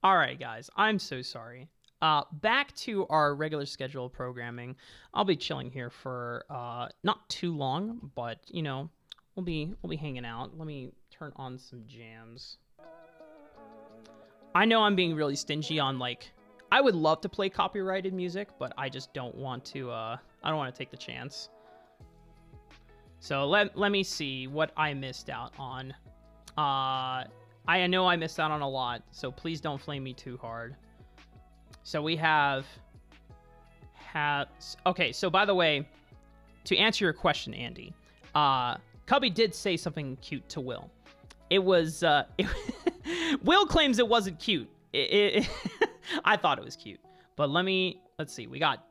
All right, guys, I'm so sorry. Back to our regular schedule programming. I'll be chilling here for not too long, but you know, we'll be hanging out. Let me turn on some jams. I know I'm being really stingy on like, I would love to play copyrighted music, but I just don't want to. I don't want to take the chance. So let me see what I missed out on. I know I missed out on a lot, so please don't flame me too hard. So we have... Okay, so by the way, to answer your question, Andy, Cubby did say something cute to Will. It was... Will claims it wasn't cute. I thought it was cute. But let's see. We got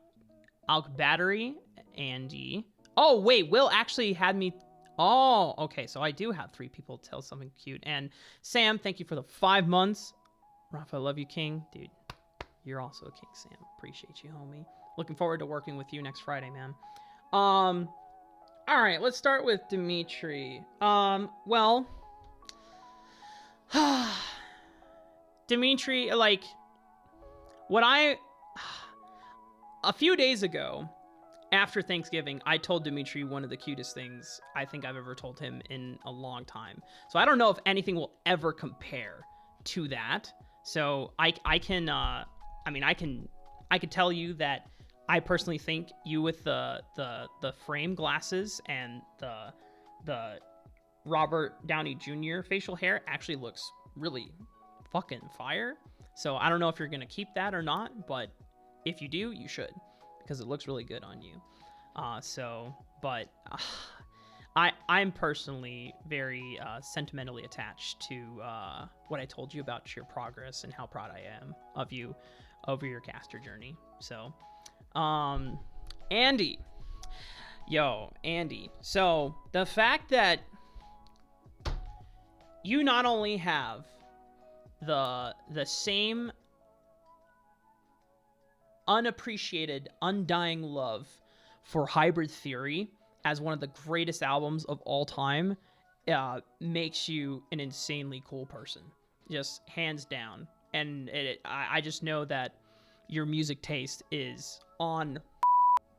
Alk Battery, Andy. Oh, wait, Will actually had me... Oh, okay, so I do have 3 people tell something cute. And Sam, thank you for the 5 months. Rafa, I love you, King. Dude, you're also a king, Sam. Appreciate you, homie. Looking forward to working with you next Friday, man. All right, let's start with Dimitri. Well... Dimitri, like... A few days ago... After Thanksgiving, I told Dimitri one of the cutest things I think I've ever told him in a long time. So I don't know if anything will ever compare to that. So I can tell you that I personally think you with the frame glasses and the Robert Downey Jr. facial hair actually looks really fucking fire. So I don't know if you're gonna keep that or not, but if you do, you should. Because it looks really good on you. I'm personally very sentimentally attached to what I told you about your progress and how proud I am of you over your caster journey. So, Andy. So, the fact that you not only have the same unappreciated, undying love for Hybrid Theory as one of the greatest albums of all time makes you an insanely cool person. Just hands down. And I just know that your music taste is on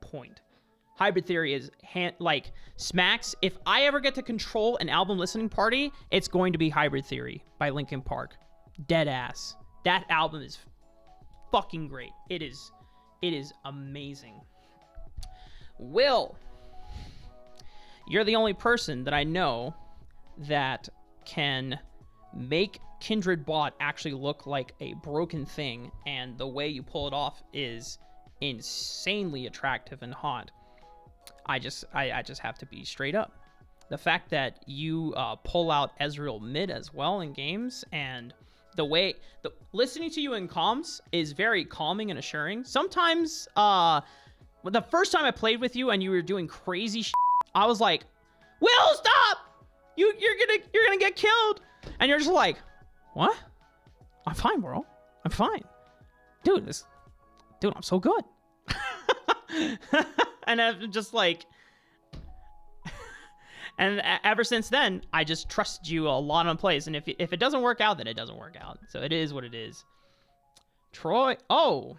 point. Hybrid Theory is smacks. If I ever get to control an album listening party, it's going to be Hybrid Theory by Linkin Park. Dead ass. That album is fucking great. It is amazing. Will, you're the only person that I know that can make Kindred Bot actually look like a broken thing, and the way you pull it off is insanely attractive and hot. I just have to be straight up. The fact that you pull out Ezreal mid as well in games, and listening to you in comms is very calming and assuring. Sometimes, the first time I played with you and you were doing crazy shit, I was like, Will, stop! You're gonna get killed. And you're just like, what? I'm fine, bro. I'm fine. Dude, I'm so good. And I'm just like... And ever since then, I just trusted you a lot on plays. And if it doesn't work out, then it doesn't work out. So it is what it is. Troy. Oh,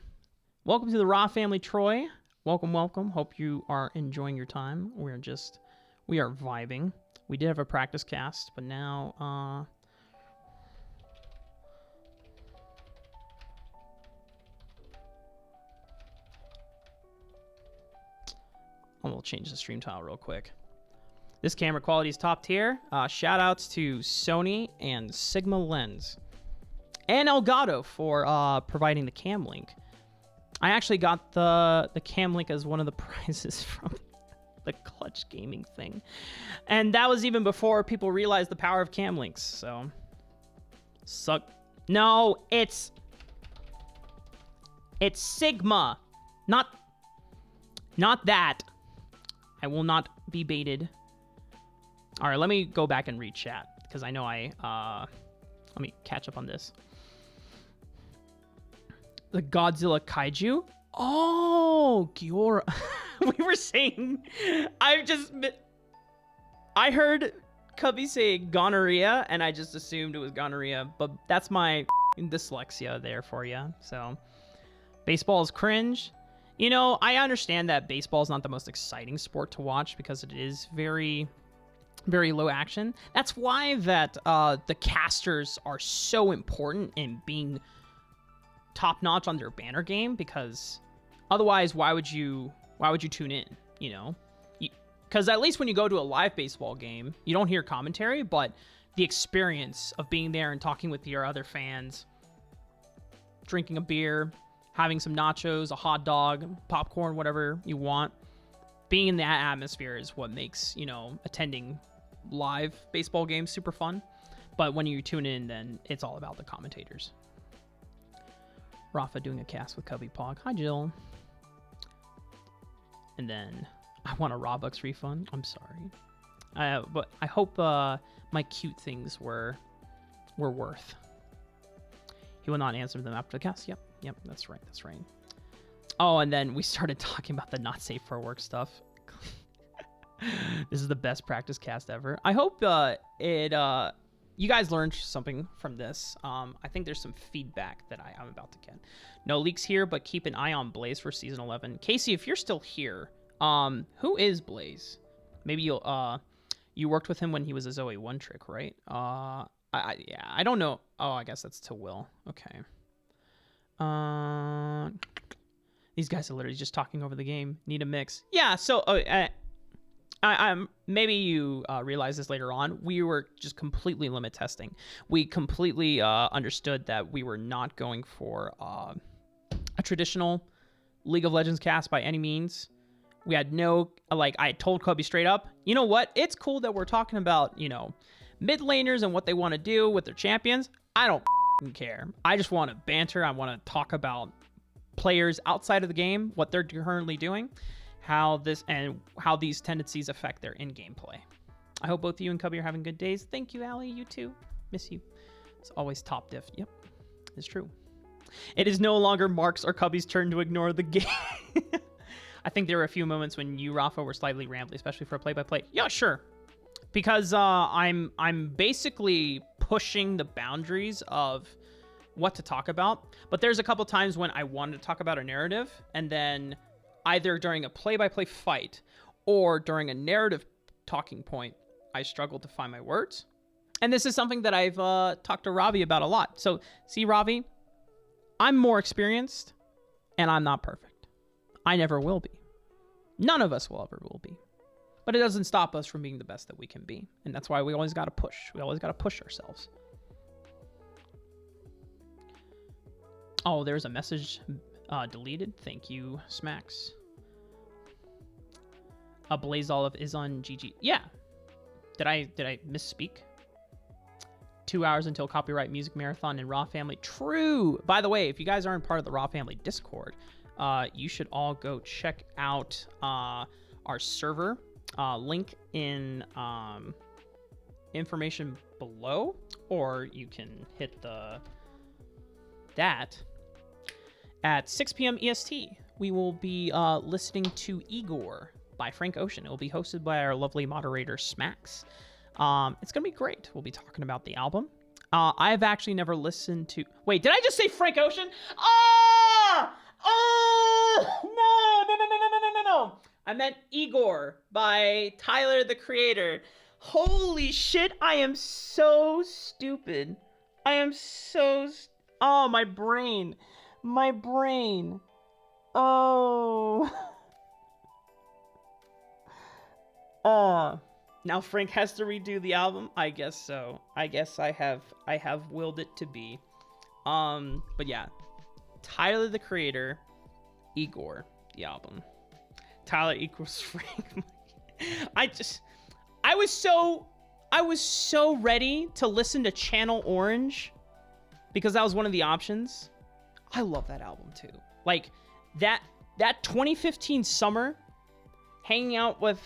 welcome to the Raw family, Troy. Welcome, welcome. Hope you are enjoying your time. We are vibing. We did have a practice cast, but now, I'm gonna change the stream tile real quick. This camera quality is top tier. Shout outs to Sony and Sigma Lens. And Elgato for providing the cam link. I actually got the cam link as one of the prizes from the Clutch Gaming thing. And that was even before people realized the power of cam links. So, no, it's Sigma. Not that. I will not be baited. All right, let me go back and read chat because I know let me catch up on this. The Godzilla Kaiju? Oh, Giora. We were saying, I heard Cubby say gonorrhea and I just assumed it was gonorrhea, but that's my dyslexia there for you. So baseball is cringe. You know, I understand that baseball is not the most exciting sport to watch because it is very, very low action. That's why that the casters are so important in being top notch on their banner game, because otherwise, why would you tune in? You know, because at least when you go to a live baseball game, you don't hear commentary, but the experience of being there and talking with your other fans, drinking a beer, having some nachos, a hot dog, popcorn, whatever you want, being in that atmosphere is what makes, you know, attending live baseball games super fun. But when you tune in, then it's all about the commentators. Rafa doing a cast with Cubby Pog. Hi, Jill. And then I want a Robux refund. I'm sorry. But I hope my cute things were worth. He will not answer them after the cast. Yep, that's right. Oh, and then we started talking about the not safe for work stuff. This is the best practice cast ever. I hope you guys learned something from this. I think there's some feedback that I'm about to get. No leaks here, but keep an eye on Blaze for season 11. Casey, if you're still here, who is Blaze? Maybe you worked with him when he was a Zoe One Trick, right? I don't know. Oh, I guess that's to Will. Okay. These guys are literally just talking over the game. Need a mix. Yeah. So, maybe you realize this later on. We were just completely limit testing. We completely understood that we were not going for a traditional League of Legends cast by any means. We had no, like, I told Kobe straight up, you know what? It's cool that we're talking about, you know, mid laners and what they want to do with their champions. I don't care. I just want to banter. I want to talk about players outside of the game, what they're currently doing, how these tendencies affect their in-game play. I hope both you and Cubby are having good days. Thank you, Allie. You too. Miss you. It's always top diff. Yep, it's true. It is no longer Mark's or Cubby's turn to ignore the game. I think there were a few moments when you, Rafa, were slightly rambly, especially for a play-by-play. Yeah, sure. Because I'm basically pushing the boundaries of what to talk about. But there's a couple times when I wanted to talk about a narrative, and then either during a play-by-play fight or during a narrative talking point, I struggled to find my words. And this is something that I've talked to Ravi about a lot. So, see, Ravi, I'm more experienced, and I'm not perfect. I never will be. None of us will ever will be. But it doesn't stop us from being the best that we can be. And that's why we always got to push. We always got to push ourselves. Oh, there's a message deleted. Thank you, Smacks. Blaze Olive is on GG. Yeah. Did I misspeak? 2 hours until copyright music marathon in Raw Family. True. By the way, if you guys aren't part of the Raw Family Discord, you should all go check out our server. Link in information below, or you can hit that at 6 p.m. EST. We will be listening to Igor by Frank Ocean. It will be hosted by our lovely moderator Smacks. It's gonna be great. We'll be talking about the album. I've actually never listened to. Wait, did I just say Frank Ocean? No. I meant Igor by Tyler, the Creator. Holy shit, I am so stupid. Oh, my brain. Oh. Now Frank has to redo the album? I guess so. I guess I have willed it to be. But yeah. Tyler, the Creator. Igor, the album. Tyler equals Frank. I was so ready to listen to Channel Orange because that was one of the options. I love that album too. Like that 2015 summer, hanging out with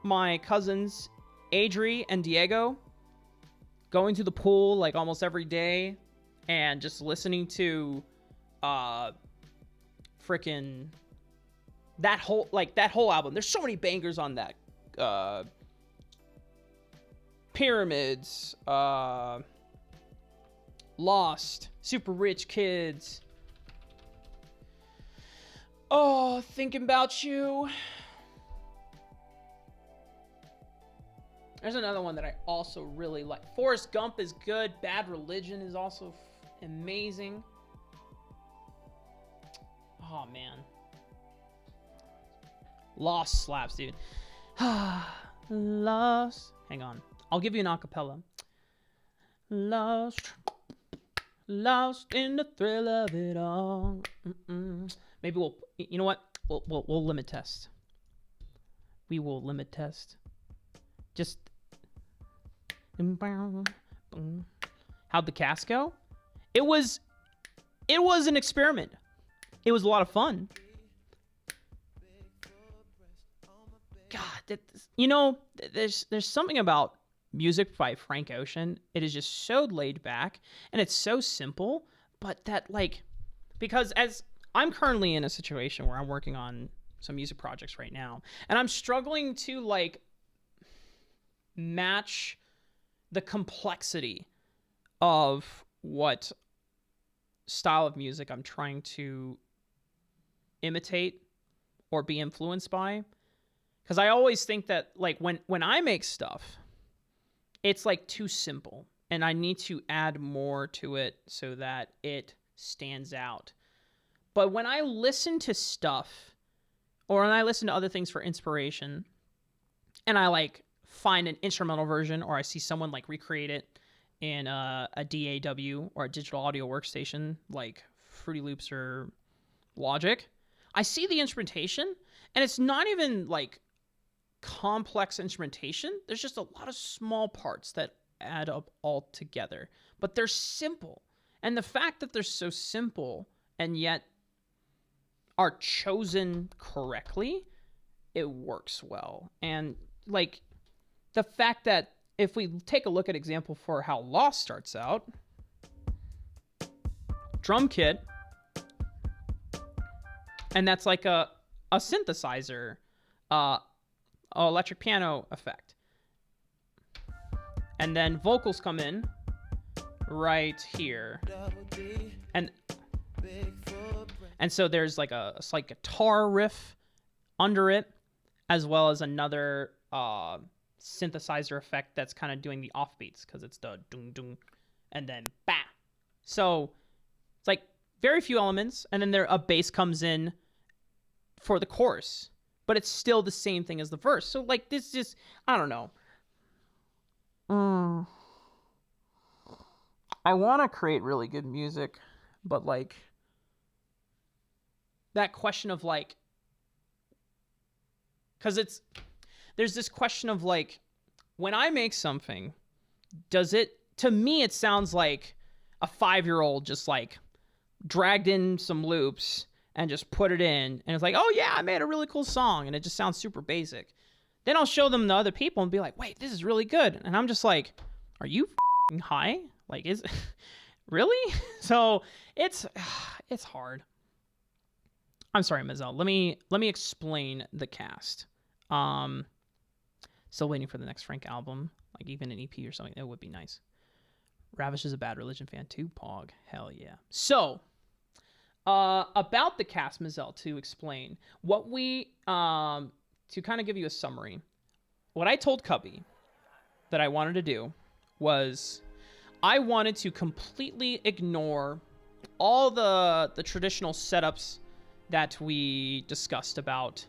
my cousins Adri and Diego, going to the pool like almost every day, and just listening to freaking that whole album. There's so many bangers on that. Pyramids, Lost. Super rich kids. Oh, thinking about you. There's another one that I also really like. Forrest Gump is good. Bad Religion is also amazing. Oh, man. Lost slaps, dude. Lost. Hang on. I'll give you an acapella. Lost. Lost in the thrill of it all. Maybe we'll... You know what? We'll limit test. We will limit test. Just... How'd the cast go? It was an experiment. It was a lot of fun. God, you know, there's something about music by Frank Ocean. It is just so laid back and it's so simple, but that like, because as I'm currently in a situation where I'm working on some music projects right now, and I'm struggling to like match the complexity of what style of music I'm trying to imitate or be influenced by. Because I always think that like when I make stuff, it's like too simple and I need to add more to it so that it stands out. But when I listen to stuff or when I listen to other things for inspiration and I like find an instrumental version or I see someone like recreate it in a DAW or a digital audio workstation like Fruity Loops or Logic, I see the instrumentation and it's not even like complex instrumentation. There's just a lot of small parts that add up all together, but they're simple. And the fact that they're so simple and yet are chosen correctly, it works well. And like the fact that if we take a look at example for how Lost starts out, drum kit, and that's like a synthesizer, electric piano effect. And then vocals come in right here. And so there's like a slight guitar riff under it, as well as another synthesizer effect that's kind of doing the offbeats because it's the dung dung and then bah. So it's like very few elements, and then a bass comes in for the chorus, but it's still the same thing as the verse. So like this just, I don't know. I want to create really good music, but like that question of like, because there's this question of like, when I make something, does it, to me, it sounds like a 5-year-old just like dragged in some loops and just put it in. And it's like, oh yeah, I made a really cool song. And it just sounds super basic. Then I'll show them to other people and be like, wait, this is really good. And I'm just like, are you high? Like, is really? So it's hard. I'm sorry, Mazel. Let me explain the cast. Still waiting for the next Frank album, like even an EP or something. That would be nice. Ravish is a Bad Religion fan too. Pog, hell yeah. So, about the cast, Mazel, to explain what we to kind of give you a summary. What I told Cubby that I wanted to do was I wanted to completely ignore all the traditional setups that we discussed about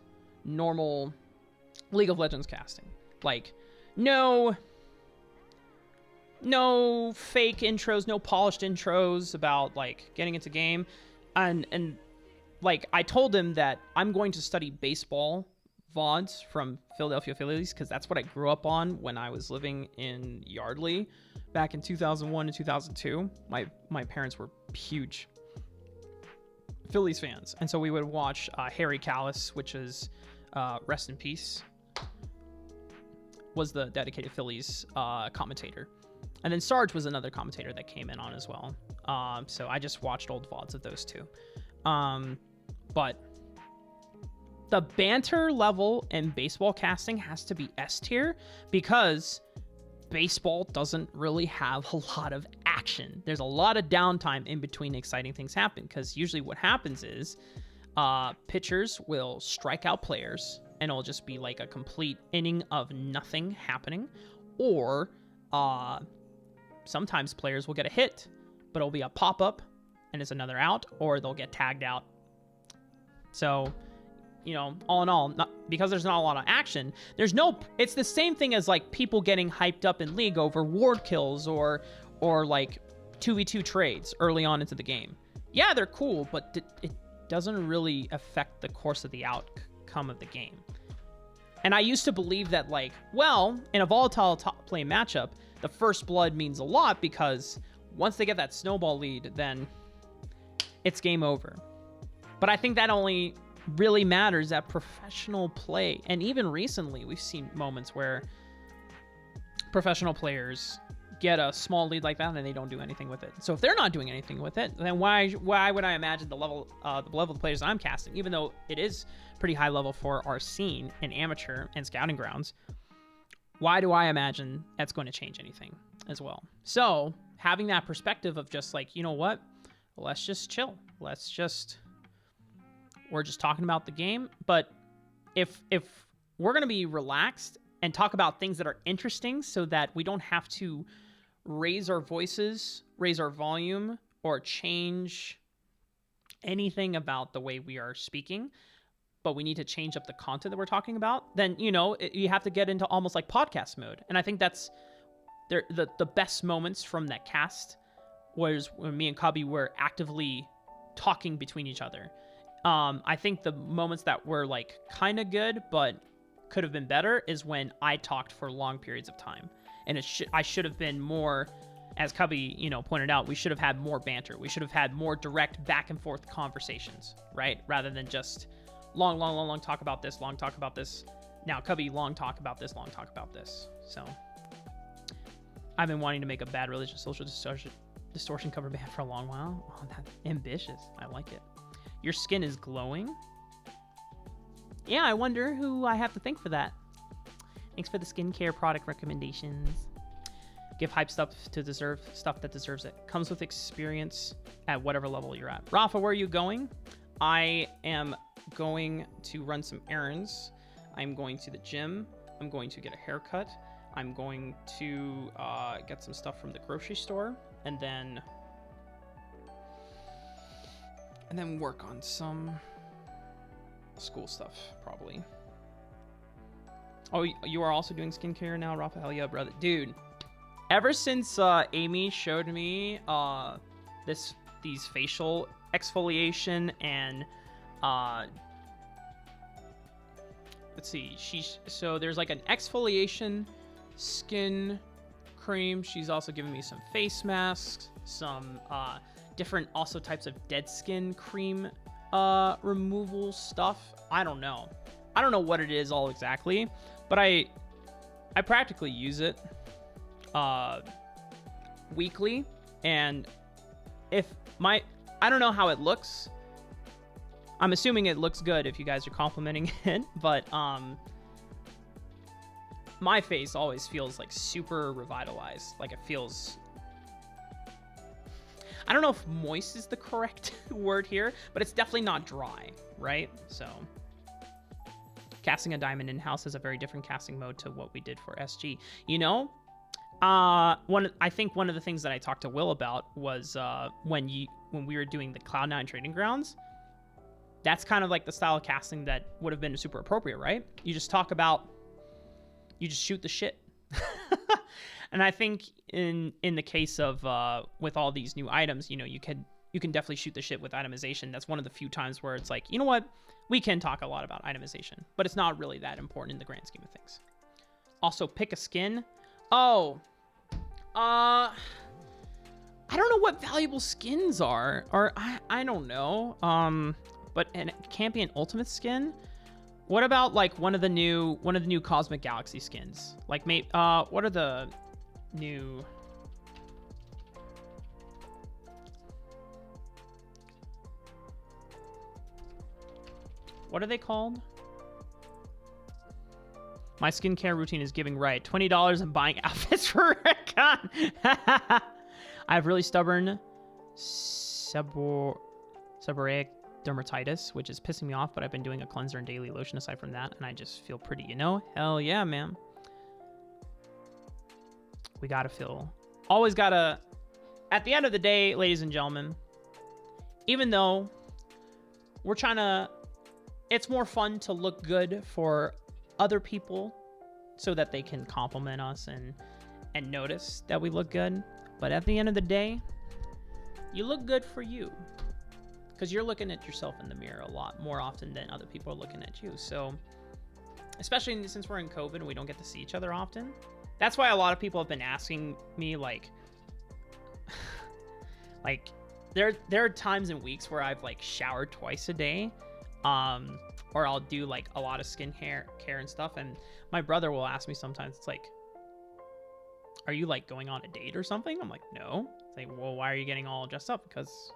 normal League of Legends casting. Like, no fake intros, no polished intros about like getting into game. And like I told him that I'm going to study baseball VODs from Philadelphia Phillies because that's what I grew up on when I was living in Yardley back in 2001 and 2002. My parents were huge Phillies fans, and so we would watch Harry Callis, which is rest in peace, was the dedicated Phillies commentator. And then Sarge was another commentator that came in on as well. So I just watched old VODs of those two. But the banter level in baseball casting has to be S tier because baseball doesn't really have a lot of action. There's a lot of downtime in between exciting things happen, because usually what happens is pitchers will strike out players, and it'll just be like a complete inning of nothing happening. Or sometimes players will get a hit, but it'll be a pop-up and it's another out, or they'll get tagged out. So, you know, all in all, because there's not a lot of action, it's the same thing as like people getting hyped up in League over ward kills or like 2v2 trades early on into the game. Yeah, they're cool, but it doesn't really affect the course of the outcome of the game. And I used to believe that, like, well, in a volatile top lane matchup, the first blood means a lot, because once they get that snowball lead, then it's game over. But I think that only really matters at professional play. And even recently, we've seen moments where professional players get a small lead like that and they don't do anything with it. So if they're not doing anything with it, then why would I imagine the level of players I'm casting, even though it is pretty high level for our scene in amateur and scouting grounds, why do I imagine that's going to change anything as well? So having that perspective of just like, you know what, let's just chill. We're just talking about the game. But if we're going to be relaxed and talk about things that are interesting, so that we don't have to raise our voices, raise our volume, or change anything about the way we are speaking, but we need to change up the content that we're talking about, then, you know, you have to get into almost like podcast mode. And I think that's the best moments from that cast was when me and Cubby were actively talking between each other. I think the moments that were like kind of good but could have been better is when I talked for long periods of time. And I should have been more, as Cubby, you know, pointed out, we should have had more banter. We should have had more direct back and forth conversations, right? Rather than just long talk about this, long talk about this. Now, Cubby, long talk about this, long talk about this. So I've been wanting to make a bad religion social distortion cover band for a long while. Oh, that's ambitious. I like it. Your skin is glowing. Yeah, I wonder who I have to thank for that. Thanks for the skincare product recommendations. Give hype stuff to deserve stuff that deserves it. Comes with experience at whatever level you're at. Rafa, where are you going? I am going to run some errands. I'm going to the gym. I'm going to get a haircut. I'm going to get some stuff from the grocery store, and then work on some school stuff, probably. Oh, you are also doing skincare now, Rafa? Hell yeah, brother. Dude, ever since Amy showed me these facial exfoliation and let's see, so there's like an exfoliation skin cream. She's also giving me some face masks, some different also types of dead skin cream removal stuff. I don't know what it is all exactly, but I practically use it weekly. And I don't know how it looks. I'm assuming it looks good if you guys are complimenting it, but my face always feels like super revitalized. Like it feels, I don't know if moist is the correct word here, but it's definitely not dry, right? So casting a diamond in-house is a very different casting mode to what we did for SG. You know, I think one of the things that I talked to Will about was when we were doing the Cloud9 Trading Grounds. That's kind of like the style of casting that would have been super appropriate, right? You just shoot the shit. And I think in the case of with all these new items, you know, you can definitely shoot the shit with itemization. That's one of the few times where it's like, you know what, we can talk a lot about itemization, but it's not really that important in the grand scheme of things. Also, pick a skin. Oh, I don't know what valuable skins are, or I don't know. But it can't be an ultimate skin. What about like one of the new Cosmic Galaxy skins? Like what are the new? What are they called? My skincare routine is giving right. $20 and buying outfits for Recon. I have really stubborn seborrheic dermatitis, which is pissing me off, but I've been doing a cleanser and daily lotion aside from that, and I just feel pretty, you know? Hell yeah, man. We gotta feel... Always gotta... At the end of the day, ladies and gentlemen, even though we're trying to... It's more fun to look good for other people so that they can compliment us and notice that we look good. But at the end of the day, you look good for you. Because you're looking at yourself in the mirror a lot more often than other people are looking at you. So, especially since we're in COVID and we don't get to see each other often. That's why a lot of people have been asking me, like there are times and weeks where I've like showered twice a day, or I'll do like a lot of care and stuff, and my brother will ask me sometimes, it's like, are you like going on a date or something? I'm like, no. It's like, well, why are you getting all dressed up? Because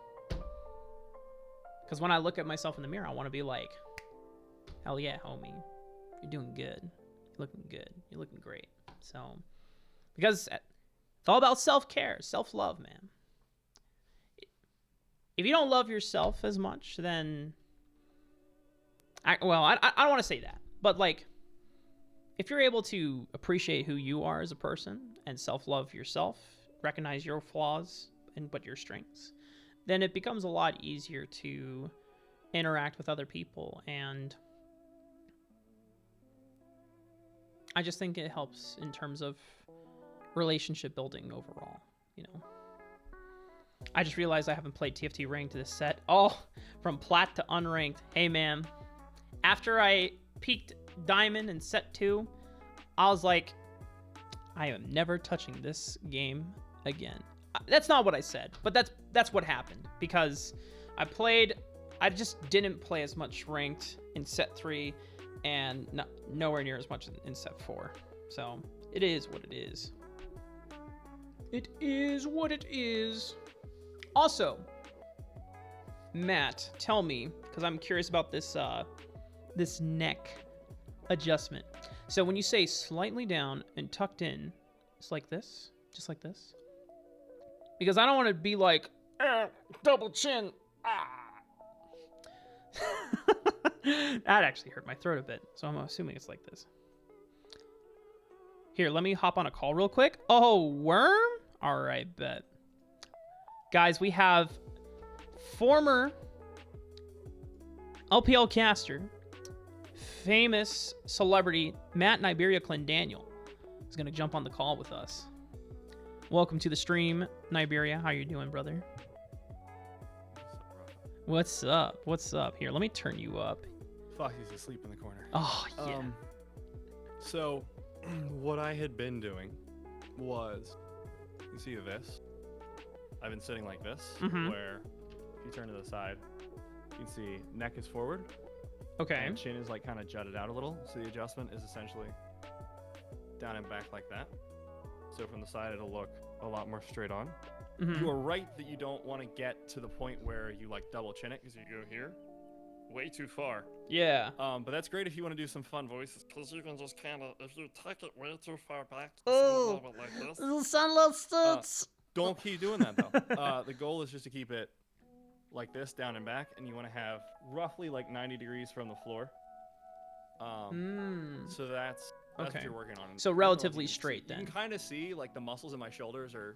when I look at myself in the mirror, I want to be like, hell yeah, homie, you're doing good, you're looking good, you're looking great. So, because it's all about self-care, self-love, man. If you don't love yourself as much, then I don't want to say that, but like, if you're able to appreciate who you are as a person and self-love yourself, recognize your flaws but your strengths, then it becomes a lot easier to interact with other people. And I just think it helps in terms of relationship building overall, you know. I just realized I haven't played TFT ranked this set. Oh, from plat to unranked. Hey, man. After I peaked diamond in set 2, I was like, I am never touching this game again. That's not what I said, but that's what happened, because I just didn't play as much ranked in set 3 and nowhere near as much in set 4. So it is what it is. It is what it is. Also, Matt, tell me, because I'm curious about this this neck adjustment. So when you say slightly down and tucked in, it's like this, just like this. Because I don't want to be like, double chin. That actually hurt my throat a bit, so I'm assuming it's like this. Here, let me hop on a call real quick. Oh, worm? All right, bet. Guys, we have former LPL caster, famous celebrity, Matt Niberia Clendaniel, is going to jump on the call with us. Welcome to the stream, Niberia. How you doing, brother? What's up? What's up? Here, let me turn you up. Fuck, he's asleep in the corner. Oh, yeah. So, what I had been doing was, you see this? I've been sitting like this, where if you turn to the side, you can see neck is forward. Okay. And chin is like kind of jutted out a little. So the adjustment is essentially down and back like that. So from the side, it'll look a lot more straight on. You are right that you don't want to get to the point where you like double chin it, because you go here way too far. Yeah. But that's great if you want to do some fun voices, because you can just kind of, if you tuck it way too far back, oh, like this. it'll sound like studs. Don't keep doing that though. The goal is just to keep it like this, down and back, and you want to have roughly like 90 degrees from the floor. So that's okay. What you're working on. So relatively straight then. You can kind of see like the muscles in my shoulders are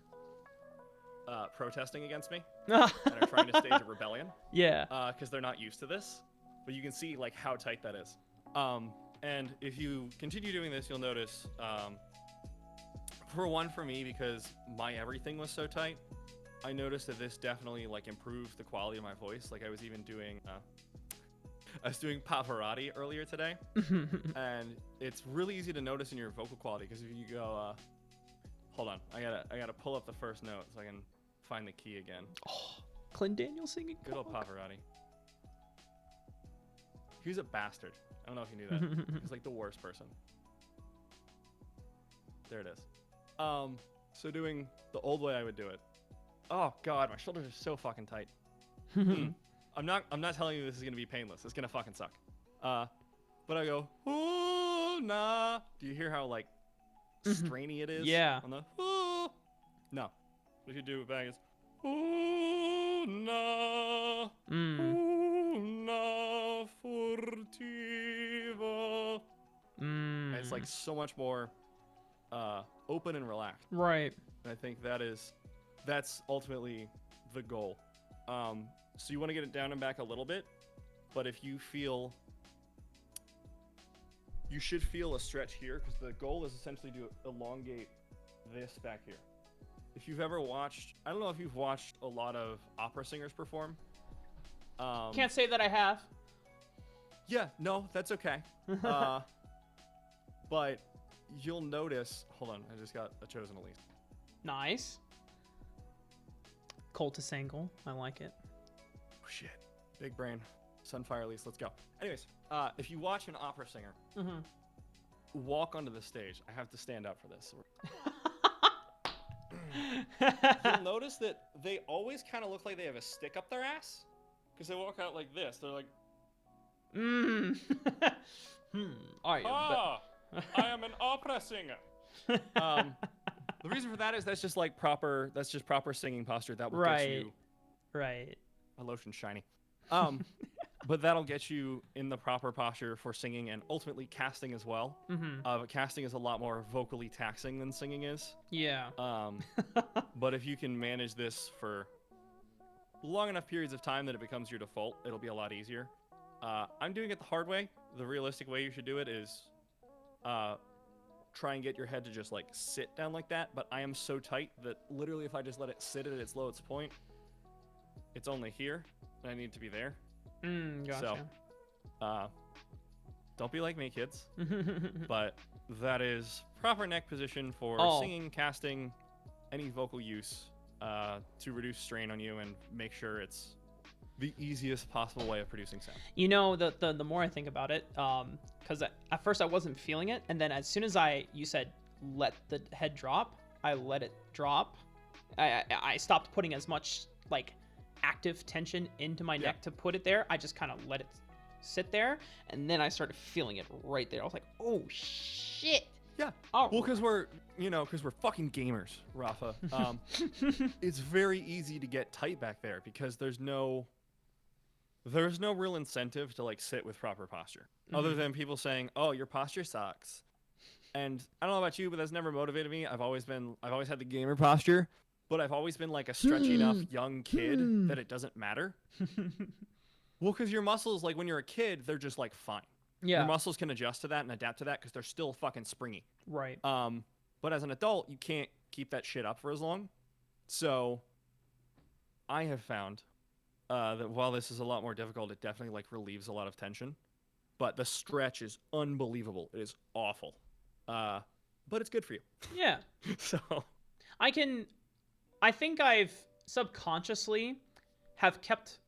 protesting against me and are trying to stage a rebellion. Yeah. Because they're not used to this, but you can see like how tight that is. And if you continue doing this, you'll notice, for me, because my everything was so tight, I noticed that this definitely like improved the quality of my voice. Like I was even doing, I was doing Pavarotti earlier today, and it's really easy to notice in your vocal quality, because if you go, hold on, I gotta pull up the first note so I can find the key again. Oh, Clendaniel singing. Good old Pavarotti. He was a bastard. I don't know if you knew that. He's like the worst person. There it is. So doing the old way I would do it. Oh god, my shoulders are so fucking tight. I'm not telling you this is gonna be painless. It's gonna fucking suck. But I go, oh nah. Do you hear how like strainy it is? Yeah. On the no. We could do it back. It's una, Mm. una furtiva. And it's like so much more open and relaxed. Right. And I think that's ultimately the goal. So you want to get it down and back a little bit, but if you feel, you should feel a stretch here, because the goal is essentially to elongate this back here. If you've ever watched, I don't know if you've watched a lot of opera singers perform. Can't say that I have. Yeah, no, that's okay. But you'll notice, hold on, I just got a chosen elite. Nice. Cultist angle. I like it. Oh, shit. Big brain. Sunfire Elise, let's go. Anyways, if you watch an opera singer walk onto the stage, I have to stand up for this. You'll notice that they always kind of look like they have a stick up their ass, because they walk out like this. They're like, I am an opera singer. The reason for that is that's just proper singing posture. That will get you right. My lotion's shiny. But that'll get you in the proper posture for singing and ultimately casting as well. But casting is a lot more vocally taxing than singing is. Yeah. But if you can manage this for long enough periods of time that it becomes your default, it'll be a lot easier. I'm doing it the hard way. The realistic way you should do it is try and get your head to just like sit down like that. But I am so tight that literally if I just let it sit at its lowest point, it's only here and I need to be there. Gotcha. So, don't be like me, kids. But that is proper neck position for singing, casting, any vocal use to reduce strain on you and make sure it's the easiest possible way of producing sound. You know, the more I think about it, because at first I wasn't feeling it, and then as soon as you said let the head drop, I let it drop. I stopped putting as much like active tension into my neck to put it there. I just kind of let it sit there, and then I started feeling it right there. I was like, oh shit. Yeah. Well, because we're fucking gamers, Rafa. It's very easy to get tight back there because there's no real incentive to like sit with proper posture other than people saying, oh, your posture sucks. And I don't know about you, but that's never motivated me. I've always had the gamer posture. But I've always been like a stretchy enough young kid that it doesn't matter. Well, because your muscles, like when you're a kid, they're just like fine. Yeah. Your muscles can adjust to that and adapt to that because they're still fucking springy. Right. But as an adult, you can't keep that shit up for as long. So I have found that while this is a lot more difficult, it definitely like relieves a lot of tension. But the stretch is unbelievable. It is awful. But it's good for you. Yeah. So I think I've subconsciously have kept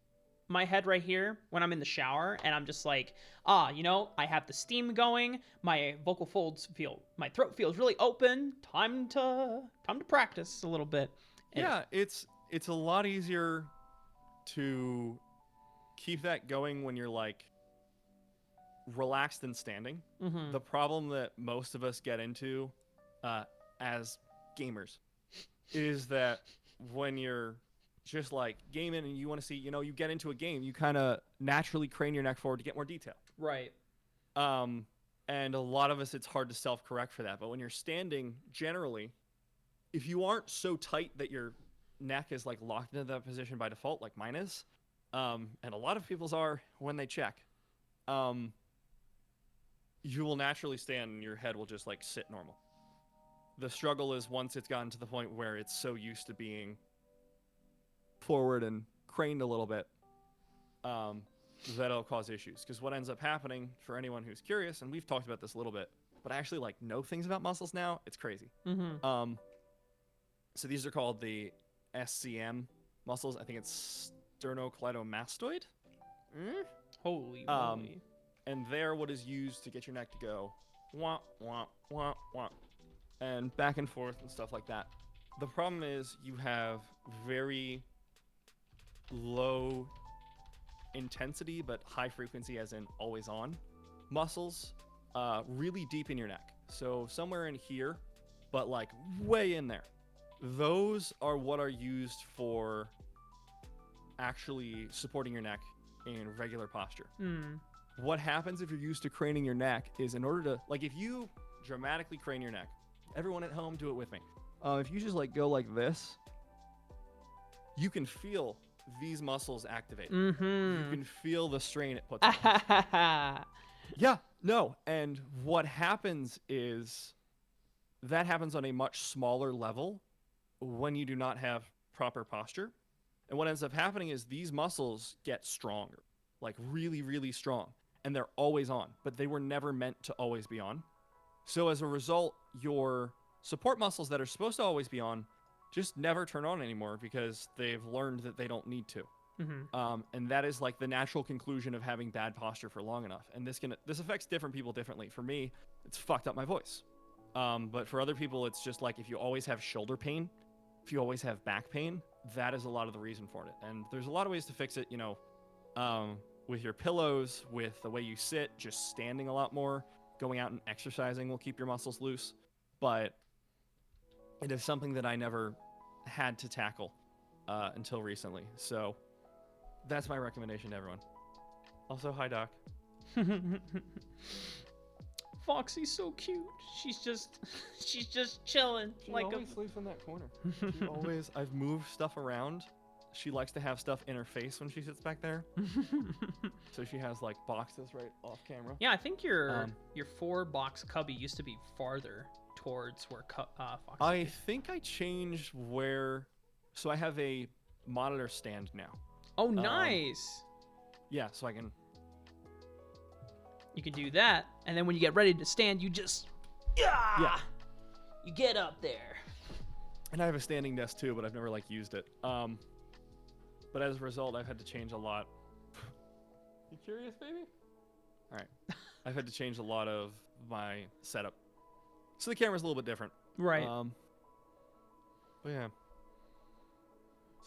my head right here when I'm in the shower, and I'm just like, I have the steam going, my vocal folds my throat feels really open, time to practice a little bit. And yeah, it's a lot easier to keep that going when you're like relaxed and standing. The problem that most of us get into as gamers is that when you're just like gaming and you want to see, you get into a game, you kind of naturally crane your neck forward to get more detail. Right. And a lot of us, it's hard to self-correct for that. But when you're standing, generally, if you aren't so tight that your neck is like locked into that position by default, like mine is, and a lot of people's are when they check, you will naturally stand and your head will just like sit normal. The struggle is once it's gotten to the point where it's so used to being forward and craned a little bit, that'll cause issues. Because what ends up happening, for anyone who's curious, and we've talked about this a little bit, but I actually like know things about muscles now. It's crazy. So these are called the SCM muscles. I think it's sternocleidomastoid. Holy moly. And they're what is used to get your neck to go wah, wah, wah, wah, and back and forth and stuff like that. The problem is you have very low intensity but high frequency, as in always on, muscles really deep in your neck. So somewhere in here, but like way in there. those are what are used for actually supporting your neck in regular posture. What happens if you're used to craning your neck is, in order to, like, if you dramatically crane your neck, everyone at home, do it with me. If you just like go like this, you can feel these muscles activate. You can feel the strain it puts on. Yeah, no. And what happens is that happens on a much smaller level when you do not have proper posture. And what ends up happening is these muscles get stronger, like really, really strong. And they're always on, but they were never meant to always be on. So as a result, your support muscles that are supposed to always be on just never turn on anymore because they've learned that they don't need to. And that is like the natural conclusion of having bad posture for long enough. And this affects different people differently. For me, it's fucked up my voice. But for other people, it's just like if you always have shoulder pain, if you always have back pain, that is a lot of the reason for it. And there's a lot of ways to fix it, you know, with your pillows, with the way you sit, just standing a lot more, going out and exercising will keep your muscles loose. But it is something that I never had to tackle until recently. So that's my recommendation to everyone. Also, hi, Doc. Foxy's so cute. She's just chilling. She always sleeps in that corner. She always. I've moved stuff around. She likes to have stuff in her face when she sits back there. So she has like boxes right off camera. Yeah, I think your 4-box cubby used to be farther towards where Foxy. I think I changed where. So I have a monitor stand now. Oh, nice. Yeah, so I can. You can do that, and then when you get ready to stand, you just yeah. You get up there. And I have a standing desk too, but I've never like used it. But as a result, I've had to change a lot. You curious, baby? All right. I've had to change a lot of my setup. So the camera's a little bit different. Right. But yeah.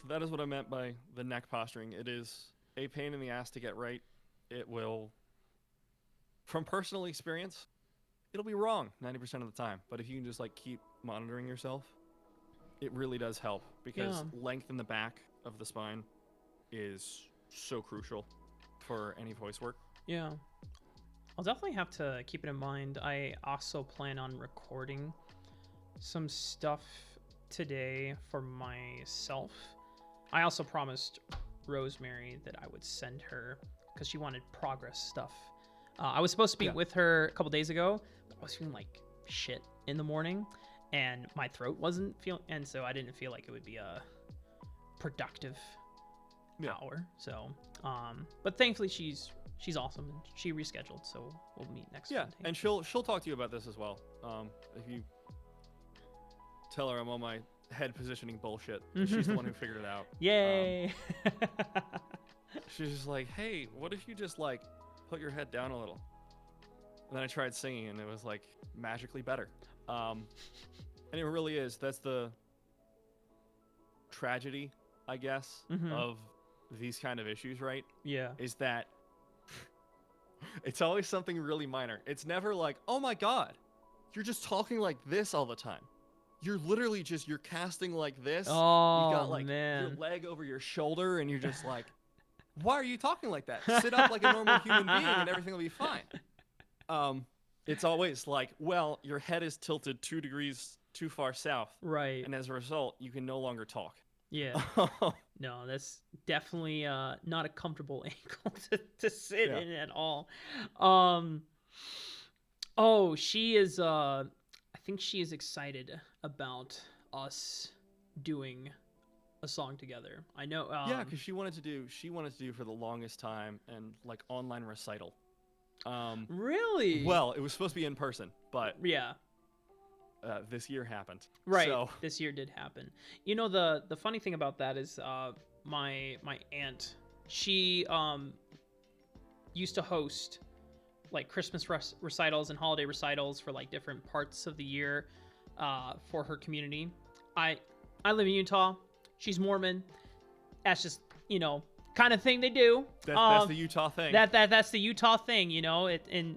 So that is what I meant by the neck posturing. It is a pain in the ass to get right. It will, from personal experience, it'll be wrong 90% of the time. But if you can just like keep monitoring yourself, it really does help, because length in the back of the spine is so crucial for any voice work. Yeah. I'll definitely have to keep it in mind. I also plan on recording some stuff today for myself. I also promised Rosemary that I would send her, because she wanted progress stuff. I was supposed to be with her a couple days ago, but I was feeling like shit in the morning, and my throat wasn't feeling, and so I didn't feel like it would be a productive hour. So, but thankfully she's awesome, and she rescheduled, so we'll meet next Monday. And she'll talk to you about this as well. If you tell her I'm on my head positioning bullshit, she's the one who figured it out. Yay! She's just like, hey, what if you just like put your head down a little? And then I tried singing, and it was like magically better. And it really is. That's the tragedy, I guess, of these kind of issues, right? Yeah. Is that it's always something really minor. It's never like, oh my God, you're just talking like this all the time. You're literally just, you're casting like this. Oh, you got like your leg over your shoulder, and you're just like, why are you talking like that? Sit up like a normal human being and everything will be fine. It's always like, well, your head is tilted 2 degrees too far south. Right. And as a result, you can no longer talk. Yeah. No, that's definitely not a comfortable angle to sit in at all. Oh, she is I think she is excited about us doing a song together. I know because she wanted to do for the longest time and like online recital. Really? Well, it was supposed to be in person, but this year happened. Right. So. This year did happen. You know, the funny thing about that is my aunt, she used to host like Christmas recitals and holiday recitals for like different parts of the year for her community. I live in Utah. She's Mormon. That's just, you know, kind of thing they do. That's the Utah thing. That's the Utah thing, you know. And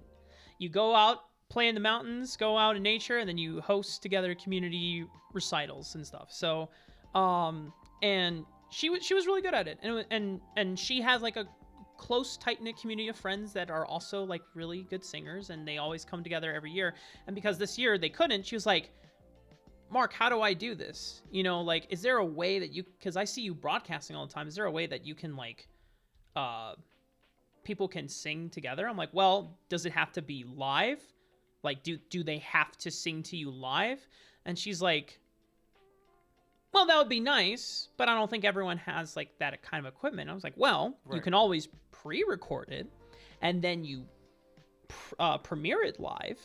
you go out play in the mountains, go out in nature, and then you host together community recitals and stuff. So, and she was really good at it, and she has like a close, tight knit community of friends that are also like really good singers, and they always come together every year. And because this year they couldn't, she was like, Mark, how do I do this? You know, like, is there a way that you, because I see you broadcasting all the time, is there a way that you can like, people can sing together? I'm like, well, does it have to be live? Like, do they have to sing to you live? And she's like, well, that would be nice, but I don't think everyone has like that kind of equipment. I was like, well, you can always pre-record it, and then you premiere it live,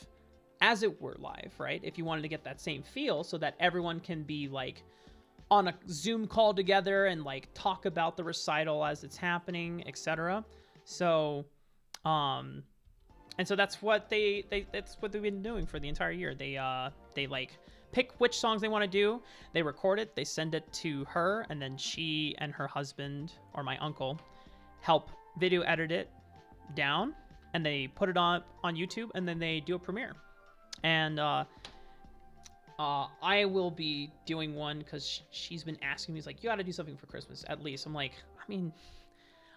as it were live, right? If you wanted to get that same feel, so that everyone can be like on a Zoom call together and like talk about the recital as it's happening, etc. So, and so that's what that's what they've been doing for the entire year. They like pick which songs they want to do, they record it, they send it to her, and then she and her husband, or my uncle, help video edit it down, and they put it on YouTube, and then they do a premiere. And I will be doing one because she's been asking me, he's like, you got to do something for Christmas at least. I'm like, I mean,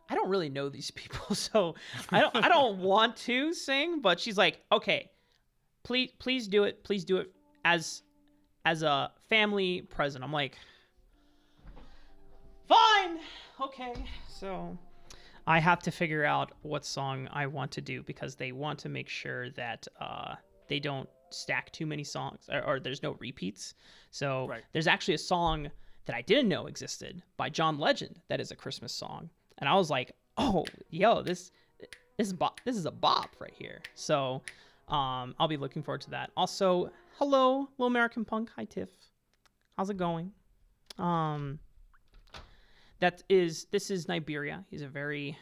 I don't really know these people, so I don't want to sing, but she's like, okay, please do it as a family present. I'm like, fine, okay. So I have to figure out what song I want to do, because they want to make sure that they don't stack too many songs, or there's no repeats. So there's actually a song that I didn't know existed by John Legend that is a Christmas song, and I was like, oh, yo, this is a bop right here. So I'll be looking forward to that. Also, hello, Little American Punk. Hi, Tiff. How's it going? This is Niberia. He's a very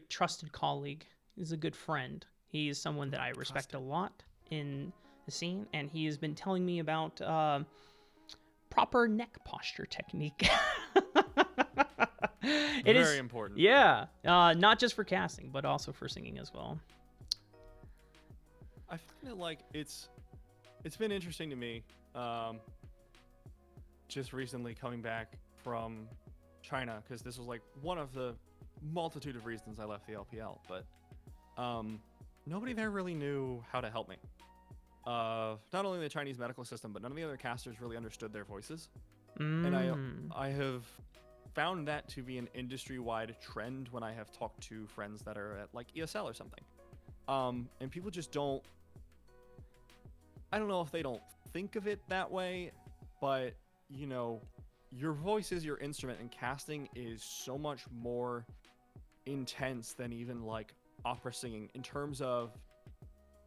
trusted colleague. He's a good friend. He is someone that I respect a lot in the scene, and he has been telling me about proper neck posture technique. It is very important. Yeah, not just for casting, but also for singing as well. I find it like it's been interesting to me. Just recently coming back from China, because this was like one of the multitude of reasons I left the LPL, but nobody there really knew how to help me. Not only the Chinese medical system, but none of the other casters really understood their voices. And I have found that to be an industry-wide trend when I have talked to friends that are at like ESL or something. And people just don't, I don't know if they don't think of it that way, but you know, your voice is your instrument, and casting is so much more intense than even like opera singing in terms of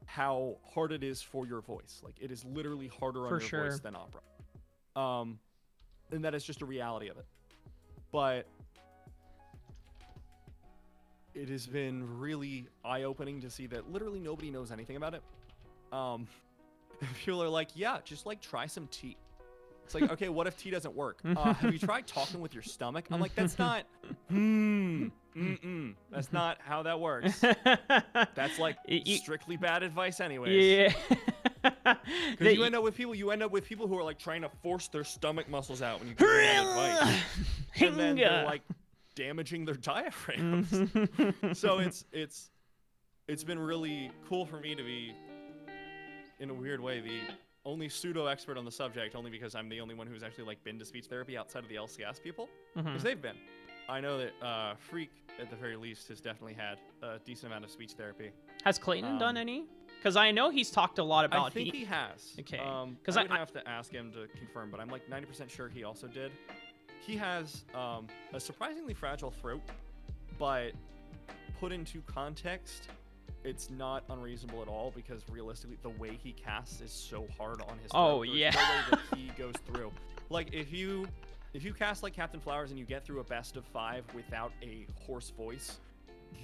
how hard it is for your voice. Like, it is literally harder on your voice than opera. And that is just a reality of it. But it has been really eye-opening to see that literally nobody knows anything about it. People are like, yeah, just like try some tea. It's like, okay, what if tea doesn't work? Have you tried talking with your stomach? I'm like, that's not, that's not how that works. That's like strictly bad advice anyways. Yeah. Because you end up with people who are like trying to force their stomach muscles out when you give them that advice. And then they're like damaging their diaphragms. So it's been really cool for me to be, in a weird way, the only pseudo expert on the subject, only because I'm the only one who's actually like been to speech therapy outside of the LCS people, because they've been. I know that Freak, at the very least, has definitely had a decent amount of speech therapy. Has Clayton done any? Because I know he's talked a lot about. I think he has. Okay. Because I would have to ask him to confirm, but I'm like 90% sure he also did. He has a surprisingly fragile throat, but put into context, it's not unreasonable at all, because realistically, the way he casts is so hard on his throat. Oh, yeah. There's no way that he goes through. Like, if you cast like Captain Flowers and you get through a best of 5 without a hoarse voice,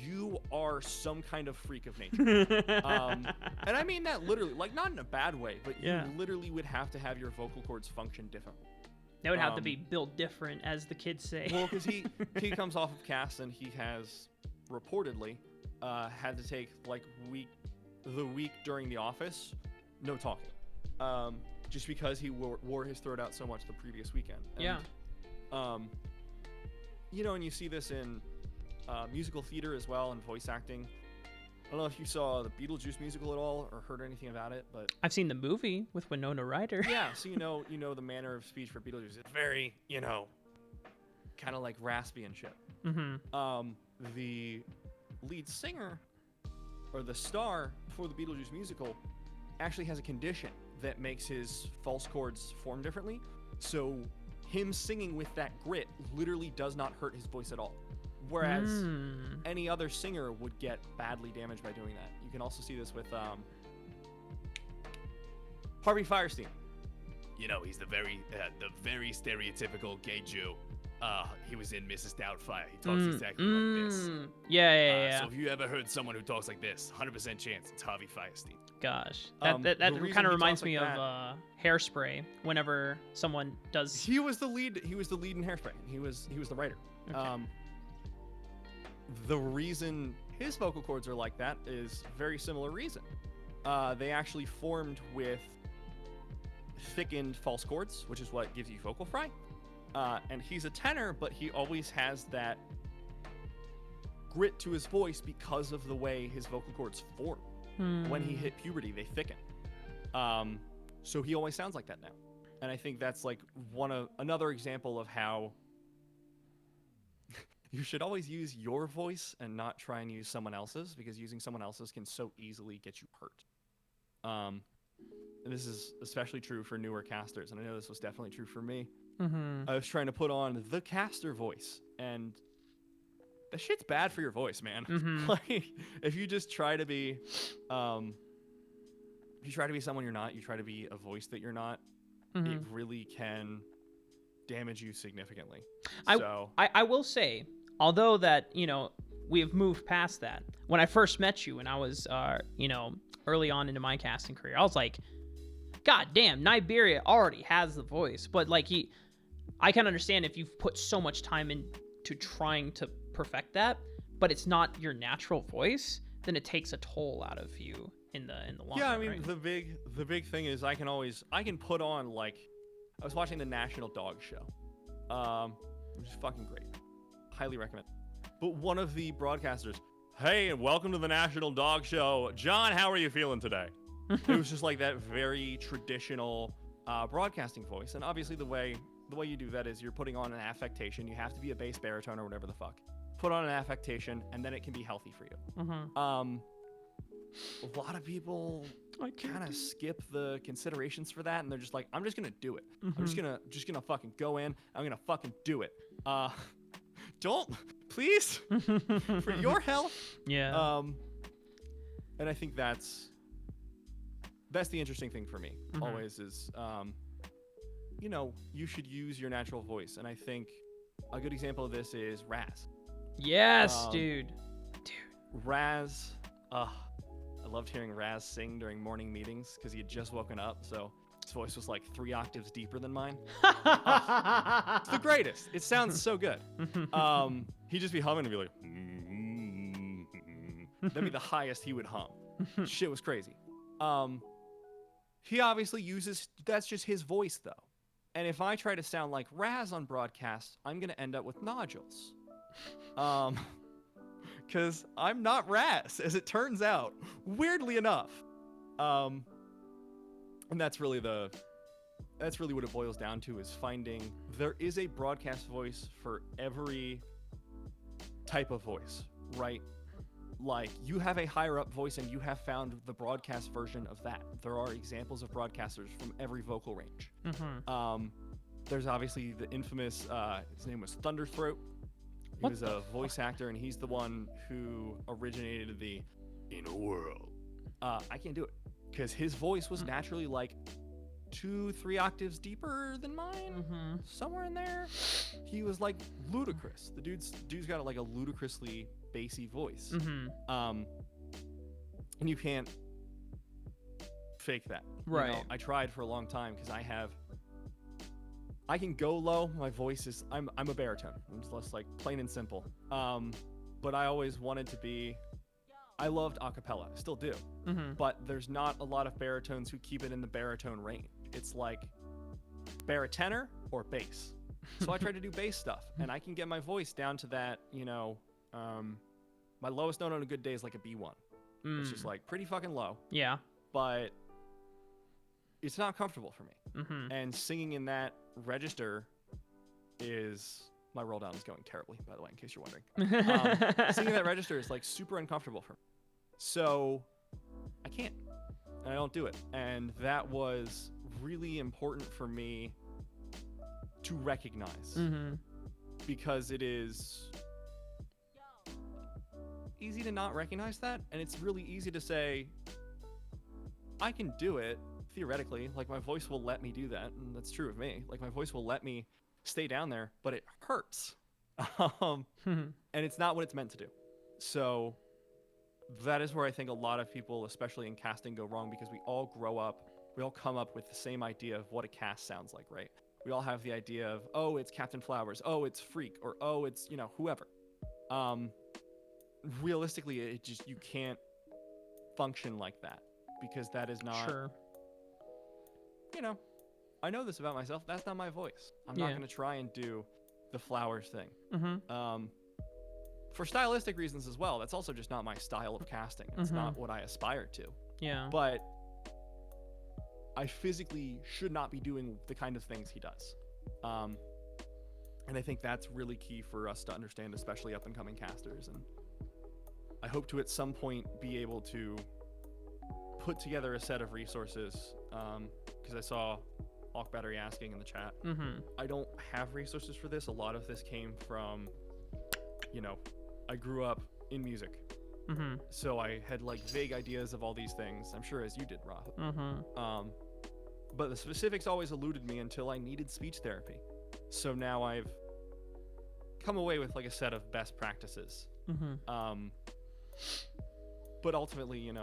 you are some kind of freak of nature. And I mean that literally, like, not in a bad way, but you literally would have to have your vocal cords function differently. They would have to be built different, as the kids say. Well, because he comes off of cast, and he has reportedly had to take like the week during The Office, no talking. Just because he wore his throat out so much the previous weekend. And, Yeah. You know, and you see this in musical theater as well and voice acting. I don't know if you saw the Beetlejuice musical at all or heard anything about it, but I've seen the movie with Winona Ryder. yeah, so you know the manner of speech for Beetlejuice. It's very, kind of like raspy and shit. Mm-hmm. The lead singer or the star for the Beetlejuice musical actually has a condition that makes his false chords form differently. So him singing with that grit literally does not hurt his voice at all. Whereas any other singer would get badly damaged by doing that. You can also see this with Harvey Fierstein. You know, he's the very stereotypical gay Jew. He was in Mrs. Doubtfire. He talks exactly like this. Yeah. So if you ever heard someone who talks like this, 100% chance it's Harvey Fierstein. Gosh, The that reason kind of he reminds talks me like of Hairspray. Whenever someone does, He was the lead in Hairspray. He was the writer. Okay. The reason his vocal cords are like that is very similar reason. They actually formed with thickened false chords, which is what gives you vocal fry. And he's a tenor, but he always has that grit to his voice because of the way his vocal cords form. When he hit puberty, they thicken. So he always sounds like that now. And I think that's like another example of how you should always use your voice and not try and use someone else's, because using someone else's can so easily get you hurt. And this is especially true for newer casters, and I know this was definitely true for me. I was trying to put on the caster voice, and that shit's bad for your voice, man. Like, if you just try to be, someone you're not, you try to be a voice that you're not, it really can damage you significantly. I will say, although that, we have moved past that. When I first met you and I was, early on into my casting career, I was like, God damn, Niberia already has the voice. But like I can understand if you've put so much time into trying to perfect that, but it's not your natural voice, then it takes a toll out of you in the long run. Yeah, I mean, right? the big thing is I can put on, like, I was watching the National Dog Show, which is fucking great. Highly recommend. But one of the broadcasters, hey, and welcome to the National Dog Show. John, how are you feeling today? It was just like that very traditional broadcasting voice. And obviously the way you do that is you're putting on an affectation. You have to be a bass baritone or whatever the fuck. Put on an affectation, and then it can be healthy for you. A lot of people kind of skip the considerations for that, and they're just like, I'm just gonna do it. I'm just gonna fucking go in. I'm gonna fucking do it. Don't, please, for your health. Yeah. And I think that's the interesting thing for me always is, you should use your natural voice. And I think a good example of this is Raz. Yes, dude. Raz, I loved hearing Raz sing during morning meetings because he had just woken up, so his voice was like 3 octaves deeper than mine. It's the greatest. It sounds so good. He'd just be humming and be like, that'd be the highest he would hum. Shit was crazy. He obviously uses, that's just his voice though. And if I try to sound like Raz on broadcast, I'm going to end up with nodules. Because I'm not Raz, as it turns out, weirdly enough. And that's really what it boils down to, is finding, there is a broadcast voice for every type of voice, right? Like, you have a higher up voice and you have found the broadcast version of that. There are examples of broadcasters from every vocal range. There's obviously the infamous, his name was Thunderthroat. He was a voice actor, and he's the one who originated the "In a World." I can't do it because his voice was naturally like 2-3 octaves deeper than mine, somewhere in there. He was like ludicrous. The dude's got like a ludicrously bassy voice, and you can't fake that. Right. I tried for a long time because I can go low. My voice is, I'm a baritone. I'm just less like plain and simple. But I always wanted to be I loved acapella, I still do, but there's not a lot of baritones who keep it in the baritone range. It's like baritenor or bass. So I try to do bass stuff, and I can get my voice down to that, my lowest note on a good day is like a B1, which is like pretty fucking low. Yeah. But it's not comfortable for me. And singing in that register is... My roll down is going terribly, by the way, in case you're wondering. Singing that register is like super uncomfortable for me. So I can't. And I don't do it. And that was really important for me to recognize. Because it is easy to not recognize that. And it's really easy to say, I can do it, theoretically. Like, my voice will let me do that. And that's true of me. Like, my voice will let me stay down there, but it hurts. And it's not what it's meant to do. So that is where I think a lot of people, especially in casting, go wrong, because we all grow up, we all come up with the same idea of what a cast sounds like, right? We all have the idea of, oh, it's Captain Flowers, oh, it's Freak, or oh, it's, whoever. Realistically, you can't function like that, because that is not, Sure. I know this about myself. That's not my voice. I'm not going to try and do the Flowers thing. For stylistic reasons as well. That's also just not my style of casting. It's not what I aspire to. Yeah. But I physically should not be doing the kind of things he does. And I think that's really key for us to understand, especially up-and-coming casters. And I hope to at some point be able to put together a set of resources, because I saw Hawk Battery asking in the chat. I don't have resources for this. A lot of this came from, I grew up in music. So I had like vague ideas of all these things. I'm sure as you did, Rob. But the specifics always eluded me until I needed speech therapy. So now I've come away with like a set of best practices. But ultimately, and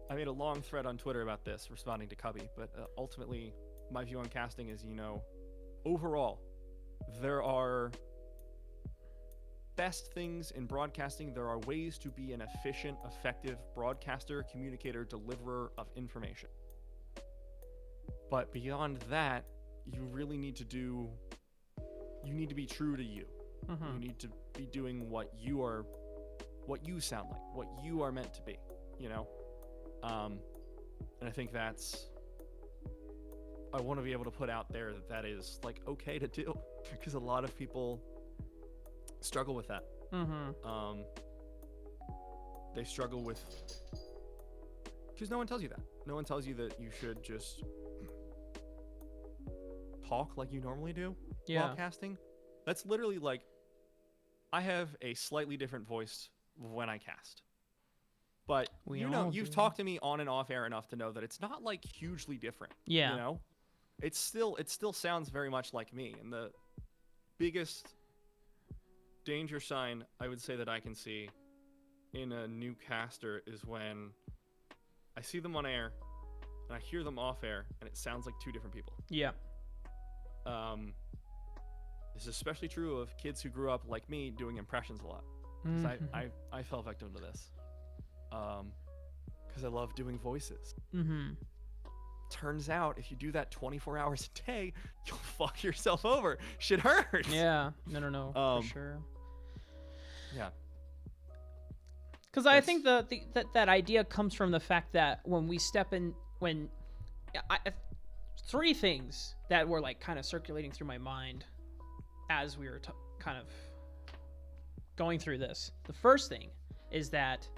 I made a long thread on Twitter about this, responding to Cubby, but ultimately, my view on casting is, overall, there are best things in broadcasting. There are ways to be an efficient, effective broadcaster, communicator, deliverer of information. But beyond that, you really need to be true to you. You need to be doing what you sound like, what you are meant to be, and I think I want to be able to put out there that is like okay to do, because a lot of people struggle with that. They struggle with, because no one tells you that. No one tells you that you should just talk like you normally do while casting. That's literally like, I have a slightly different voice when I cast. But you've talked to me on and off air enough to know that it's not like hugely different. Yeah. It still sounds very much like me. And the biggest danger sign I would say that I can see in a new caster is when I see them on air and I hear them off air and it sounds like two different people. Yeah. This is especially true of kids who grew up like me doing impressions a lot. Because I fell victim to this. Because I love doing voices. Turns out, if you do that 24 hours a day, you'll fuck yourself over. Shit hurts. Yeah. No. For sure. Yeah. Because I think that idea comes from the fact that when we step in, three things that were like kind of circulating through my mind as we were kind of going through this. The first thing is that,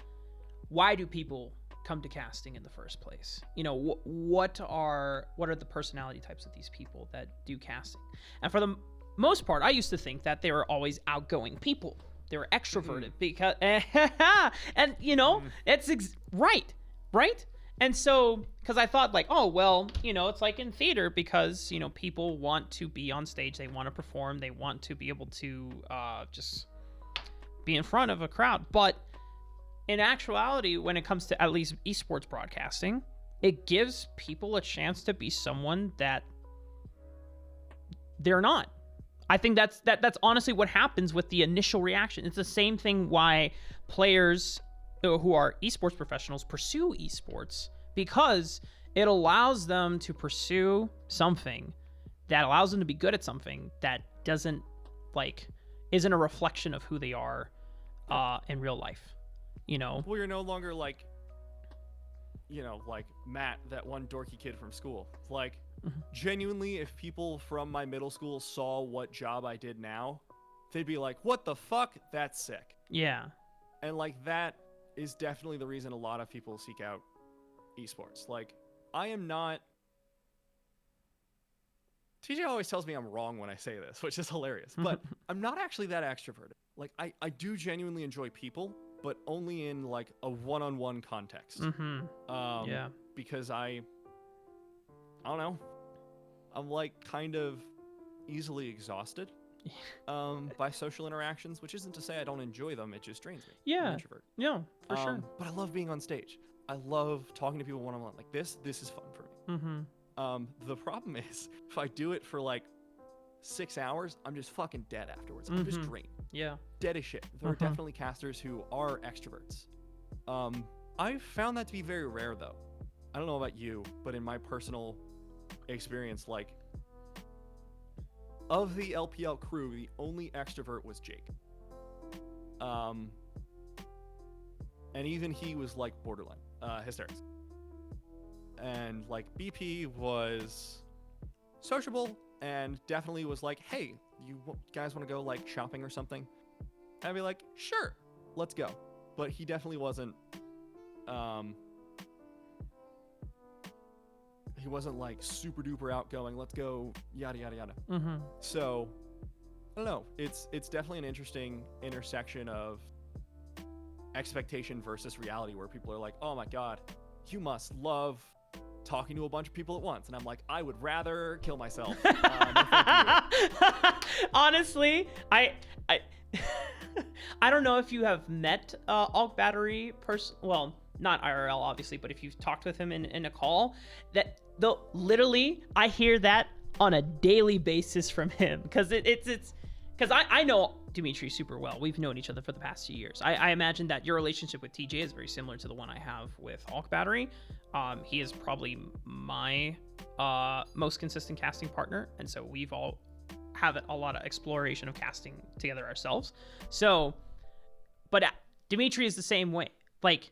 why do people come to casting in the first place? What are the personality types of these people that do casting? And for the most part, I used to think that they were always outgoing people. They were extroverted because, and it's right. And so, because I thought like, oh, well, it's like in theater, because, people want to be on stage. They want to perform. They want to be able to just be in front of a crowd. But in actuality, when it comes to at least esports broadcasting, it gives people a chance to be someone that they're not. I think that's honestly what happens with the initial reaction. It's the same thing why players who are esports professionals pursue esports, because it allows them to pursue something that allows them to be good at something that doesn't isn't a reflection of who they are in real life. Well, you're no longer like Matt, that one dorky kid from school. Like, genuinely, if people from my middle school saw what job I did now, they'd be like, what the fuck? That's sick. Yeah. And like, that is definitely the reason a lot of people seek out esports. Like, I am not... TJ always tells me I'm wrong when I say this, which is hilarious, but I'm not actually that extroverted. Like, I do genuinely enjoy people, but only in like a one-on-one context. Yeah. Because I don't know, I'm like kind of easily exhausted by social interactions, which isn't to say I don't enjoy them. It just drains me. Yeah. I'm an introvert. Yeah, for sure. But I love being on stage. I love talking to people one-on-one. Like, this is fun for me. The problem is, if I do it for like 6 hours, I'm just fucking dead afterwards. I'm just drained. Yeah. Dead as shit. There are definitely casters who are extroverts. I've found that to be very rare, though. I don't know about you, but in my personal experience, like, of the LPL crew, the only extrovert was Jake. And even he was like borderline hysterics. And like, BP was sociable and definitely was like, hey, you guys want to go like shopping or something? And I'd be like, sure, let's go. But he definitely wasn't he wasn't like super duper outgoing, let's go, yada yada yada. So I don't know, it's definitely an interesting intersection of expectation versus reality, where people are like, oh my god, you must love talking to a bunch of people at once, and I'm like, I would rather kill myself. No, thank you. Honestly, I I don't know if you have met Alk Battery well, not IRL obviously, but if you've talked with him in a call, that literally I hear that on a daily basis from him, because it's because I know Dimitri super well. We've known each other for the past 2 years. I imagine that your relationship with TJ is very similar to the one I have with Alk Battery. He is probably my most consistent casting partner, and so we've all have a lot of exploration of casting together ourselves. So, but Dimitri is the same way. Like,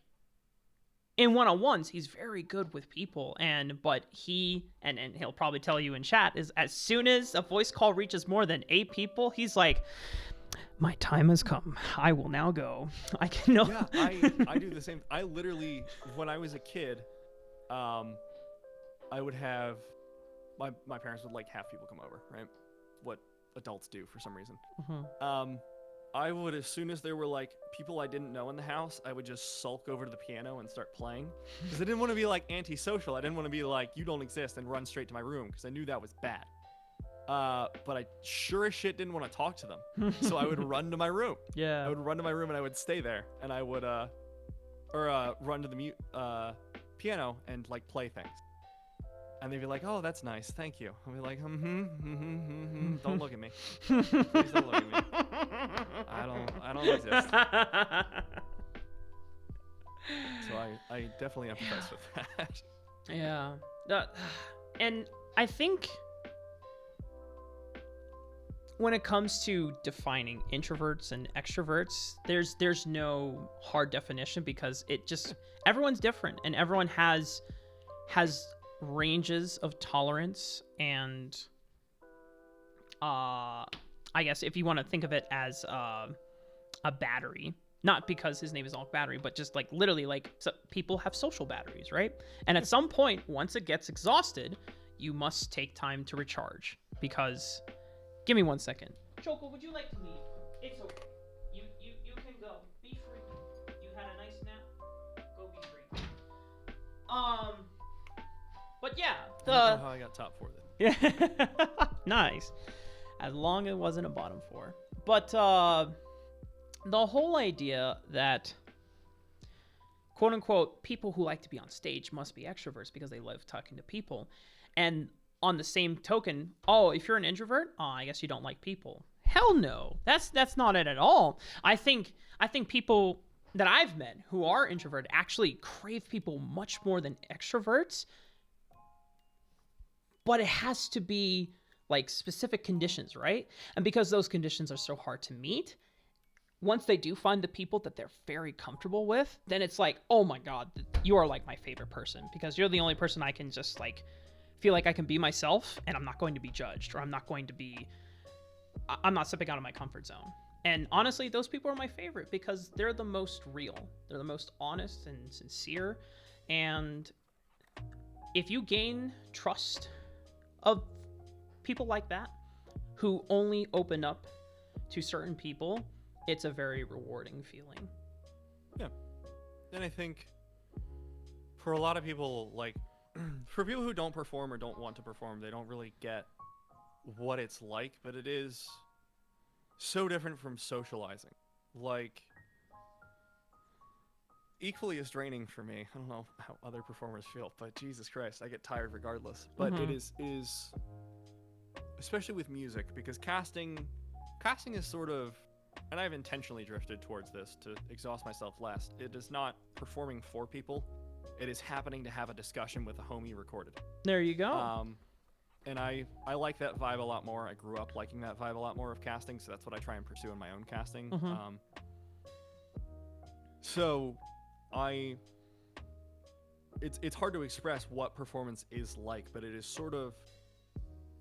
in one-on-ones, he's very good with people, but he, and he'll probably tell you in chat, is as soon as a voice call reaches more than 8 people, he's like, my time has come. I will now go. I can know. Yeah, I do the same. I literally, when I was a kid, I would have, my parents would like have people come over, right? What adults do for some reason. I would, as soon as there were like people I didn't know in the house, I would just sulk over to the piano and start playing, because I didn't want to be like antisocial. I didn't want to be like, you don't exist, and run straight to my room, because I knew that was bad. But I sure as shit didn't want to talk to them, so I would run to my room. Yeah. I would run to my room and I would stay there, and I would run to the piano and like play things. And they'd be like, oh, that's nice, thank you. I'll be like, don't look at me. Please don't look at me. I don't exist. So I definitely empathize with that. Yeah. And I think when it comes to defining introverts and extroverts, there's no hard definition, because everyone's different, and everyone has ranges of tolerance, and I guess if you want to think of it as a battery, not because his name is Alk Battery, but just like literally, like, so people have social batteries, right? And at some point, once it gets exhausted, you must take time to recharge, because give me 1 second. Choco, would you like to leave? It's okay. You can go. Be free. You had a nice nap. Go be free. But yeah, I don't know how I got top 4 then. yeah, nice. As long as it wasn't a bottom 4. But the whole idea that, quote unquote, people who like to be on stage must be extroverts because they love talking to people, and on the same token, oh, if you're an introvert, oh, I guess you don't like people. Hell no. That's not it at all. I think people that I've met who are introverted actually crave people much more than extroverts. But it has to be like specific conditions, right? And because those conditions are so hard to meet, once they do find the people that they're very comfortable with, then it's like, oh my God, you are like my favorite person, because you're the only person I can just like feel like I can be myself and I'm not going to be judged, or I'm not stepping out of my comfort zone. And honestly, those people are my favorite because they're the most real. They're the most honest and sincere. And if you gain trust of people like that, who only open up to certain people, it's a very rewarding feeling. Yeah. And I think for a lot of people, like, for people who don't perform or don't want to perform, they don't really get what it's like, but it is so different from socializing. Like, equally as draining for me. I don't know how other performers feel, but Jesus Christ, I get tired regardless. But it is especially with music, because casting is sort of, and I've intentionally drifted towards this to exhaust myself less. It is not performing for people. It is happening to have a discussion with a homie recorded. There you go. And I like that vibe a lot more. I grew up liking that vibe a lot more of casting, so that's what I try and pursue in my own casting. So it's hard to express what performance is like, but it is sort of,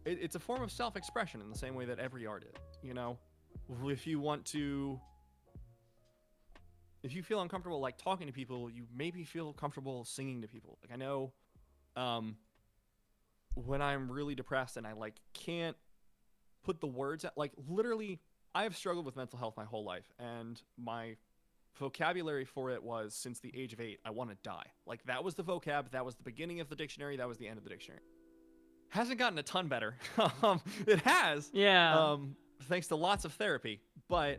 it's a form of self-expression in the same way that every art is, you know? If you feel uncomfortable like talking to people, you maybe feel comfortable singing to people. Like, I know when I'm really depressed and I like can't put the words out, like literally I have struggled with mental health my whole life, and my vocabulary for it was, since the age of 8, I want to die. Like, that was the vocab, that was the beginning of the dictionary, that was the end of the dictionary. Hasn't gotten a ton better. It has. Yeah. Thanks to lots of therapy, but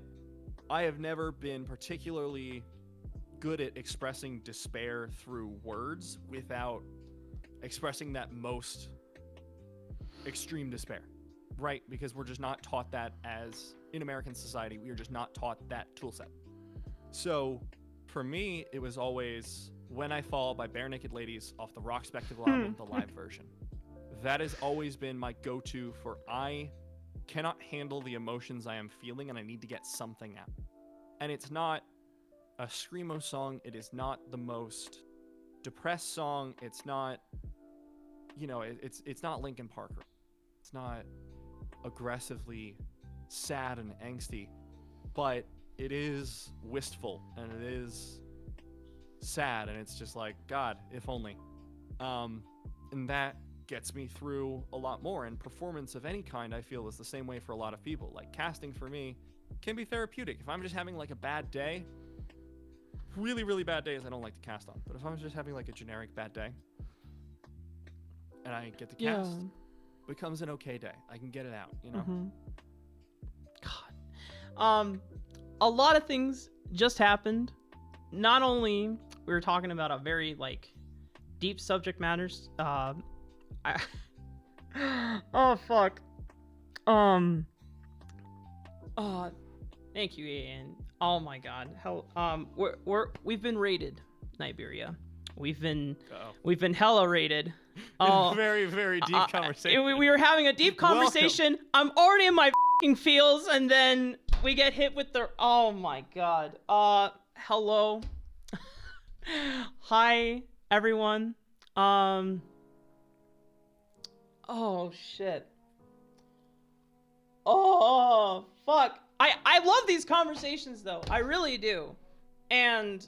I have never been particularly good at expressing despair through words without expressing that most extreme despair, right? Because we're just not taught that as, in American society, we are just not taught that tool set. So for me, it was always When I Fall by Bare Naked Ladies off the Rock Spectacle album, the live version. That has always been my go-to for I cannot handle the emotions I am feeling and I need to get something out. And it's not a screamo song. It is not the most depressed song. It's not, you know, it's not Linkin Park. It's not aggressively sad and angsty, but it is wistful and it is sad, and it's just like, God, if only. And that gets me through a lot more. And performance of any kind, I feel, is the same way for a lot of people. Like, casting for me can be therapeutic. If I'm just having like a bad day, really, really bad days, I don't like to cast on. But if I'm just having like a generic bad day and I get to cast, it becomes an okay day. I can get it out, you know? God. A lot of things just happened. Not only we were talking about a very like deep subject matters. Oh fuck. Thank you, Ian. Oh my God. Hell. We've been raided, Niberia. We've been hella raided. Oh, Very, very deep conversation. We were having a deep conversation. I'm already in my f***ing feels, and then we get hit with the. Oh my God. Hello. Hi, everyone. Oh shit. Oh fuck. I love these conversations though. I really do. And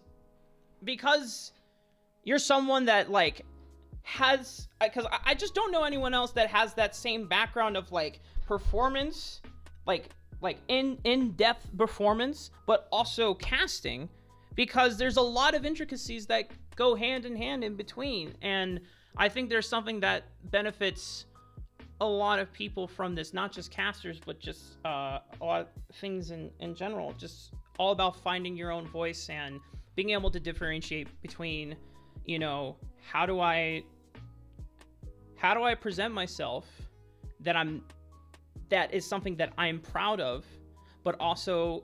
because you're someone that like has, because I just don't know anyone else that has that same background of like performance, like in-depth performance, but also casting, because there's a lot of intricacies that go hand in hand in between. And I think there's something that benefits a lot of people from this, not just casters, but just a lot of things in general. Just all about finding your own voice and being able to differentiate between, you know, how do I how do I present myself that is something that I'm proud of, but also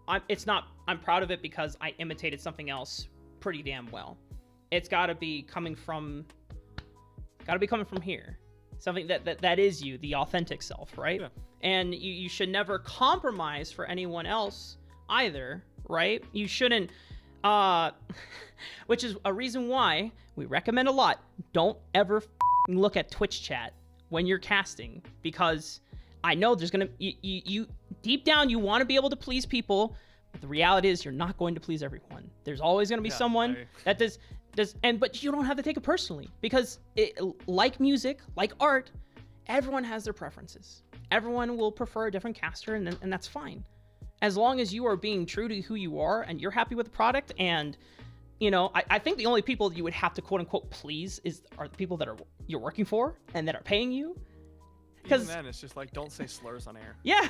I'm proud of it because I imitated something else pretty damn well. It's got to be coming from here. Something that is you, the authentic self, right? Yeah. And you should never compromise for anyone else either, right? You shouldn't, which is a reason why we recommend a lot. Don't ever look at Twitch chat when you're casting, because I know there's gonna, you deep down, you want to be able to please people, but the reality is you're not going to please everyone. There's always going to be someone that does, but you don't have to take it personally, because like music, like art, everyone has their preferences. Everyone will prefer a different caster, and that's fine. As long as you are being true to who you are and you're happy with the product, and I think the only people you would have to quote unquote please are the people that you're working for and that are paying you. Even then, it's just like, don't say slurs on air. Yeah,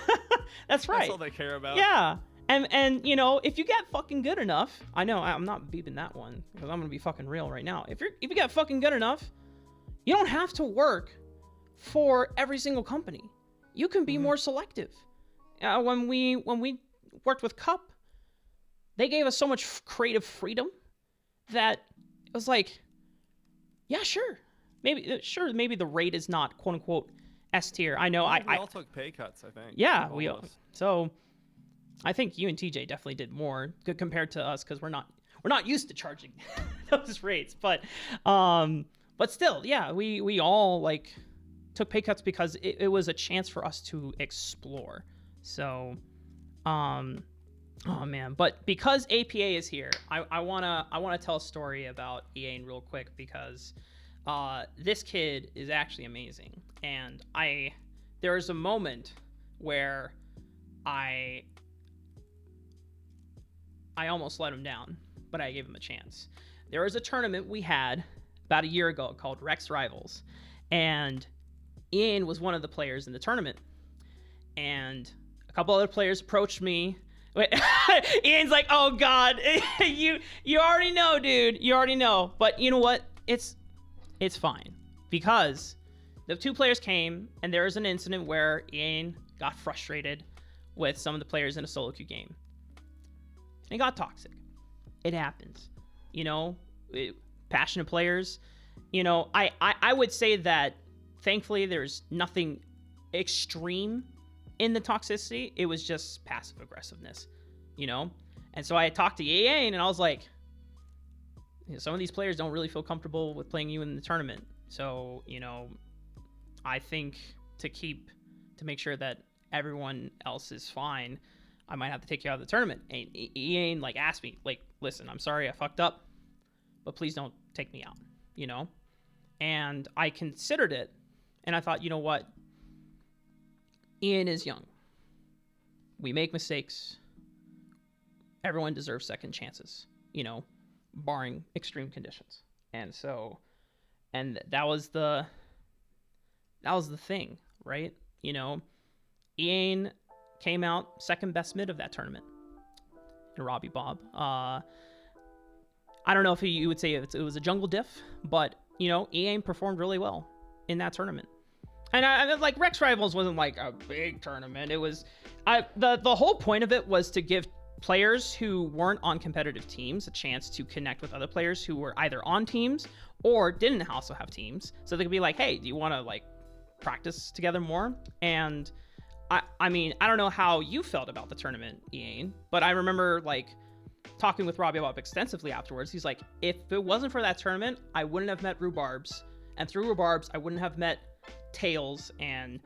that's right. That's all they care about. Yeah. And if you get fucking good enough, I know I'm not beeping that one because I'm gonna be fucking real right now. If you get fucking good enough, you don't have to work for every single company. You can be more selective. When we worked with Cup, they gave us so much creative freedom that it was like, yeah, sure, maybe the rate is not quote unquote S tier. I know we all took pay cuts, I think. Yeah, we all. So I think you and TJ definitely did more compared to us, because we're not used to charging those rates. But still, yeah, we all like took pay cuts because it was a chance for us to explore. So, oh man, but because APA is here, I wanna tell a story about EA real quick, because this kid is actually amazing, and there is a moment where I almost let him down, but I gave him a chance. There was a tournament we had about a year ago called Rex Rivals, and Ian was one of the players in the tournament, and a couple other players approached me. Wait, Ian's like, oh god, you already know, dude, you already know. But you know what, it's fine, because the two players came, and there was an incident where Ian got frustrated with some of the players in a solo queue game. It got toxic. It happens. Passionate players. I would say that thankfully there's nothing extreme in the toxicity. It was just passive aggressiveness, And so I talked to EA, and I was like, some of these players don't really feel comfortable with playing you in the tournament. So, I think to make sure that everyone else is fine, I might have to take you out of the tournament. And Ian asked me, listen, I'm sorry I fucked up, but please don't take me out, And I considered it, and I thought, you know what? Ian is young. We make mistakes. Everyone deserves second chances, barring extreme conditions. And so, that was the thing, right? Ian came out second best mid of that tournament, and Robbie Bob. I don't know if you would say it was a jungle diff, but Ian performed really well in that tournament. And I Rex Rivals wasn't a big tournament. It was the whole point of it was to give players who weren't on competitive teams a chance to connect with other players who were either on teams or didn't also have teams, so they could be like, hey, do you want to practice together more? And I mean, I don't know how you felt about the tournament, Ian, but I remember talking with Robbie Bob extensively afterwards. He's like, if it wasn't for that tournament, I wouldn't have met Rhubarbs, and through Rhubarbs, I wouldn't have met Tails and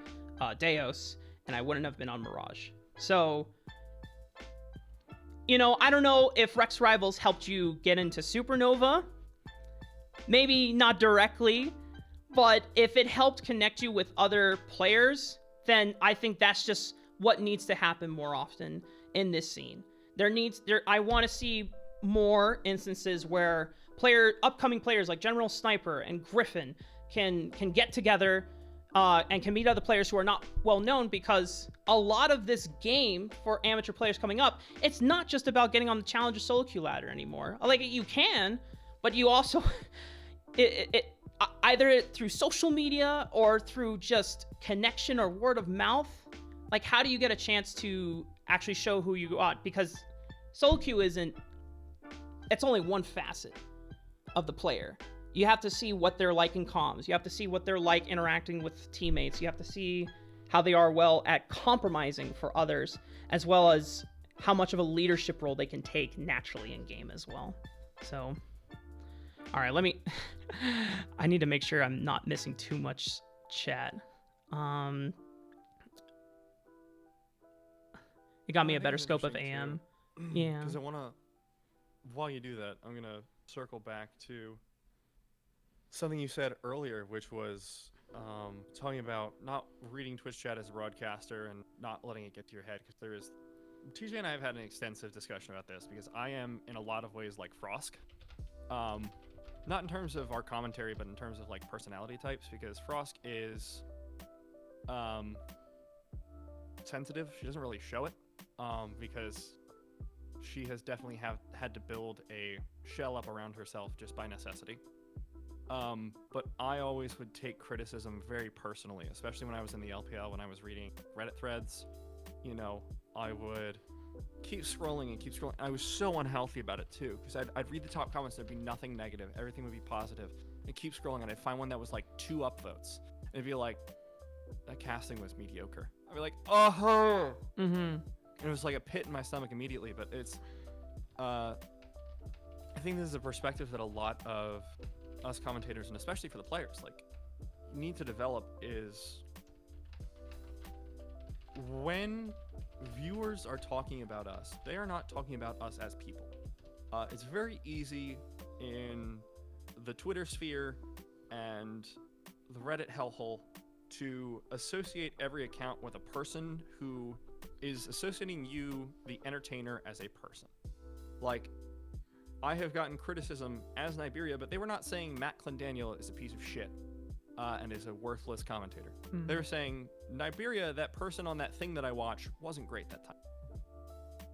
Deos, and I wouldn't have been on Mirage. So, I don't know if Rex Rivals helped you get into Supernova. Maybe not directly, but if it helped connect you with other players, then I think that's just what needs to happen more often in this scene. I want to see more instances where upcoming players like General Sniper and Griffin can get together and can meet other players who are not well known, because a lot of this game for amateur players coming up, it's not just about getting on the Challenger solo queue ladder anymore. You can, but you also either through social media or through just connection or word of mouth. Like, how do you get a chance to actually show who you are? Because solo queue it's only one facet of the player. You have to see what they're like in comms. You have to see what they're like interacting with teammates. You have to see how they are well at compromising for others, as well as how much of a leadership role they can take naturally in game as well. So, all right, I need to make sure I'm not missing too much chat. It got me a better scope of AM. Yeah. Because I want to, while you do that, I'm going to circle back to something you said earlier, which was talking about not reading Twitch chat as a broadcaster and not letting it get to your head. Because TJ and I have had an extensive discussion about this, because I am in a lot of ways like Frosk. Not in terms of our commentary, but in terms of like personality types, because Frosk is sensitive. She doesn't really show it because she has definitely had to build a shell up around herself just by necessity. But I always would take criticism very personally, especially when I was in the LPL, when I was reading Reddit threads. You know, I would keep scrolling and keep scrolling. I was so unhealthy about it too, because I'd read the top comments, there'd be nothing negative, everything would be positive, and keep scrolling, and I'd find one that was like 2 upvotes, and it'd be like, that casting was mediocre. I'd be like, oh, and it was like a pit in my stomach immediately. But it's, I think this is a perspective that a lot of us commentators, and especially for the players, like, need to develop, is when viewers are talking about us, they are not talking about us as people. It's very easy in the Twitter sphere and the Reddit hellhole to associate every account with a person who is associating you, the entertainer, as a person. Like, I have gotten criticism as Niberia, but they were not saying Matt Clendaniel is a piece of shit and is a worthless commentator. They were saying, Niberia, that person on that thing that I watch, wasn't great that time.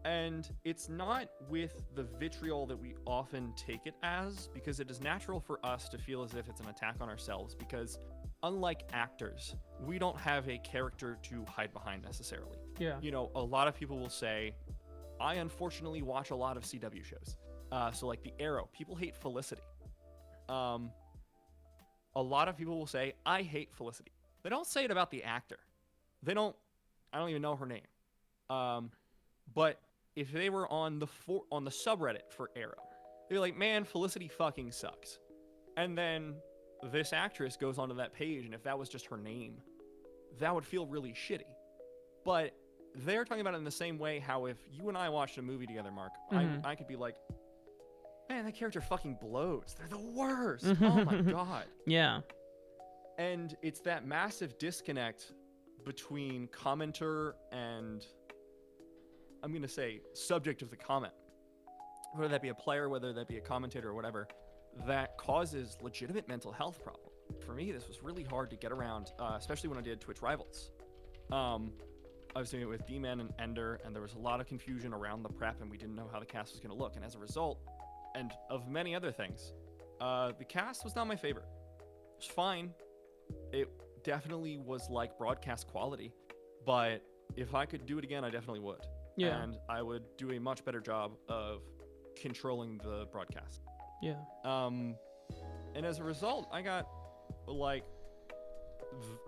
And it's not with the vitriol that we often take it as, because it is natural for us to feel as if it's an attack on ourselves, because unlike actors, we don't have a character to hide behind necessarily. Yeah. You know, a lot of people will say, I unfortunately watch a lot of CW shows. So like The Arrow, people hate Felicity. A lot of people will say, I hate Felicity. They don't say it about the actor. I don't even know her name. But if they were on the subreddit for Arrow, they're like, man, Felicity fucking sucks. And then this actress goes onto that page, and if that was just her name, that would feel really shitty. But they're talking about it in the same way how if you and I watched a movie together, Mark, I could be like, man, that character fucking blows. They're the worst. Oh my God. Yeah. And it's that massive disconnect between commenter and, I'm going to say, subject of the comment. Whether that be a player, whether that be a commentator or whatever, that causes legitimate mental health problems. For me, this was really hard to get around, especially when I did Twitch Rivals. I was doing it with D-Man and Ender, and there was a lot of confusion around the prep, and we didn't know how the cast was going to look. And as a result, and of many other things, the cast was not my favorite. It was fine. It definitely was like broadcast quality, but if I could do it again, I definitely would. Yeah. And I would do a much better job of controlling the broadcast. Yeah. And as a result, I got, like,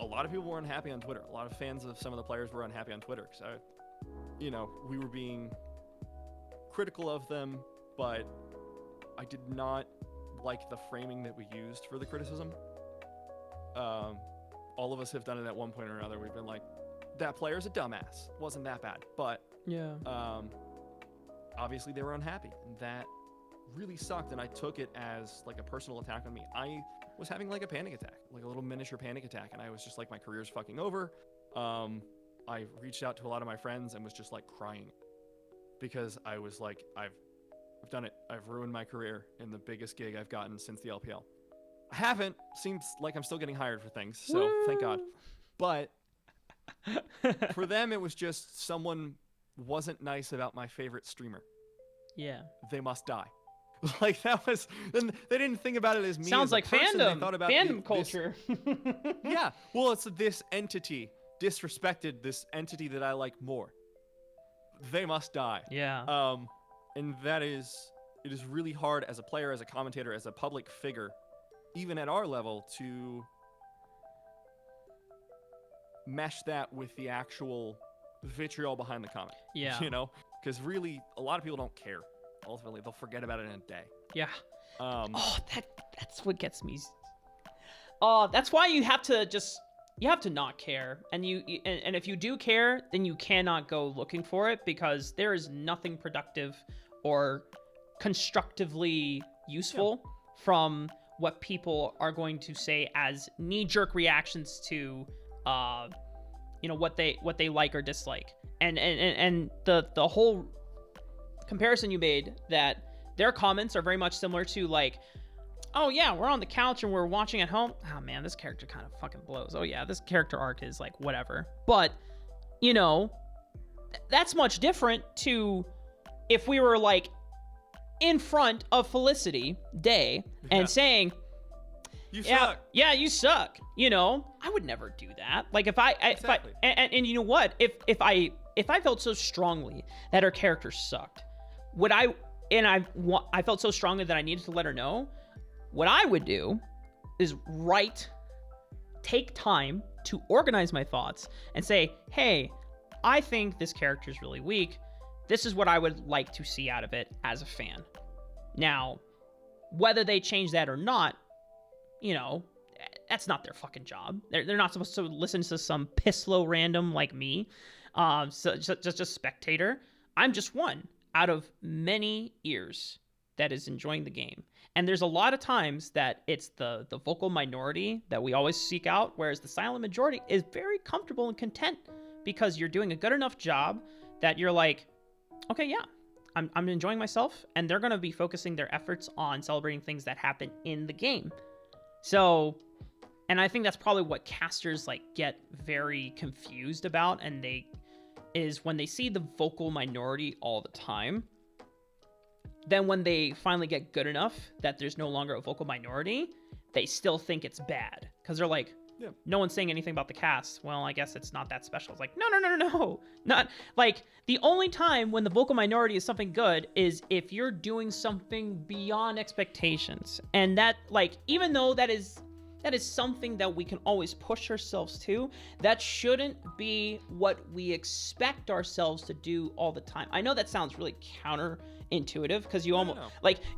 a lot of people were unhappy on Twitter. A lot of fans of some of the players were unhappy on Twitter, because we were being critical of them, but I did not like the framing that we used for the criticism. All of us have done it at one point or another. We've been like, that player's a dumbass. Wasn't that bad. But Yeah. Obviously they were unhappy, and that really sucked, and I took it as like a personal attack on me. I was having like a panic attack, like a little miniature panic attack, and I was just like, my career's fucking over. I reached out to a lot of my friends and was just like crying, because I was like, I've done it. I've ruined my career in the biggest gig I've gotten since the LPL. I haven't. Seems like I'm still getting hired for things, so Woo! Thank God. But for them, it was just someone wasn't nice about my favorite streamer. Yeah. They must die. Like that was, then they didn't think about it as me. Sounds as a like person. fandom. They thought about Fandom this, culture. yeah. Well, it's this entity disrespected this entity that I like more. They must die. Yeah. And it is really hard as a player, as a commentator, as a public figure, even at our level, to mesh that with the actual vitriol behind the comment. Yeah. You know, because really, a lot of people don't care. Ultimately, they'll forget about it in a day. Yeah. Oh, That's what gets me. That's why you have to not care, and and if you do care, then you cannot go looking for it, because there is nothing productive or constructively useful from what people are going to say as knee-jerk reactions to what they like or dislike. And the whole comparison you made, that their comments are very much similar to, like, oh yeah, we're on the couch and we're watching at home. Oh man, this character kind of fucking blows. Oh yeah, this character arc is like whatever. But, that's much different to if we were like in front of Felicity Day and saying, you suck. Yeah, you suck. I would never do that. Like Exactly. and you know what? If I felt so strongly that her character sucked, I felt so strongly that I needed to let her know, what I would do is take time to organize my thoughts and say, hey, I think this character is really weak. This is what I would like to see out of it as a fan. Now, whether they change that or not, that's not their fucking job. They're not supposed to listen to some pisslow random like me, so just a spectator. I'm just one out of many ears that is enjoying the game. And there's a lot of times that it's the vocal minority that we always seek out, whereas the silent majority is very comfortable and content because you're doing a good enough job that you're like, okay, yeah, I'm enjoying myself, and they're going to be focusing their efforts on celebrating things that happen in the game. So, and I think that's probably what casters get very confused about, and is when they see the vocal minority all the time, then when they finally get good enough that there's no longer a vocal minority, they still think it's bad. Because they're like, yeah, no one's saying anything about the cast. Well, I guess it's not that special. It's like, no. Not like, the only time when the vocal minority is something good is if you're doing something beyond expectations. And that, even though that is something that we can always push ourselves to, that shouldn't be what we expect ourselves to do all the time. I know that sounds really counterintuitive, because you almost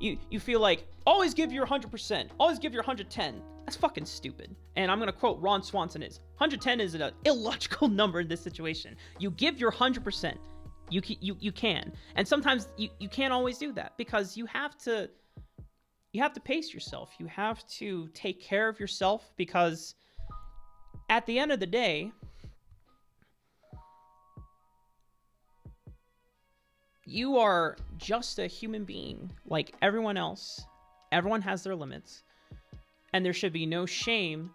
you feel like, always give your 100%, always give your 110. That's fucking stupid. And I'm gonna quote Ron Swanson: "Is 110 is an illogical number in this situation. You give your 100%. You can, and sometimes you can't always do that, because you have to pace yourself. You have to take care of yourself, because at the end of the day, you are just a human being like everyone else. Everyone has their limits, and there should be no shame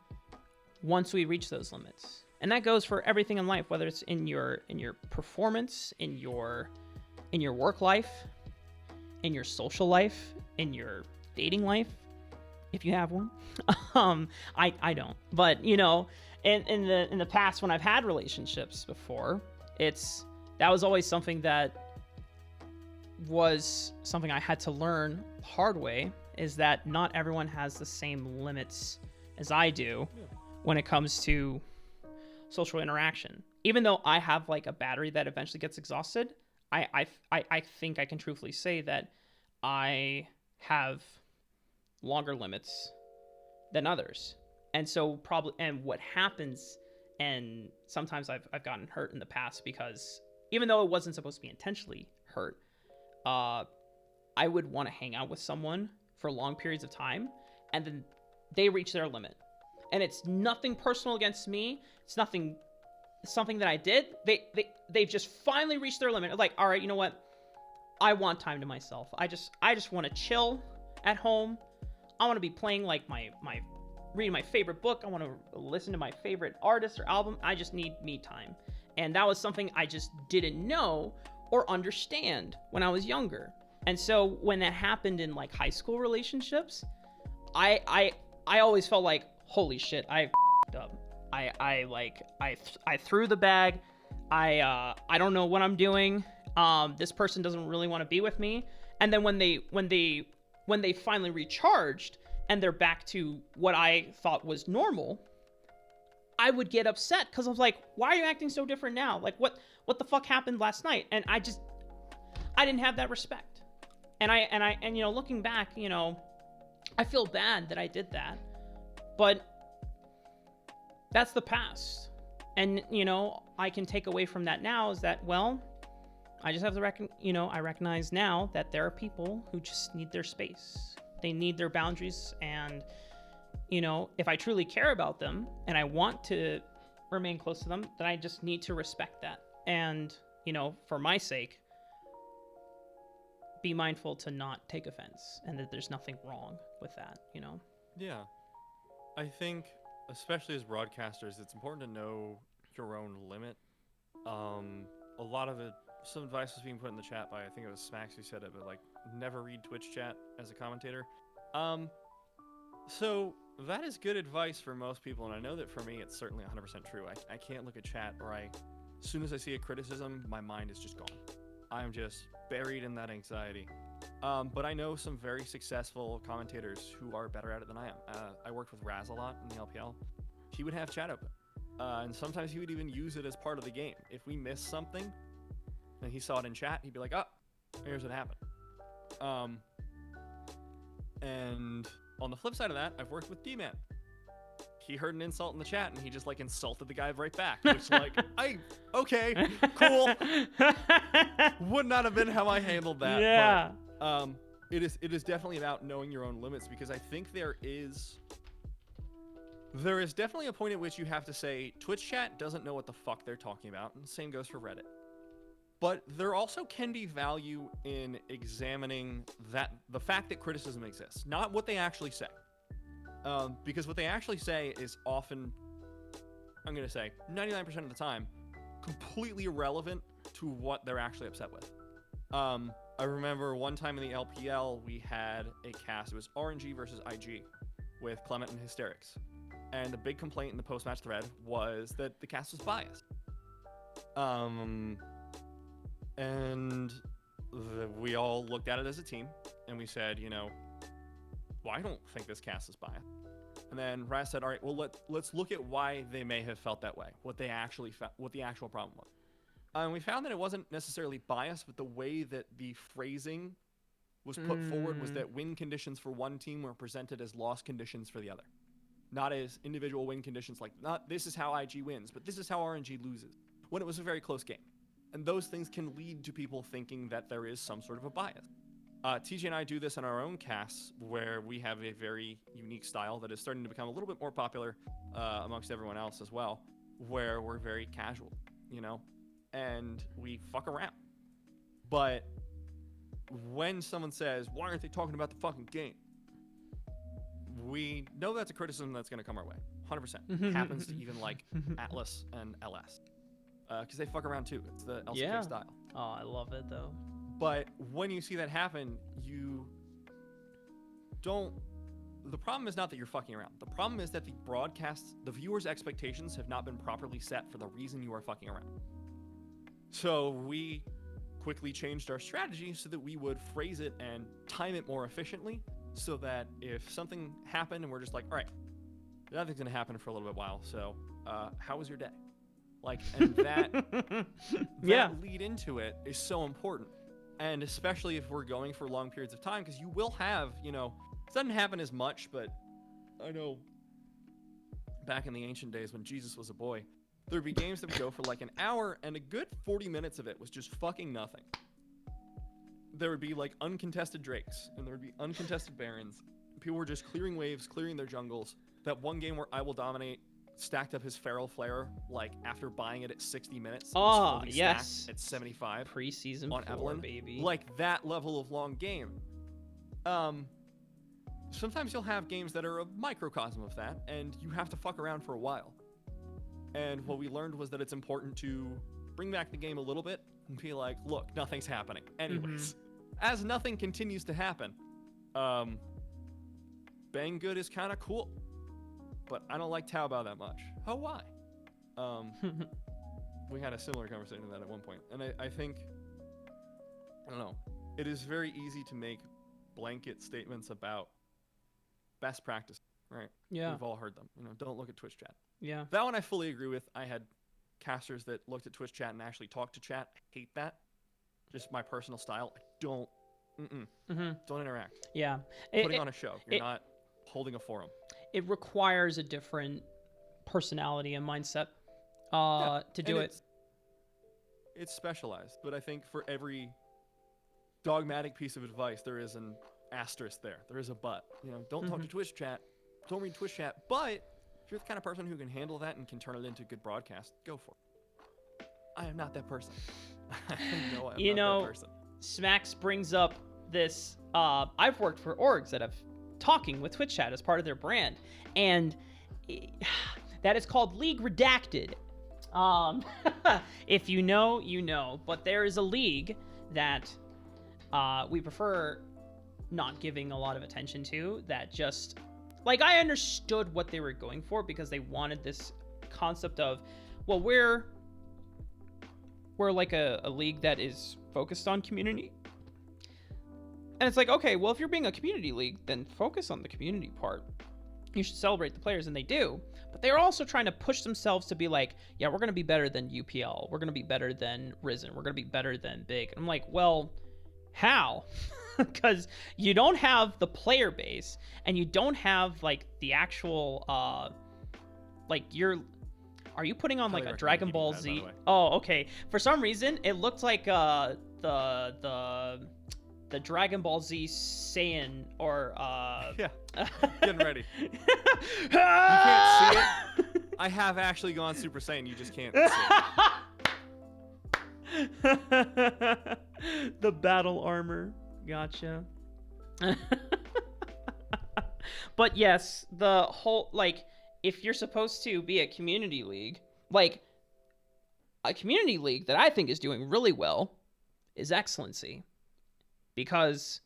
once we reach those limits. And that goes for everything in life, whether it's in your performance, in your work life, in your social life, in your dating life, if you have one. I don't, but in the past, when I've had relationships before, that was always something that was something I had to learn the hard way, is that not everyone has the same limits as I do when it comes to social interaction. Even though I have a battery that eventually gets exhausted, I think I can truthfully say that I have longer limits than others. And so and what happens, and sometimes I've gotten hurt in the past, because even though it wasn't supposed to be intentionally hurt, I would want to hang out with someone for long periods of time, and then they reach their limit. And it's nothing personal against me. It's something that I did. They've just finally reached their limit. Like, all right, you know what? I want time to myself. I just want to chill at home. I want to be playing reading my favorite book. I want to listen to my favorite artist or album. I just need me time. And that was something I just didn't know or understand when I was younger. And so when that happened in like high school relationships, I always felt like, holy shit, I f***ed up. I threw the bag. I don't know what I'm doing. This person doesn't really want to be with me. And then when they finally recharged and they're back to what I thought was normal, I would get upset because I was like, why are you acting so different now? Like, what the fuck happened last night? And I didn't have that respect. And you know, looking back, you know, I feel bad that I did that, but that's the past. And, you know, I can take away from that now is that, well, I just have to I recognize now that there are people who just need their space. They need their boundaries. And, you know, if I truly care about them and I want to remain close to them, then I just need to respect that. And, you know, for my sake, be mindful to not take offense and that there's nothing wrong with that, you know? Yeah. I think, especially as broadcasters, it's important to know your own limit. A lot of it, some advice was being put in the chat by, I think it was Smacks who said it, but like, never read Twitch chat as a commentator. So that is good advice for most people, and I know that for me, it's certainly 100% true. I can't look at chat, or as soon as I see a criticism, my mind is just gone. I'm just buried in that anxiety. But I know some very successful commentators who are better at it than I am. I worked with Raz a lot in the LPL. He would have chat open. And sometimes he would even use it as part of the game. If we missed something and he saw it in chat, he'd be like, oh, here's what happened. And on the flip side of that, I've worked with D-Man. He heard an insult in the chat and he just like insulted the guy right back. Which like, okay, cool. Would not have been how I handled that. Yeah. But, it is definitely about knowing your own limits, because I think there is definitely a point at which you have to say Twitch chat doesn't know what the fuck they're talking about, and the same goes for Reddit. But there also can be value in examining the fact that criticism exists, not what they actually say. Because what they actually say is often, I'm going to say 99% of the time, completely irrelevant to what they're actually upset with. I remember one time in the LPL, we had a cast. It was RNG versus IG with Clement and Hysterics. And the big complaint in the post-match thread was that the cast was biased. And we all looked at it as a team, and we said, you know, well, I don't think this cast is biased. And then Raz said, all right, well, let's look at why they may have felt that way, what the actual problem was. And we found that it wasn't necessarily biased, but the way that the phrasing was put forward was that win conditions for one team were presented as loss conditions for the other. Not as individual win conditions, like, not this is how IG wins, but this is how RNG loses, when it was a very close game. And those things can lead to people thinking that there is some sort of a bias. TJ and I do this in our own casts, where we have a very unique style that is starting to become a little bit more popular amongst everyone else as well, where we're very casual, you know, and we fuck around. But when someone says, why aren't they talking about the fucking game? We know that's a criticism that's going to come our way. 100%. Happens to even like Atlas and LS. Because they fuck around too. It's the LCK style. Oh, I love it though. But when you see that happen, you don't... The problem is not that you're fucking around. The problem is that the viewers' expectations have not been properly set for the reason you are fucking around. So we quickly changed our strategy so that we would phrase it and time it more efficiently, so that if something happened and we're just like, all right, nothing's going to happen for a little bit while, so how was your day? Like, and that lead into it is so important. And especially if we're going for long periods of time, because you will have, you know, it doesn't happen as much, but I know back in the ancient days when Jesus was a boy, there'd be games that would go for like an hour, and a good 40 minutes of it was just fucking nothing. There would be like uncontested Drakes, and there would be uncontested Barons. People were just clearing waves, clearing their jungles. That one game where I Will Dominate stacked up his Feral Flare, like after buying it at 60 minutes. Oh, yes. At 75. Preseason on 4, Evelyn, baby. Like that level of long game. Sometimes you'll have games that are a microcosm of that, and you have to fuck around for a while. And what we learned was that it's important to bring back the game a little bit and be like, look, nothing's happening. Anyways. as nothing continues to happen, Banggood is kind of cool, but I don't like Taobao that much. Oh, why? We had a similar conversation to that at one point, and I think, I don't know, it is very easy to make blanket statements about best practice, right? Yeah. We've all heard them. Don't look at Twitch chat. Yeah. That one I fully agree with. I had casters that looked at Twitch chat and actually talked to chat. I hate that. Just my personal style. I don't interact. Yeah. Putting on a show. You're not holding a forum. It requires a different personality and mindset to do it. It's specialized, but I think for every dogmatic piece of advice, there is an asterisk there. There is a but. Don't talk to Twitch chat. Don't read Twitch chat. But if you're the kind of person who can handle that and can turn it into a good broadcast, go for it. I am not that person. I know I'm not that person. Smacks brings up this. I've worked for orgs that have talking with Twitch chat as part of their brand, and that is called League Redacted. If you know, you know. But there is a league that we prefer not giving a lot of attention to, that just, like, I understood what they were going for because they wanted this concept of, well, we're like a league that is focused on community. And it's like, okay, well, if you're being a community league, then focus on the community part. You should celebrate the players, and they do. But they're also trying to push themselves to be like, yeah, we're going to be better than UPL. We're going to be better than Risen. We're going to be better than Big. And I'm like, well, how? Because you don't have the player base, and you don't have, like, the actual, like, are you putting on, like, a Dragon Ball Z? Oh, okay. For some reason, it looked like, the Dragon Ball Z Saiyan, or yeah, getting ready. You can't see it. I have actually gone Super Saiyan. You just can't see it. The battle armor. Gotcha. But yes, the whole, like, if you're supposed to be a community league, like, a community league that I think is doing really well is Excellency. Because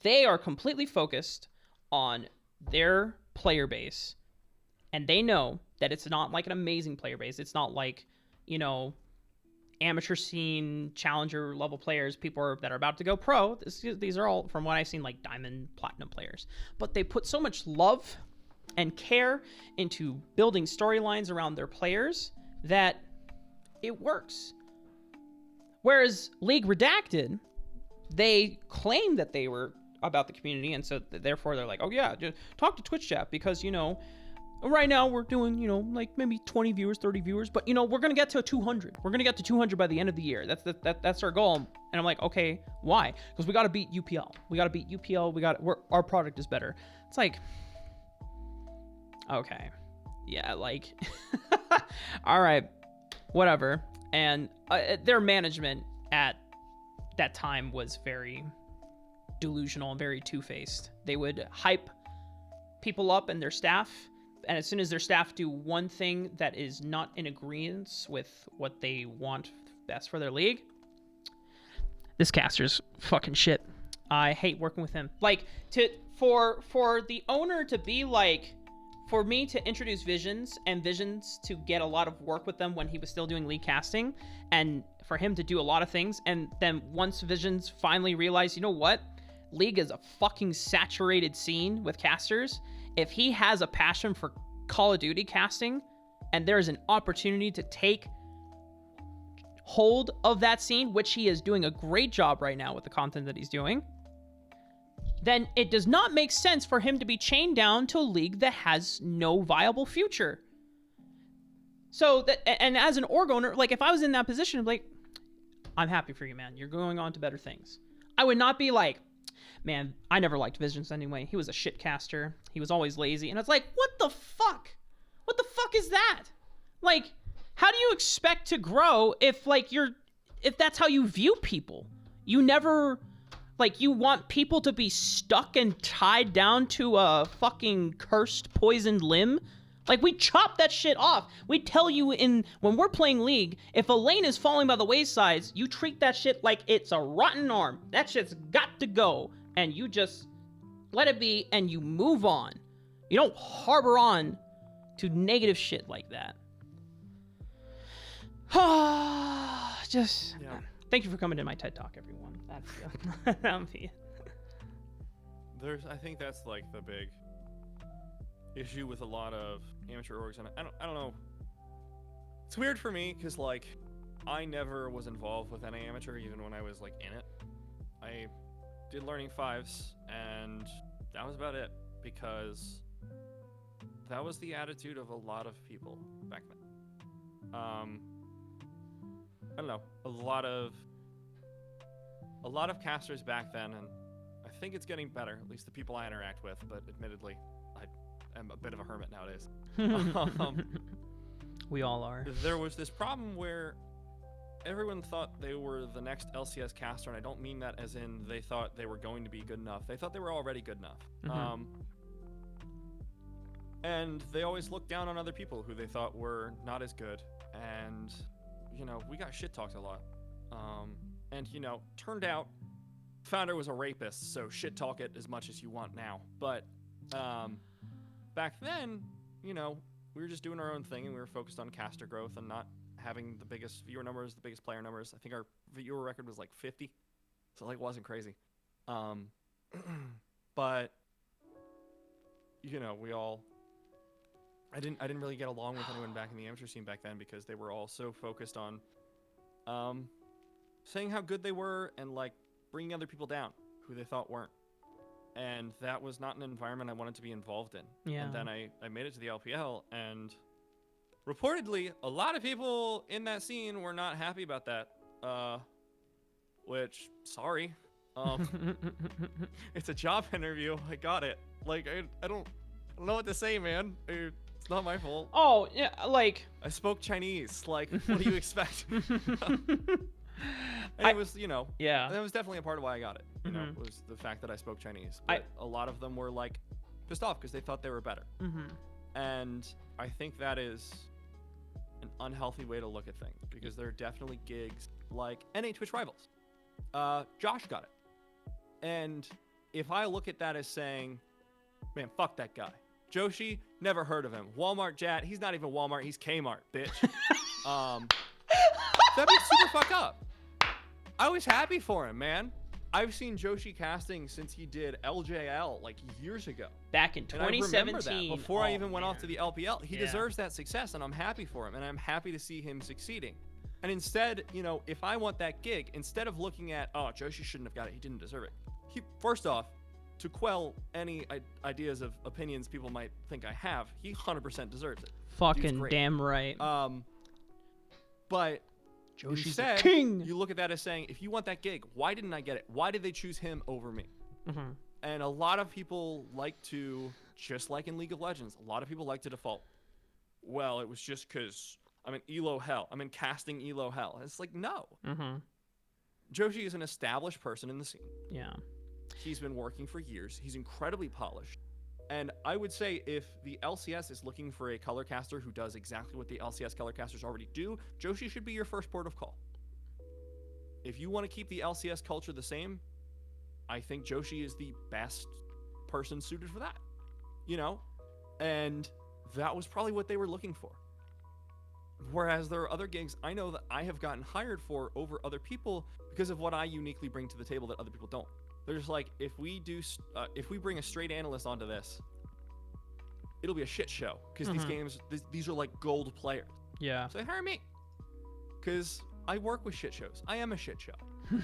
they are completely focused on their player base, and they know that it's not like an amazing player base. It's not like, amateur scene, challenger level players, people that are about to go pro. These are all, from what I've seen, like diamond, platinum players. But they put so much love and care into building storylines around their players that it works. Whereas League Redacted, they claim that they were about the community, and so therefore they're like, oh yeah, just talk to Twitch chat, because right now we're doing like maybe 20 viewers, 30 viewers, but we're gonna get to 200. We're gonna get to 200 by the end of the year. That's our goal. And I'm like, okay, why? Because we got to beat UPL. We got to beat UPL. Our product is better. It's like, okay, yeah, like, all right, whatever. And their management at that time was very delusional and very two-faced. They would hype people up and their staff, and as soon as their staff do one thing that is not in agreement with what they want best for their league, this caster's fucking shit. I hate working with him. Like, for the owner to be like, for me to introduce Visions, and Visions to get a lot of work with them when he was still doing league casting, and for him to do a lot of things, and then once Visions finally realized, you know what? League is a fucking saturated scene with casters. If he has a passion for Call of Duty casting, and there's an opportunity to take hold of that scene, which he is doing a great job right now with the content that he's doing, then it does not make sense for him to be chained down to a league that has no viable future. So that, and as an org owner, like, if I was in that position, I'd be like, I'm happy for you, man. You're going on to better things. I would not be like, man, I never liked Visions anyway. He was a shit caster. He was always lazy. And it's like, what the fuck? What the fuck is that? Like, how do you expect to grow if, like, if that's how you view people? You never, like, you want people to be stuck and tied down to a fucking cursed, poisoned limb Like, we chop that shit off. We tell you when we're playing League, if a lane is falling by the waysides, you treat that shit like it's a rotten arm. That shit's got to go. And you just let it be and you move on. You don't harbor on to negative shit like that. Just, Yeah. thank you for coming to my TED Talk, everyone. That'll be it. I think that's like the big issue with a lot of amateur orgs, and I don't know. It's weird for me because like I never was involved with any amateur, even when I was like in it. I did learning fives, and that was about it because that was the attitude of a lot of people back then. I don't know, a lot of casters back then, and I think it's getting better, at least the people I interact with, but admittedly, I am a bit of a hermit nowadays. We all are. There was this problem where everyone thought they were the next LCS caster, and I don't mean that as in they thought they were going to be good enough. They thought they were already good enough. And they always looked down on other people who they thought were not as good. And, you know, we got shit talked a lot. And, you know, turned out Founder was a rapist, so shit talk it as much as you want now. But back then, you know, we were just doing our own thing, and we were focused on caster growth and not having the biggest viewer numbers, the biggest player numbers. I think our viewer record was like 50, so like wasn't crazy. But you know, I didn't really get along with anyone back in the amateur scene back then because they were all so focused on saying how good they were and like bringing other people down who they thought weren't. And that was not an environment I wanted to be involved in. Yeah. And then I made it to the LPL, and reportedly, a lot of people in that scene were not happy about that. Which, sorry. It's a job interview. I got it. Like, I don't know what to say, man. It's not my fault. Oh, yeah, like... I spoke Chinese. Like, what do you expect? And it was, you know, yeah, that was definitely a part of why I got it. You know, was the fact that I spoke Chinese. But a lot of them were like pissed off because they thought they were better. And I think that is an unhealthy way to look at things because there are definitely gigs like NA Twitch Rivals. Josh got it. And if I look at that as saying, man, fuck that guy. Joshi, never heard of him. Walmart Jat, he's not even Walmart, he's Kmart, bitch. That'd be super fuck up. I was happy for him, man. I've seen Joshi casting since he did LJL like years ago. Back in 2017. And I remember that before I even went man. off to the LPL. He deserves that success, and I'm happy for him, and I'm happy to see him succeeding. And instead, you know, if I want that gig, instead of looking at, oh, Joshi shouldn't have got it, he didn't deserve it. First off, to quell any ideas of opinions people might think I have, he 100% deserves it. Fucking damn right. But Joshi's instead, the king. You look at that as saying, if you want that gig, why didn't I get it? Why did they choose him over me? And a lot of people like to, just like in League of Legends, a lot of people like to default. Well, it was just because I'm in ELO hell. I'm in casting ELO hell. It's like, no. Joshi is an established person in the scene. Yeah. He's been working for years. He's incredibly polished. And I would say if the LCS is looking for a color caster who does exactly what the LCS color casters already do, Joshi should be your first port of call. If you want to keep the LCS culture the same, I think Joshi is the best person suited for that. You know? And that was probably what they were looking for. Whereas there are other gigs I know that I have gotten hired for over other people because of what I uniquely bring to the table that other people don't. They're just like, if we bring a straight analyst onto this, it'll be a shit show because these games, these are like gold players. Yeah. So they hire me because I work with shit shows. I am a shit show.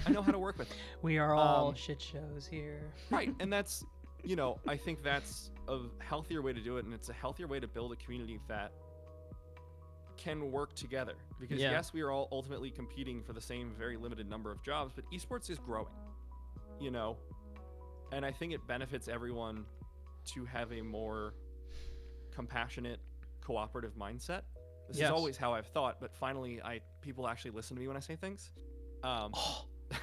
I know how to work with them. We are all shit shows here. Right, and that's, you know, I think that's a healthier way to do it, and it's a healthier way to build a community that can work together. Because yes, we are all ultimately competing for the same very limited number of jobs, but esports is growing. You know, and I think it benefits everyone to have a more compassionate, cooperative mindset. This is always how I've thought, but finally, people actually listen to me when I say things. Now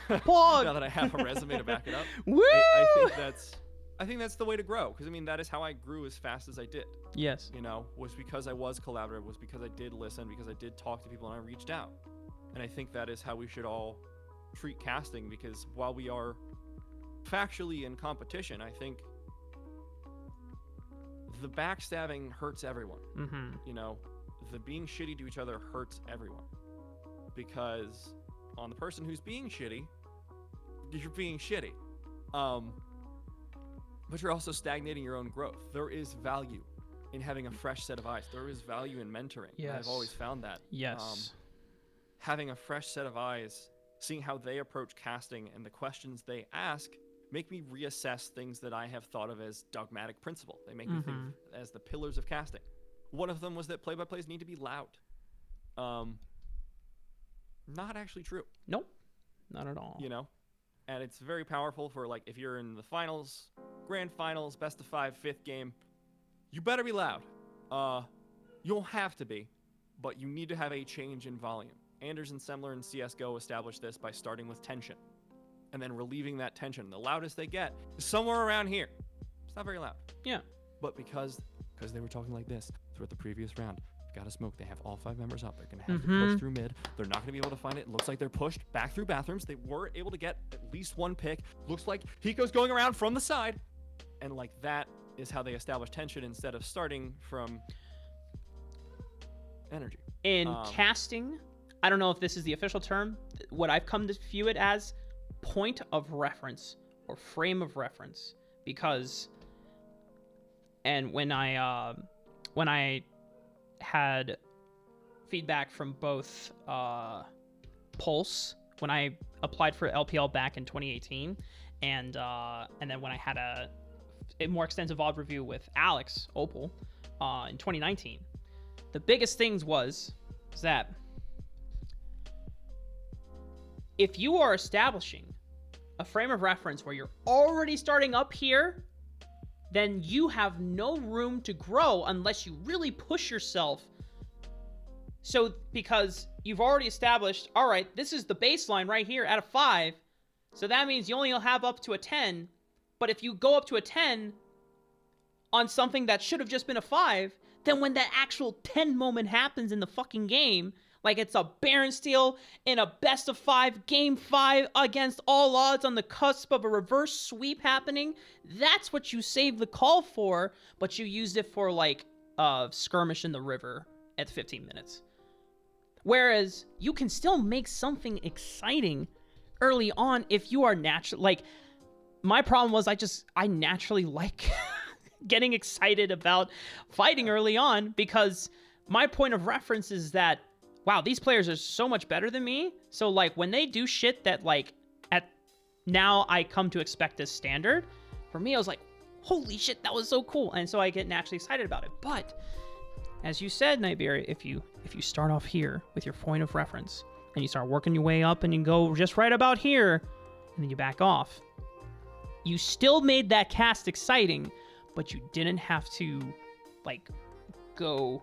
that I have a resume to back it up, Woo! I think that's I think that's the way to grow, because I mean that is how I grew as fast as I did. Yes. You know, was because I was collaborative, was because I did listen, because I did talk to people and I reached out. And I think that is how we should all treat casting, because while we are factually in competition, I think the backstabbing hurts everyone. You know, the being shitty to each other hurts everyone, because on the person who's being shitty, you're being shitty. But you're also stagnating your own growth. There is value in having a fresh set of eyes. There is value in mentoring. Yes. I've always found that. Yes. Having a fresh set of eyes, seeing how they approach casting and the questions they ask, make me reassess things that I have thought of as dogmatic principle. They make me think as the pillars of casting. One of them was that play-by-plays need to be loud. Not actually true. Nope. Not at all. You know? And it's very powerful for, like, if you're in the finals, grand finals, best of 5, 5th game, you better be loud. You don't have to be, but you need to have a change in volume. Anders and Semler in CSGO established this by starting with tension and then relieving that tension. The loudest they get is somewhere around here. It's not very loud. Yeah. But because they were talking like this throughout the previous round, gotta smoke. They have all 5 members up. They're gonna have to push through mid. They're not gonna be able to find it. It looks like they're pushed back through bathrooms. They were able to get at least one pick. Looks like Hiko's going around from the side. And like that is how they establish tension instead of starting from energy. In casting, I don't know if this is the official term. What I've come to view it as point of reference or frame of reference, because, and when I had feedback from both Pulse when I applied for LPL back in 2018, and then when I had a more extensive VOD review with Alex Opal in 2019, the biggest things was that if you are establishing a frame of reference where you're already starting up here, then you have no room to grow unless you really push yourself. So, because you've already established, all right, this is the baseline right here at a 5. So that means you only have up to a 10. But if you go up to a 10 on something that should have just been a 5, then when that actual 10 moment happens in the fucking game, like it's a Baron steal in a best of 5, game 5 against all odds on the cusp of a reverse sweep happening, that's what you saved the call for, but you used it for like a skirmish in the river at 15 minutes. Whereas you can still make something exciting early on if you are natural. Like, my problem was I naturally like getting excited about fighting early on, because my point of reference is that, wow, these players are so much better than me. So like when they do shit that like at now I come to expect as standard, for me I was like, holy shit, that was so cool. And so I get naturally excited about it. But as you said, Nightberry, if you start off here with your point of reference and you start working your way up and you go just right about here and then you back off, you still made that cast exciting, but you didn't have to like go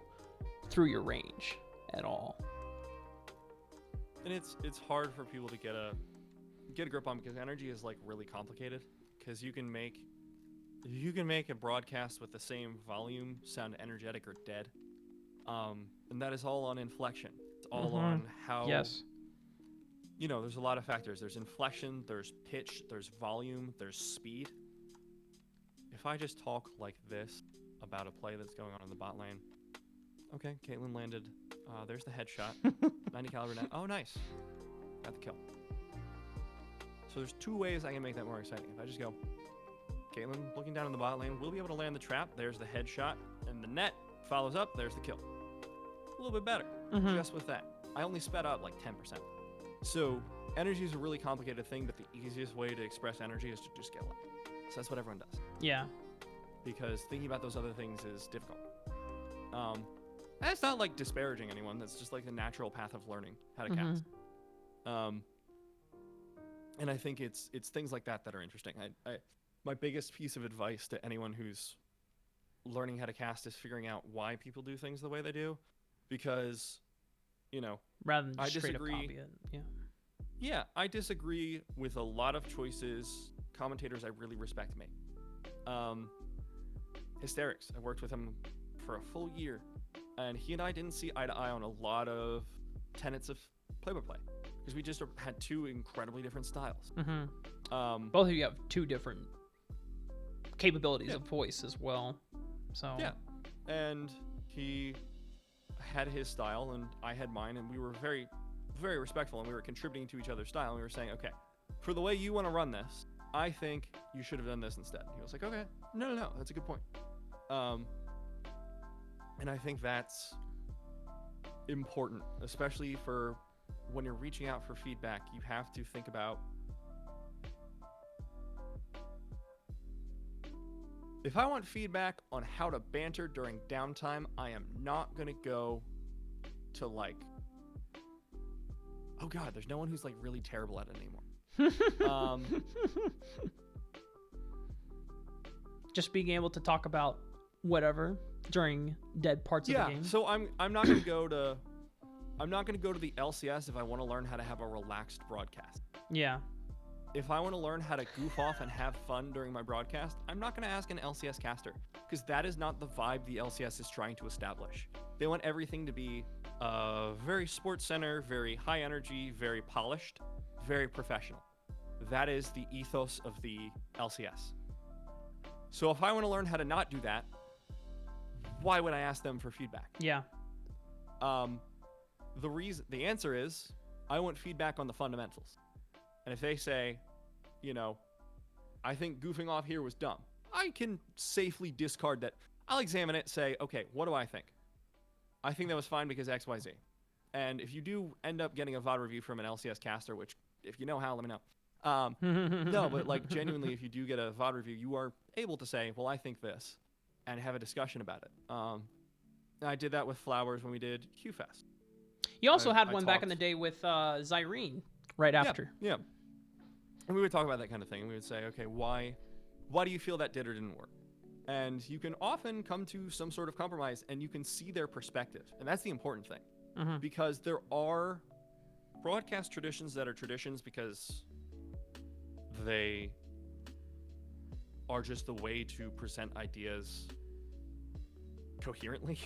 through your range at all. And it's hard for people to get a grip on, because energy is like really complicated, because you can make a broadcast with the same volume sound energetic or dead. And that is all on inflection. It's all on how, yes, you know, there's a lot of factors. There's inflection, there's pitch, there's volume, there's speed. If I just talk like this about a play that's going on in the bot lane, okay, Caitlyn landed, there's the headshot, 90 caliber net, oh nice, got the kill. So there's 2 ways I can make that more exciting. If I just go, Caitlyn looking down in the bot lane, we'll be able to land the trap, there's the headshot, and the net follows up, there's the kill. A little bit better, just with that. I only sped up like 10%. So energy is a really complicated thing, but the easiest way to express energy is to just get loud. So that's what everyone does. Yeah. Because thinking about those other things is difficult. That's not like disparaging anyone. That's just like the natural path of learning how to cast. And I think it's things like that that are interesting. My biggest piece of advice to anyone who's learning how to cast is figuring out why people do things the way they do, because, you know, rather than I just straight up disagree. copy it. Yeah, I disagree with a lot of choices commentators I really respect make. Hysterics. I worked with him for a full year, and he and I didn't see eye to eye on a lot of tenets of play-by-play because we just had two incredibly different styles. Both of you have two different capabilities Yeah. of voice as well. So Yeah, and he had his style and I had mine, and we were very, very respectful, and we were contributing to each other's style. And we were saying, okay, for the way you want to run this, I think you should have done this instead. He was like, okay, no, that's a good point. And I think that's important, especially for when you're reaching out for feedback. You have to think about, if I want feedback on how to banter during downtime, I am not going to go to like, oh God, there's no one who's like really terrible at it anymore. Just being able to talk about whatever during dead parts of the game. So I'm not going to go to the LCS if I want to learn how to have a relaxed broadcast. Yeah. If I want to learn how to goof off and have fun during my broadcast, I'm not going to ask an LCS caster, because that is not the vibe the LCS is trying to establish. They want everything to be very sports center, very high energy, very polished, very professional. That is the ethos of the LCS. So if I want to learn how to not do that, why would I ask them for feedback? Yeah. The answer is I want feedback on the fundamentals. And if they say, I think goofing off here was dumb, I can safely discard that. I'll examine it, say, okay, what do I think? I think that was fine because X, Y, Z. And if you do end up getting a VOD review from an LCS caster, which if you know how, let me know. No, but like genuinely, if you do get a VOD review, you are able to say, well, I think this, and have a discussion about it. I did that with Flowers when we did QFest. You also had I one back in the talked- day with Zyrene right after. Yeah. And we would talk about that kind of thing. And we would say, okay, why do you feel that did or didn't work? And you can often come to some sort of compromise, and you can see their perspective. And that's the important thing. Because there are broadcast traditions that are traditions because they are just the way to present ideas coherently.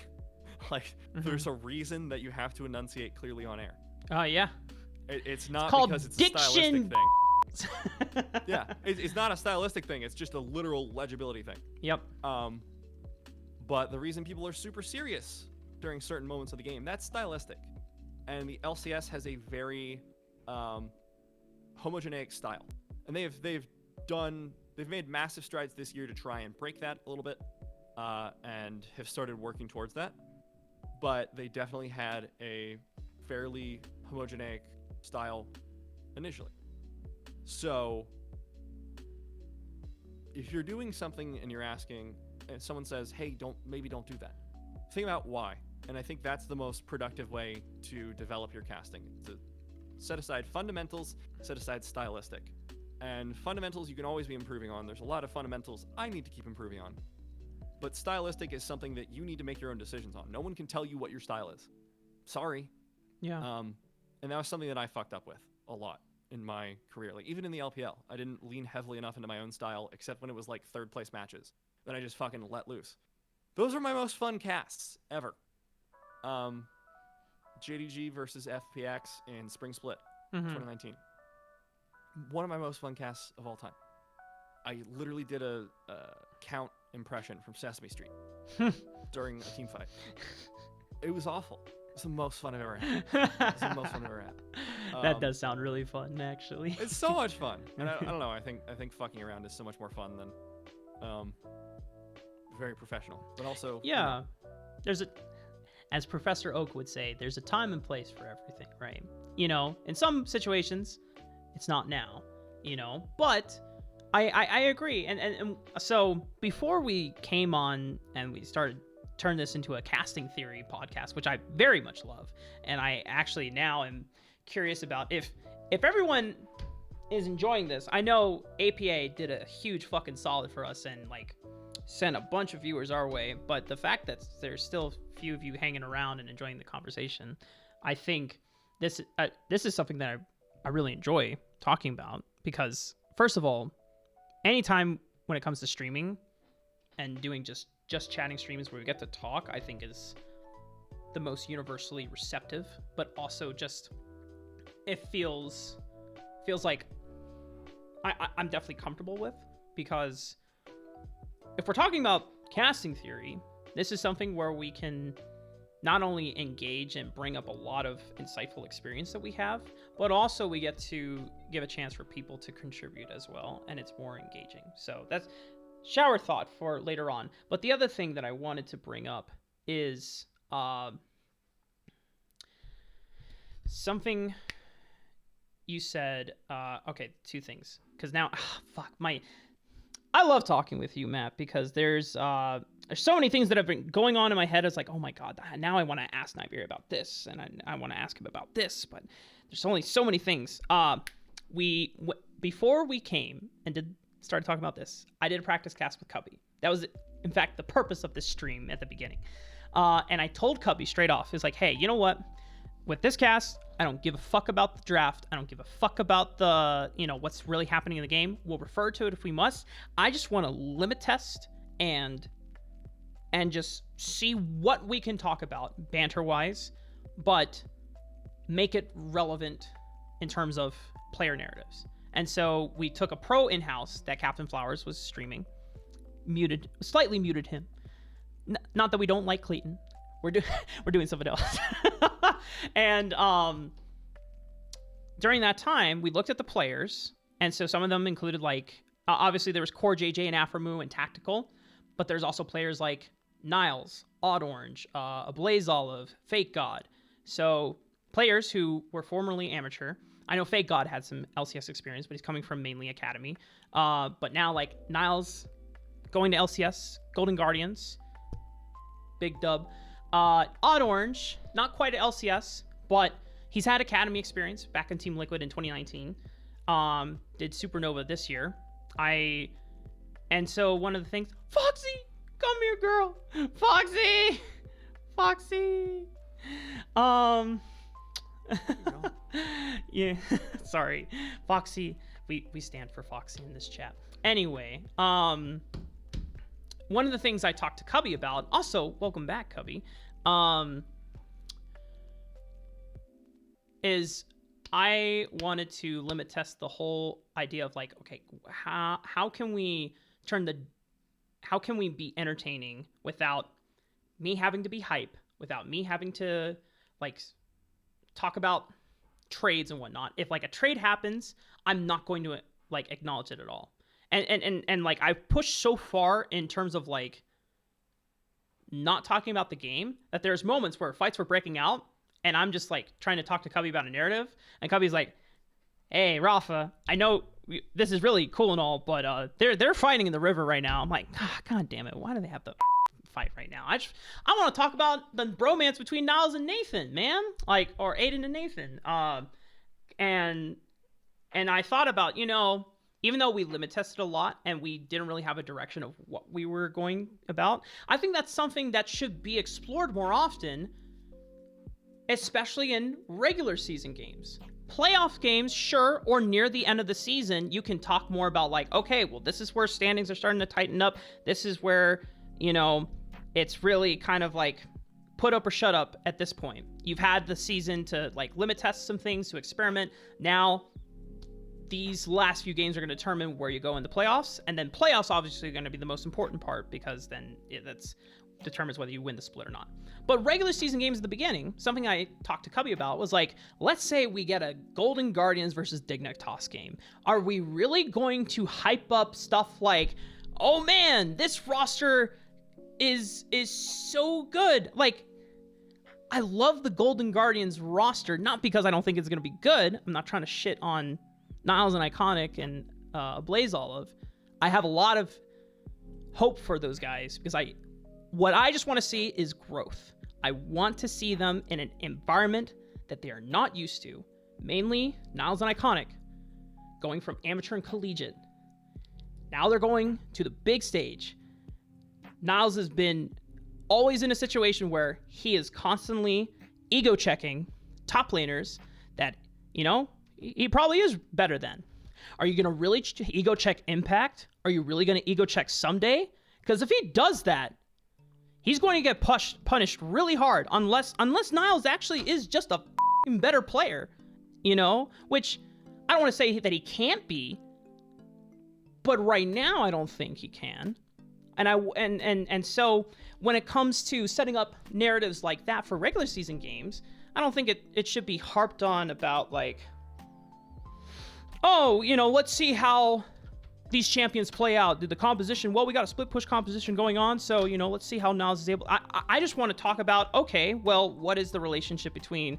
Like, there's a reason that you have to enunciate clearly on air. Yeah. It's not called because it's diction. a stylistic thing. Yeah, it's not a stylistic thing. It's just a literal legibility thing. Yep. But the reason people are super serious during certain moments of the game, that's stylistic. And the LCS has a very homogeneic style. And they've made massive strides this year to try and break that a little bit, and have started working towards that. But they definitely had a fairly homogeneic style initially. So if you're doing something and you're asking, and someone says, hey, don't do that, think about why. And I think that's the most productive way to develop your casting, to set aside fundamentals, set aside stylistic. And fundamentals you can always be improving on. There's a lot of fundamentals I need to keep improving on. But stylistic is something that you need to make your own decisions on. No one can tell you what your style is. Sorry. Yeah. And that was something that I fucked up with a lot in my career. Like, even in the LPL, I didn't lean heavily enough into my own style, except when it was like third place matches. Then I just fucking let loose. Those are my most fun casts ever. JDG versus FPX in Spring Split 2019. One of my most fun casts of all time. I literally did a Count impression from Sesame Street during a team fight. It was awful. It's the most fun I've ever had. That does sound really fun, actually. It's so much fun, and I don't know. I think fucking around is so much more fun than very professional, but also Yeah, there's as Professor Oak would say, there's a time and place for everything, right? In some situations, it's not now, but I agree, and so before we came on and we turned this into a casting theory podcast, which I very much love, and I actually now am curious about if everyone is enjoying this. I know APA did a huge fucking solid for us and sent a bunch of viewers our way, but the fact that there's still a few of you hanging around and enjoying the conversation, I think this is something that I really enjoy talking about, because first of all, anytime when it comes to streaming, and doing just chatting streams where we get to talk, I think is the most universally receptive, but also just it feels like I'm definitely comfortable with, because if we're talking about casting theory, this is something where we can not only engage and bring up a lot of insightful experience that we have, but also we get to give a chance for people to contribute as well, and it's more engaging. So that's shower thought for later on. But the other thing that I wanted to bring up is something you said. Okay, two things. Because now, I love talking with you, Matt, because there's so many things that have been going on in my head. It's like, oh my god, now I want to ask Nigeria about this, and I want to ask him about this, but there's only so many things. Before we came and started talking about this, I did a practice cast with Cubby. That was, in fact, the purpose of this stream at the beginning. And I told Cubby straight off, it's like, hey, you know what? With this cast, I don't give a fuck about the draft. I don't give a fuck about the, what's really happening in the game. We'll refer to it if we must. I just want to limit test and just see what we can talk about banter-wise, but make it relevant in terms of player narratives. And so we took a pro in-house that Captain Flowers was streaming, slightly muted him. Not that we don't like Clayton. We're doing something else. And during that time, we looked at the players, and so some of them included, like, obviously there was Core JJ and Aframu and Tactical, but there's also players like Niles, Odd Orange, Ablaze Olive, Fake God. So players who were formerly amateur. I know Fake God had some LCS experience, but he's coming from mainly Academy. But now, like, Niles going to LCS, Golden Guardians, big dub. Odd Orange, not quite at LCS, but he's had Academy experience back in Team Liquid in 2019. Did Supernova this year. And so one of the things, Foxy, come here, girl. Foxy. Yeah, sorry. Foxy, we stand for Foxy in this chat. Anyway, one of the things I talked to Cubby about, also, welcome back, Cubby, is I wanted to limit test the whole idea of, like, okay, how can we be entertaining without me having to be hype, without me having to, like, talk about trades and whatnot. If, like, a trade happens, I'm not going to, like, acknowledge it at all. And like, I've pushed so far in terms of, like, not talking about the game that there's moments where fights were breaking out and I'm just, like, trying to talk to Cubby about a narrative, and Cubby's like, hey, Rafa, I know this is really cool and all, but they're fighting in the river right now. I'm like, god damn it, why do they have to fight right now? I want to talk about the bromance between Niles and Nathan, man, like, or Aiden and Nathan. And I thought about, even though we limit tested a lot and we didn't really have a direction of what we were going about, I think that's something that should be explored more often, especially in regular season games. Playoff games, sure, or near the end of the season, you can talk more about, like, okay, well, this is where standings are starting to tighten up. This is where, it's really kind of like put up or shut up at this point. You've had the season to, like, limit test some things, to experiment. Now, these last few games are going to determine where you go in the playoffs, and then playoffs obviously are going to be the most important part, because then that's determines whether you win the split or not. But regular season games at the beginning, something I talked to Cubby about was, like, let's say we get a Golden Guardians versus Dignitas game. Are we really going to hype up stuff like, oh man, this roster is so good? Like, I love the Golden Guardians roster, not because I don't think it's going to be good. I'm not trying to shit on Niles and Iconic and Blaze Olive. I have a lot of hope for those guys, because what I just want to see is growth. I want to see them in an environment that they are not used to. Mainly Niles and Iconic, going from amateur and collegiate. Now they're going to the big stage. Niles has been always in a situation where he is constantly ego checking top laners that, he probably is better than. Are you going to really ego check Impact? Are you really going to ego check Someday? Because if he does that, he's going to get punished really hard unless Niles actually is just a better player, which I don't want to say that he can't be, but right now I don't think he can. And so when it comes to setting up narratives like that for regular season games, I don't think it should be harped on about like, oh, let's see how these champions play out. Did the composition, well, we got a split push composition going on, so let's see how Niles is able. I just want to talk about, okay, well, what is the relationship between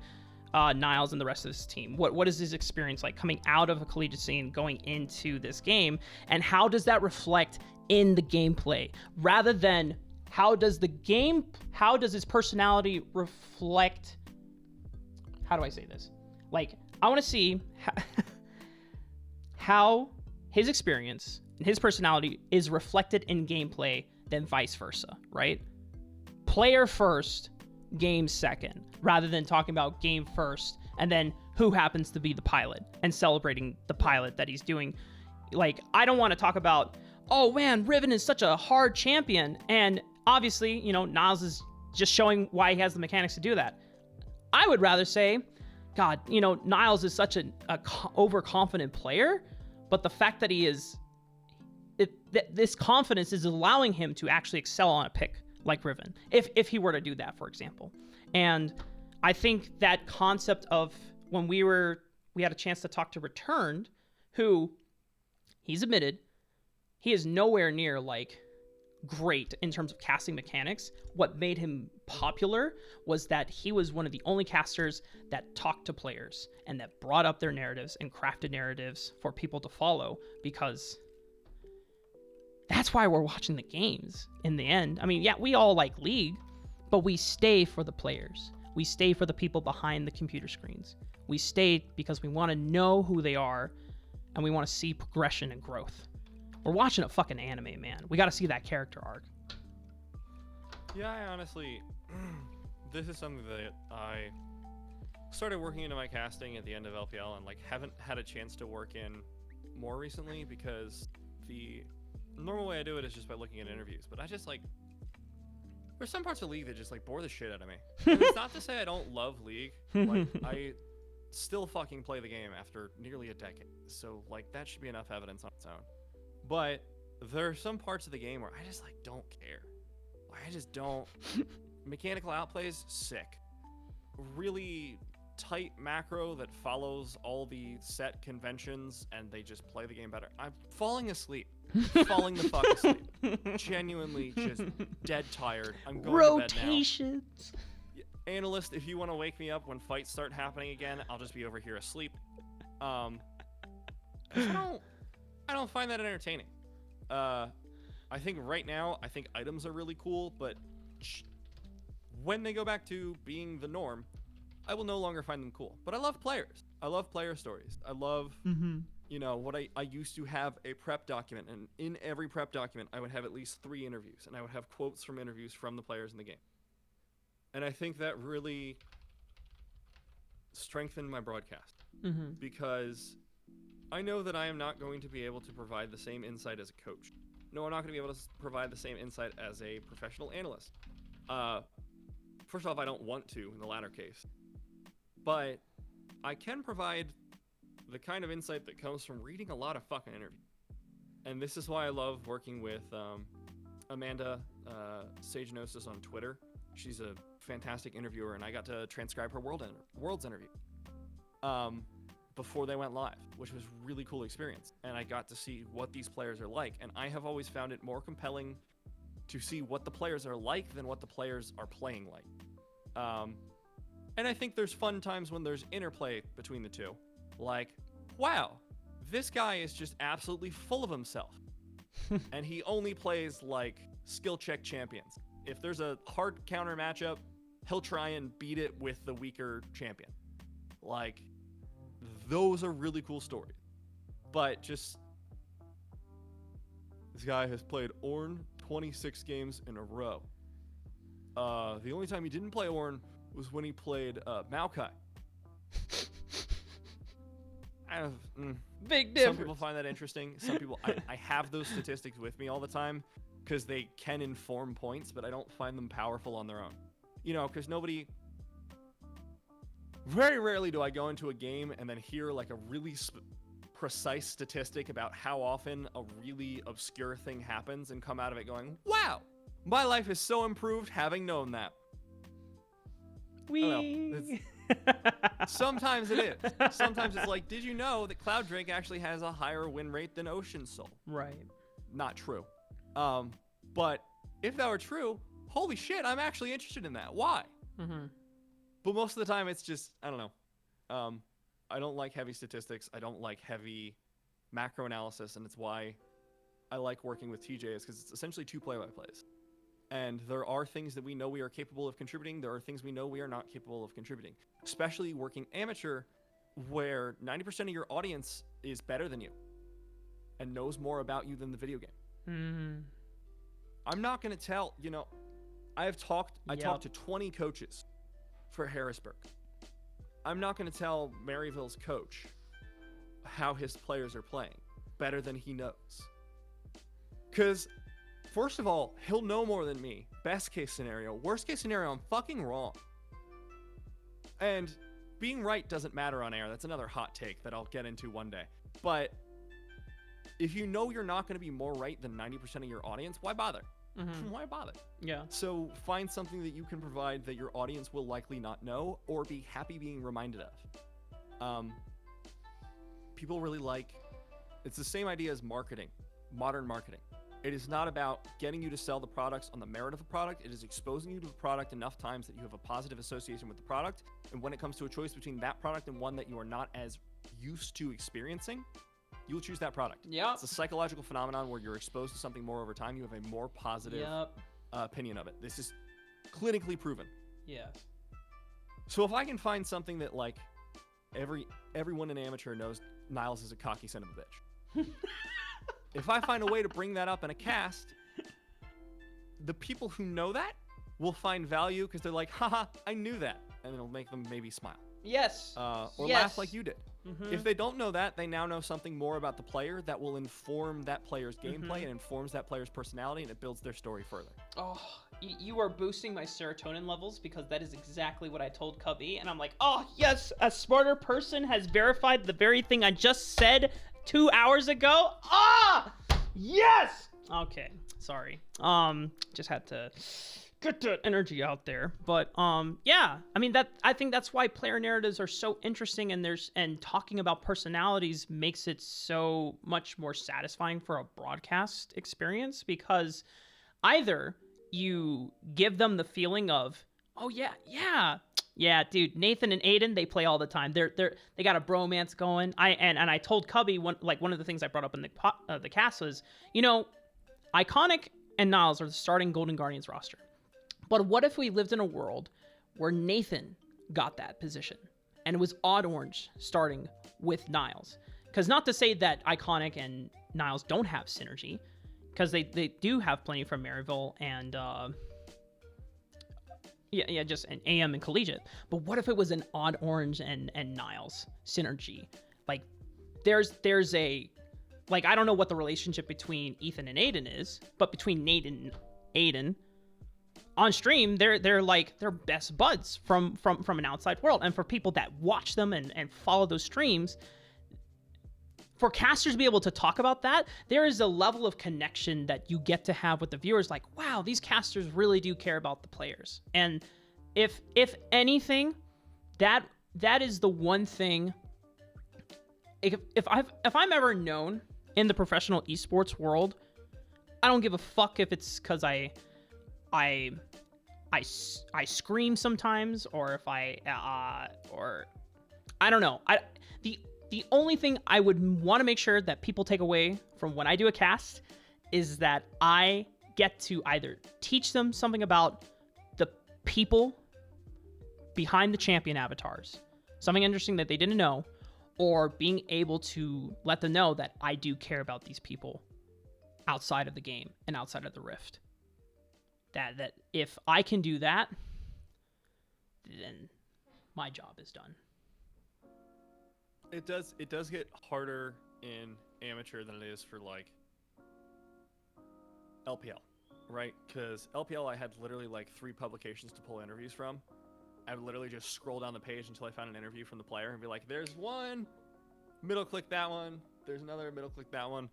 Niles and the rest of this team? What is his experience like coming out of a collegiate scene going into this game, and how does that reflect in the gameplay, rather than how does his personality reflect? How do I say this? Like, I want to see how his experience and his personality is reflected in gameplay than vice versa, right? Player first, game second, rather than talking about game first and then who happens to be the pilot and celebrating the pilot that he's doing. Like, I don't want to talk about, oh man, Riven is such a hard champion, and obviously, Niles is just showing why he has the mechanics to do that. I would rather say, God, Niles is such an overconfident player, but the fact that this confidence is allowing him to actually excel on a pick like Riven, if he were to do that, for example. And I think that concept of when we had a chance to talk to Returned, who he's admitted he is nowhere near like great in terms of casting mechanics. What made him popular was that he was one of the only casters that talked to players and that brought up their narratives and crafted narratives for people to follow, because that's why we're watching the games in the end. I mean, yeah, we all like League, but we stay for the players. We stay for the people behind the computer screens. We stay because we want to know who they are and we want to see progression and growth. We're watching a fucking anime, man. We got to see that character arc. Yeah, I honestly, this is something that I started working into my casting at the end of LPL and like haven't had a chance to work in more recently, because the normal way I do it is just by looking at interviews. But I just like, there's some parts of League that just like bore the shit out of me. And it's not to say I don't love League. Like, I still fucking play the game after nearly a decade. So like that should be enough evidence on its own. But there are some parts of the game where I just like don't care. I just don't. Mechanical outplays, sick. Really tight macro that follows all the set conventions and they just play the game better. I'm falling asleep. Falling the fuck asleep. Genuinely just dead tired. I'm going Rotations. to bed now. Analyst, if you want to wake me up when fights start happening again, I'll just be over here asleep. I don't find that entertaining. I think right now, I think items are really cool, but when they go back to being the norm, I will no longer find them cool. But I love players. I love player stories. I love, what I used to have a prep document, and in every prep document, I would have at least 3 interviews, and I would have quotes from interviews from the players in the game. And I think that really strengthened my broadcast, because I know that I am not going to be able to provide the same insight as a coach. No, I'm not going to be able to provide the same insight as a professional analyst. First off, I don't want to in the latter case. But I can provide the kind of insight that comes from reading a lot of fucking interviews. And this is why I love working with Amanda Sage Gnosis on Twitter. She's a fantastic interviewer, and I got to transcribe her Worlds interview before they went live, which was a really cool experience. And I got to see what these players are like. And I have always found it more compelling to see what the players are like than what the players are playing like. And I think there's fun times when there's interplay between the two. Like, wow, this guy is just absolutely full of himself. And he only plays like skill check champions. If there's a hard counter matchup, he'll try and beat it with the weaker champion. Like, those are really cool stories. But just, this guy has played Ornn 26 games in a row. The only time he didn't play Ornn was when he played Maokai. Big difference. Some people find that interesting. Some people, I have those statistics with me all the time, because they can inform points, but I don't find them powerful on their own. You know, because very rarely do I go into a game and then hear like a really precise statistic about how often a really obscure thing happens and come out of it going, wow, my life is so improved having known that. Wee. Sometimes it is. Sometimes it's like, did you know that Cloud Drake actually has a higher win rate than Ocean Soul? Right. Not true. But if that were true, holy shit, I'm actually interested in that. Why? Mm-hmm. But most of the time, it's just, I don't know. I don't like heavy statistics. I don't like heavy macro analysis, and it's why I like working with TJ, is because it's essentially 2 play-by-plays. And there are things that we know we are capable of contributing. There are things we know we are not capable of contributing. Especially working amateur, where 90% of your audience is better than you and knows more about you than the video game. Mm-hmm. I'm not going to tell, you know, I talked to 20 coaches for Harrisburg. I'm not going to tell Maryville's coach how his players are playing better than he knows. Because, first of all, he'll know more than me. Best case scenario. Worst case scenario, I'm fucking wrong. And being right doesn't matter on air. That's another hot take that I'll get into one day. But if you know you're not going to be more right than 90% of your audience, why bother? Mm-hmm. Why bother? Yeah. So find something that you can provide that your audience will likely not know or be happy being reminded of. People really like, it's the same idea as marketing, modern marketing. It is not about getting you to sell the products on the merit of the product. It is exposing you to the product enough times that you have a positive association with the product. And when it comes to a choice between that product and one that you are not as used to experiencing, you will choose that product. Yeah. It's a psychological phenomenon where you're exposed to something more over time. You have a more positive opinion of it. This is clinically proven. Yes. So if I can find something that like everyone in amateur knows Niles is a cocky son of a bitch. If I find a way to bring that up in a cast, the people who know that will find value because they're like, haha, I knew that. And it'll make them maybe smile. Yes. Or yes. laugh like you did. Mm-hmm. If they don't know that, they now know something more about the player that will inform that player's gameplay and informs that player's personality, and it builds their story further. Oh, you are boosting my serotonin levels, because that is exactly what I told Cubby, and I'm like, oh yes, a smarter person has verified the very thing I just said 2 hours ago. Ah, yes. Okay, sorry. Just had to get that energy out there. But yeah, I mean, I think that's why player narratives are so interesting, and talking about personalities makes it so much more satisfying for a broadcast experience, because either you give them the feeling of, oh yeah, dude, Nathan and Aiden, they play all the time. They got a bromance going. I told Cubby one of the things I brought up in the cast was, you know, Iconic and Niles are the starting Golden Guardians roster. But what if we lived in a world where Nathan got that position and it was Odd Orange starting with Niles? Because not to say that Iconic and Niles don't have synergy, because they do have plenty from Maryville and just an AM and Collegiate. But what if it was an Odd Orange and Niles synergy? Like there's a, like, I don't know what the relationship between Ethan and Aiden is, but between Nate and Aiden on stream, they're best buds from an outside world. And for people that watch them and follow those streams, for casters to be able to talk about that, there is a level of connection that you get to have with the viewers. Like, wow, these casters really do care about the players. And if anything, that is the one thing. If I'm ever known in the professional esports world, I don't give a fuck if it's because I scream sometimes, or if or I don't know. The only thing I would want to make sure that people take away from when I do a cast is that I get to either teach them something about the people behind the champion avatars, something interesting that they didn't know, or being able to let them know that I do care about these people outside of the game and outside of the Rift. That if I can do that, then my job is done. It does get harder in amateur than it is for like LPL. right? Because LPL, I had literally like 3 publications to pull interviews from. I would literally just scroll down the page until I found an interview from the player and be like, there's one, middle click that one, there's another, middle click that one.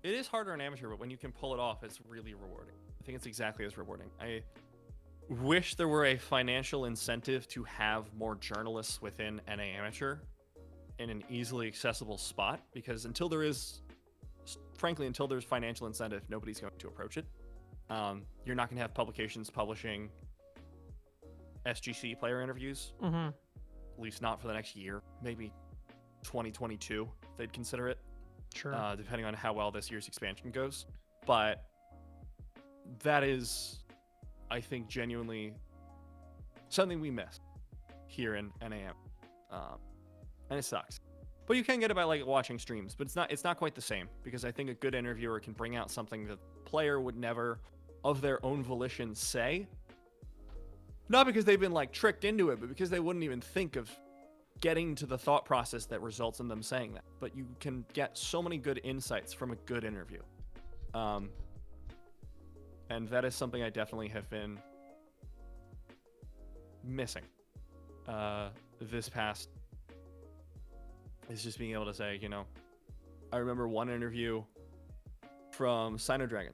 It is harder in amateur, but when you can pull it off, it's really rewarding. I think it's exactly as rewarding. I wish there were a financial incentive to have more journalists within NA Amateur in an easily accessible spot, because until there's financial incentive, nobody's going to approach it. You're not going to have publications publishing SGC player interviews, at least not for the next year, maybe 2022, they'd consider it. Sure. Depending on how well this year's expansion goes. But that is, I think, genuinely something we miss here in NAM. And it sucks. But you can get it by like watching streams, but it's not quite the same, because I think a good interviewer can bring out something that the player would never of their own volition say. Not because they've been like tricked into it, but because they wouldn't even think of getting to the thought process that results in them saying that. But you can get so many good insights from a good interview. And that is something I definitely have been missing this past, is just being able to say, you know, I remember one interview from Sinodragon.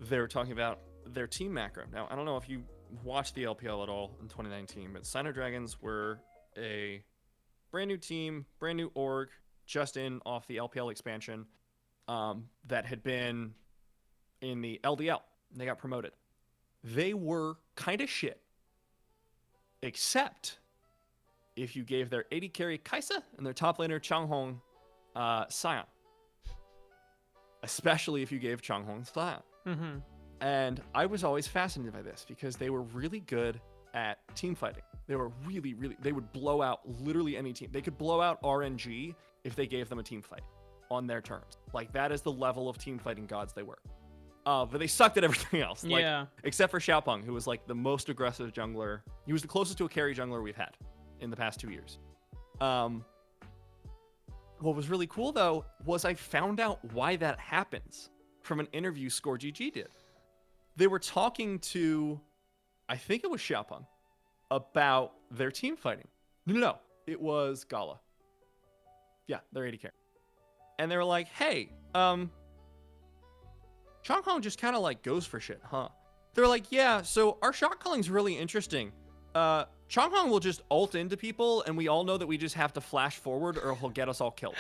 They were talking about their team macro. Now, I don't know if you watched the LPL at all in 2019, but Sinodragons were a brand new team, brand new org, just in off the LPL expansion, that had been in the LDL. They got promoted. They were kind of shit, except if you gave their AD carry Kaisa and their top laner Changhong Sion. Especially if you gave Changhong Sion. Mm-hmm. And I was always fascinated by this because they were really good at team fighting. They were really, they would blow out literally any team. They could blow out RNG if they gave them a team fight on their terms. Like, that is the level of team fighting gods they were. But they sucked at everything else. Like, yeah. Except for Xiaopeng, who was like the most aggressive jungler. He was the closest to a carry jungler we've had in the past 2 years. What was really cool, though, was I found out why that happens from an interview ScoreGG did. They were talking to, I think it was Xiaopeng, about their team fighting. No, it was Gala. Yeah, their AD carry. And they were like, hey, Changhong just kind of like goes for shit, huh? They're like, yeah, so our shot calling's really interesting. Changhong will just ult into people, and we all know that we just have to flash forward or he'll get us all killed.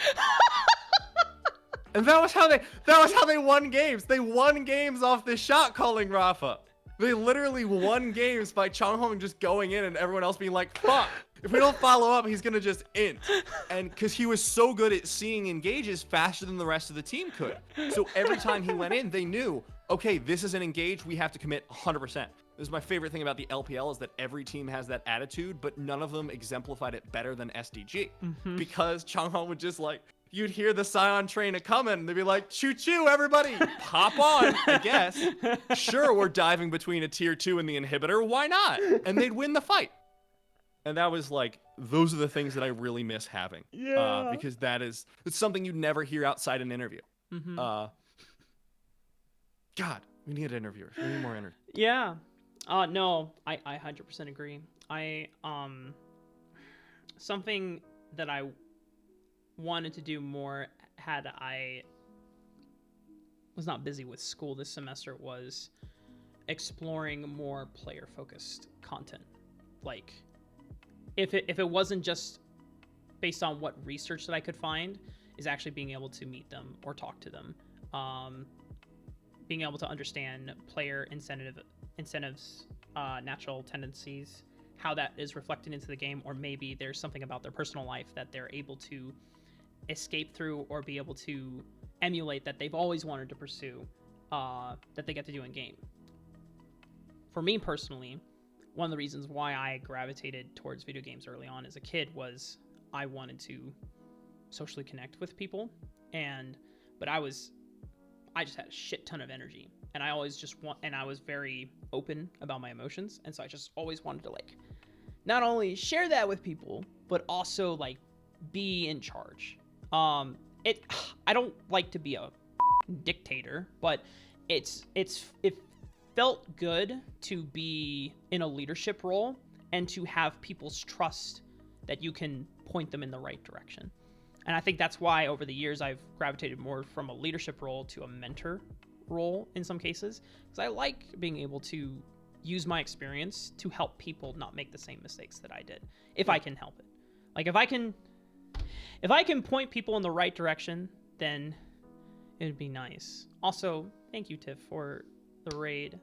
And that was how they won games. They won games off this shot calling, Rafa. They literally won games by Changhong just going in and everyone else being like, fuck, if we don't follow up, he's gonna just int. And because he was so good at seeing engages faster than the rest of the team could. So every time he went in, they knew, okay, this is an engage, we have to commit 100%. This is my favorite thing about the LPL, is that every team has that attitude, but none of them exemplified it better than SDG. Because Changhong would just like, you'd hear the Scion train a-coming, and they'd be like, choo-choo, everybody, pop on, I guess. Sure, we're diving between a tier 2 and the inhibitor, why not? And they'd win the fight. And that was like, those are the things that I really miss having. Yeah. Because it's something you'd never hear outside an interview. God, we need interviewers. We need more interviews. Yeah. No, I 100% agree. Something that I wanted to do more had I was not busy with school this semester was exploring more player focused content. Like, if it wasn't just based on what research that I could find, is actually being able to meet them or talk to them, being able to understand player incentives, natural tendencies, how that is reflected into the game, or maybe there's something about their personal life that they're able to escape through or be able to emulate that they've always wanted to pursue, that they get to do in game. For me personally, one of the reasons why I gravitated towards video games early on as a kid was I wanted to socially connect with people, but I just had a shit ton of energy, and I always and I was very open about my emotions, and so I just always wanted to like not only share that with people, but also like be in charge. I don't like to be a dictator, but it felt good to be in a leadership role and to have people's trust that you can point them in the right direction. And I think that's why over the years I've gravitated more from a leadership role to a mentor role in some cases, because I like being able to use my experience to help people not make the same mistakes that I did, if I can help it. Like if I can point people in the right direction, then it'd be nice. Also, thank you, Tiff, for the raid.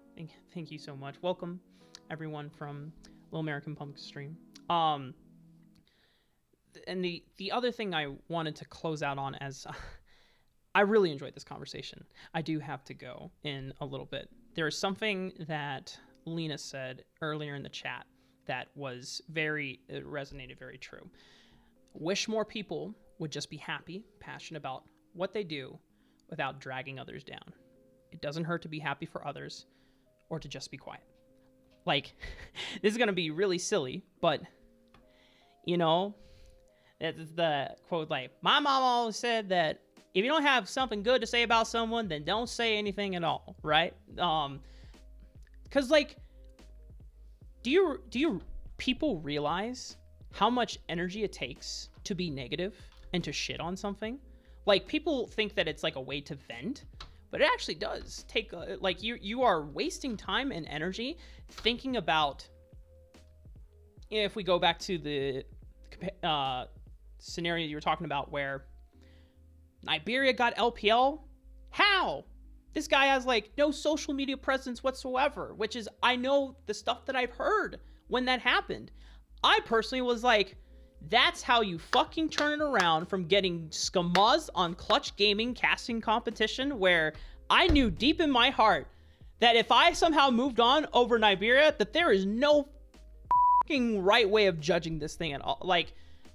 Thank you so much. Welcome everyone from Little American Pumpkin Stream. And the other thing I wanted to close out on, as I really enjoyed this conversation. I do have to go in a little bit. There is something that Lena said earlier in the chat that it resonated very true. Wish more people would just be happy, passionate about what they do without dragging others down. It doesn't hurt to be happy for others or to just be quiet. Like, this is going to be really silly, but, you know, it's the quote, like, my mom always said that if you don't have something good to say about someone, then don't say anything at all, right? Because, like, do you people realize how much energy it takes to be negative and to shit on something? Like, people think that it's like a way to vent, but it actually does take like you are wasting time and energy thinking about, if we go back to the scenario you were talking about where Niberia got LPL. How? This guy has like no social media presence whatsoever, which is, I know the stuff that I've heard when that happened. I personally was like, that's how you fucking turn it around from getting skamuzed on Clutch Gaming casting competition, where I knew deep in my heart that if I somehow moved on over Niberia, that there is no fucking right way of judging this thing at all. Like,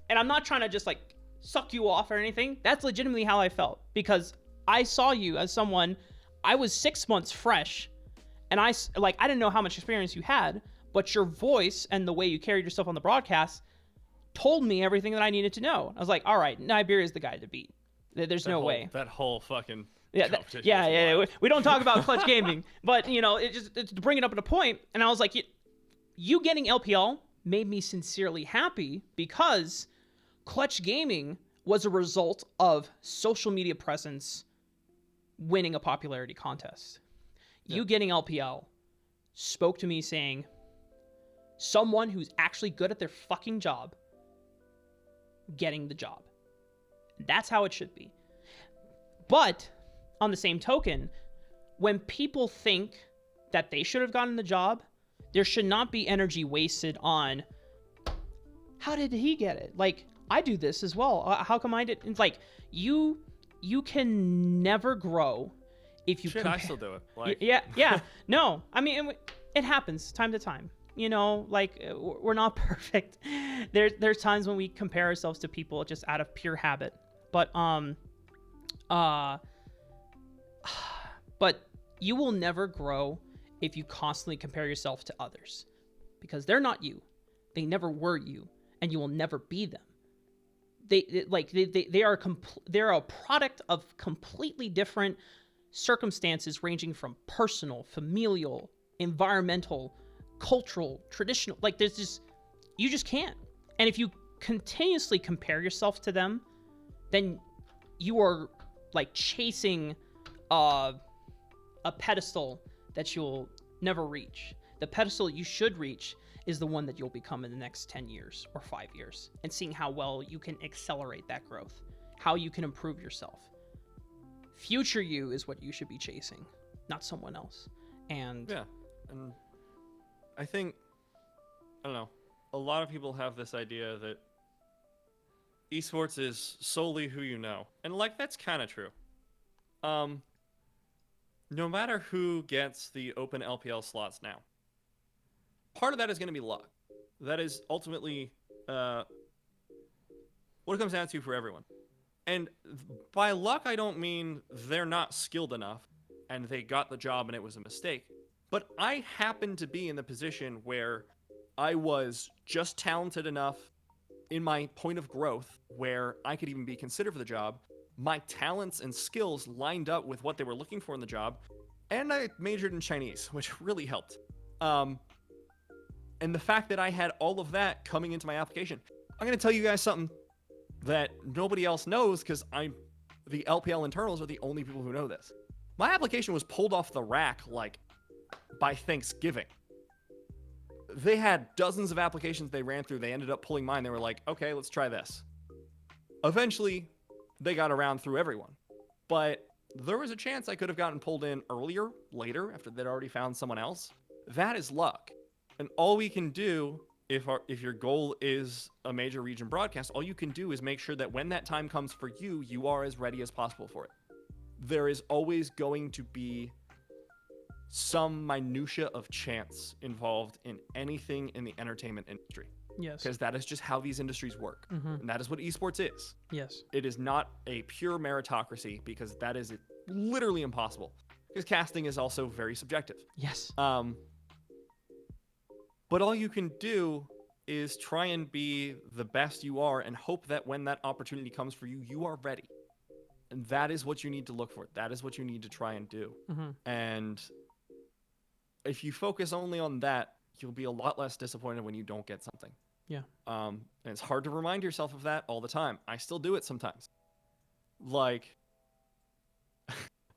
and I'm not trying to just like suck you off or anything. That's legitimately how I felt, because I saw you as someone, I was 6 months fresh, and I didn't know how much experience you had, but your voice and the way you carried yourself on the broadcast told me everything that I needed to know. I was like, all right, Niberia is the guy to beat. There's no way. That whole fucking competition. Yeah. We don't talk about Clutch Gaming, but you know, it's to bring it up at a point. And I was like, you getting LPL made me sincerely happy, because Clutch Gaming was a result of social media presence winning a popularity contest. Yeah. You getting LPL spoke to me saying, someone who's actually good at their fucking job getting the job. That's how it should be. But on the same token, when people think that they should have gotten the job, there should not be energy wasted on, how did he get it? Like, I do this as well. How come I did? It's like, you can never grow if you I still do it. Like... Yeah. No, I mean, it happens time to time. You know, like, we're not perfect. There's times when we compare ourselves to people just out of pure habit. But you will never grow if you constantly compare yourself to others, because they're not you. They never were you, and you will never be them. They're a product of completely different circumstances, ranging from personal, familial, environmental, cultural, traditional. Like, you just can't. And if you continuously compare yourself to them, then you are like chasing a pedestal that you'll never reach. The pedestal you should reach is the one that you'll become in the next 10 years or 5 years, and seeing how well you can accelerate that growth, how you can improve yourself. Future you is what you should be chasing, not someone else. And yeah, and I think, I don't know, a lot of people have this idea that esports is solely who you know. And like, that's kind of true. No matter who gets the open LPL slots now, part of that is going to be luck. That is ultimately what it comes down to for everyone. And by luck, I don't mean they're not skilled enough and they got the job and it was a mistake. But I happened to be in the position where I was just talented enough in my point of growth where I could even be considered for the job, my talents and skills lined up with what they were looking for in the job. And I majored in Chinese, which really helped. And the fact that I had all of that coming into my application, I'm going to tell you guys something that nobody else knows, because the LPL internals are the only people who know this. My application was pulled off the rack like by Thanksgiving. They had dozens of applications they ran through. They ended up pulling mine. They were like, okay, let's try this. Eventually, they got around through everyone. But there was a chance I could have gotten pulled in earlier, later, after they'd already found someone else. That is luck. And all we can do, if your goal is a major region broadcast, all you can do is make sure that when that time comes for you, you are as ready as possible for it. There is always going to be some minutia of chance involved in anything in the entertainment industry. Yes. Because that is just how these industries work. And that is what esports is. Yes. It is not a pure meritocracy, because that is literally impossible. Because casting is also very subjective. Yes. But all you can do is try and be the best you are and hope that when that opportunity comes for you, you are ready. And that is what you need to look for. That is what you need to try and do. And if you focus only on that, you'll be a lot less disappointed when you don't get something. Yeah. And it's hard to remind yourself of that all the time. I still do it sometimes. Like,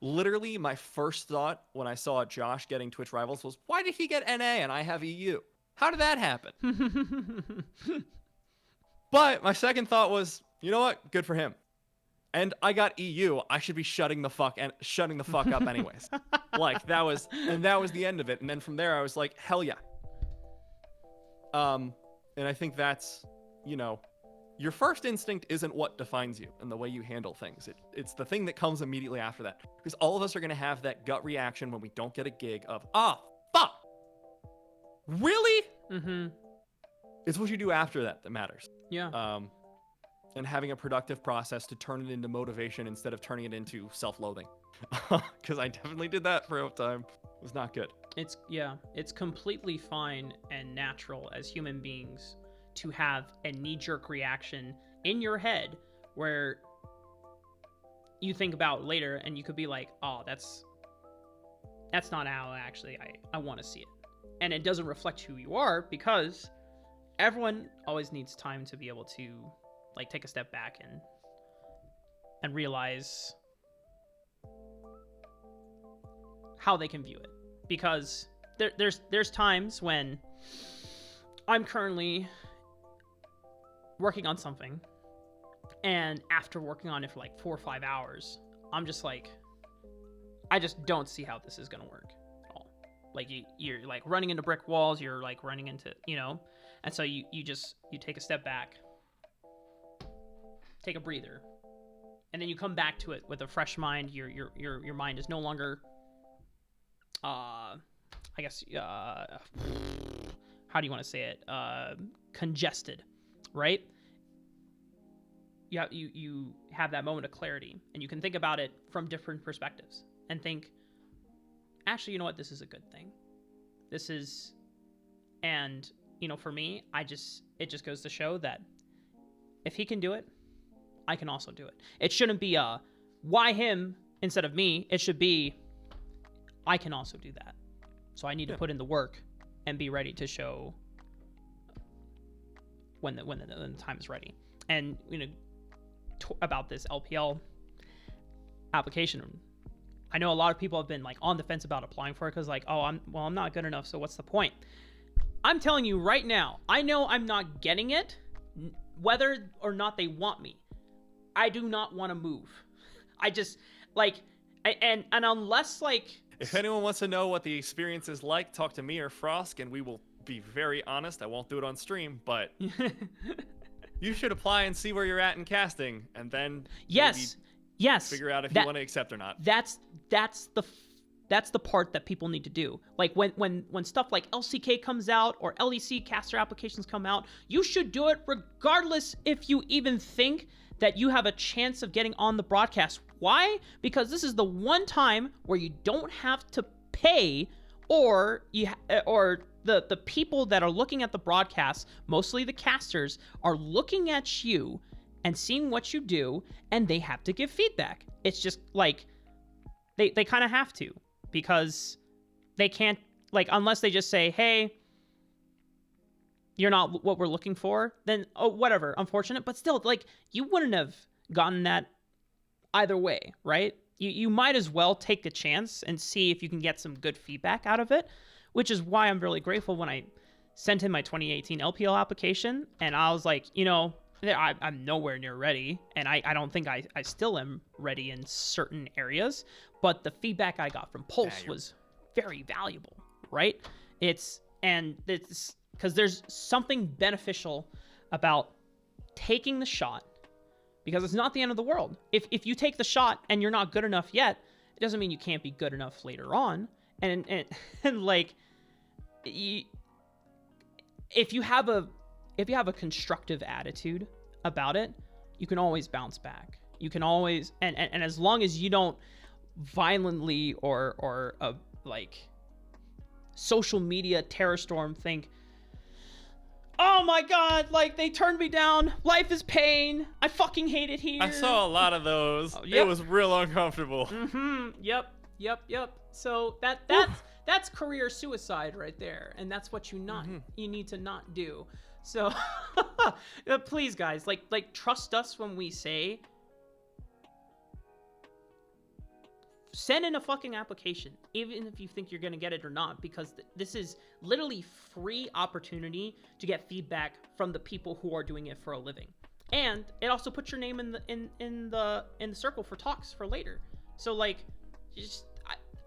literally my first thought when I saw Josh getting Twitch Rivals was, why did he get NA and I have EU? How did that happen? But my second thought was, you know what? Good for him. And I got EU. I should be shutting the fuck up anyways. Like, that was the end of it. And then from there I was like, hell yeah. And I think that's, your first instinct isn't what defines you and the way you handle things. It's the thing that comes immediately after that. Because all of us are going to have that gut reaction when we don't get a gig of, fuck. Really? It's what you do after that matters. Yeah. And having a productive process to turn it into motivation instead of turning it into self-loathing. Because I definitely did that for a time. It was not good. It's completely fine and natural as human beings to have a knee-jerk reaction in your head where you think about later and you could be like, oh, that's not how actually I want to see it. And it doesn't reflect who you are, because everyone always needs time to be able to like take a step back and realize how they can view it. Because there's times when I'm currently working on something, and after working on it for like 4 or 5 hours, I'm just like, I just don't see how this is gonna work at all. Like you're like running into brick walls, you're like running into, and so you take a step back, take a breather, and then you come back to it with a fresh mind. Your mind is no longer how do you want to say it? Congested, right? You have that moment of clarity, and you can think about it from different perspectives and think, actually, you know what? This is a good thing. And for me, it just goes to show that if he can do it, I can also do it. It shouldn't be why him instead of me. It should be, I can also do that. So I need to put in the work and be ready to show when the time is ready. And about this LPL application, I know a lot of people have been like on the fence about applying for it because like, I'm not good enough, so what's the point? I'm telling you right now, I know I'm not getting it, whether or not they want me. I do not want to move. I just like, and unless like, if anyone wants to know what the experience is like, talk to me or Frosk, and we will be very honest. I won't do it on stream, but you should apply and see where you're at in casting, and then yes, figure out if you want to accept or not. That's the part that people need to do. Like when stuff like LCK comes out or LEC caster applications come out, you should do it regardless if you even think that you have a chance of getting on the broadcast. Why? Because this is the one time where you don't have to pay, or the people that are looking at the broadcast, mostly the casters, are looking at you and seeing what you do, and they have to give feedback. It's just like they kind of have to, because they can't, like, unless they just say, hey, you're not what we're looking for, then oh, whatever, unfortunate, but still, like, you wouldn't have gotten that either way, right? You might as well take a chance and see if you can get some good feedback out of it, which is why I'm really grateful when I sent in my 2018 LPL application, and I was like, I'm nowhere near ready, and I don't think I still am ready in certain areas, but the feedback I got from Pulse was very valuable, right? It's because there's something beneficial about taking the shot, because it's not the end of the world. If you take the shot and you're not good enough yet, it doesn't mean you can't be good enough later on. And like, if you have a constructive attitude about it, you can always bounce back. You can always, and as long as you don't violently or like social media terror storm think, oh my god, like, they turned me down, life is pain, I fucking hate it here. I saw a lot of those. It was real uncomfortable. Yep. So that's career suicide right there, and that's what you need to not do. So please, guys, like trust us when we say, send in a fucking application, even if you think you're gonna get it or not, because this is literally free opportunity to get feedback from the people who are doing it for a living, and it also puts your name in the circle for talks for later. So like,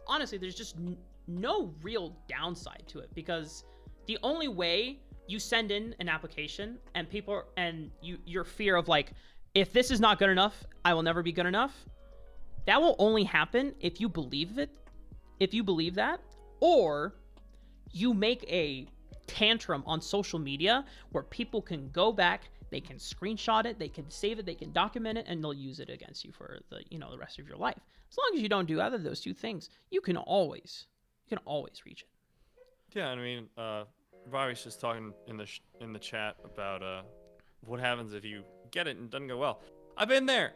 honestly, there's just no real downside to it, because the only way you send in an application and your fear of like, if this is not good enough, I will never be good enough, that will only happen if you believe it, if you believe that, or you make a tantrum on social media where people can go back, they can screenshot it, they can save it, they can document it, and they'll use it against you for the rest of your life. As long as you don't do either of those two things, you can always reach it. Yeah, I mean, Bobby's just talking in the chat about what happens if you get it and it doesn't go well. I've been there.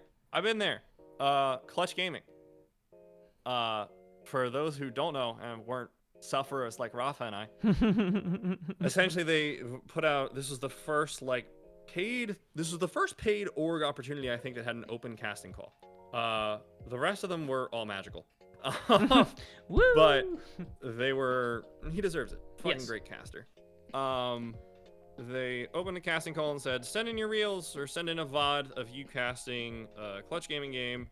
Clutch Gaming. For those who don't know and weren't sufferers like Rafa and I, essentially they put out, this was the first paid org opportunity, I think, that had an open casting call. The rest of them were all magical. But he deserves it. Fucking great caster. They opened a casting call and said, send in your reels or send in a VOD of you casting a Clutch Gaming game,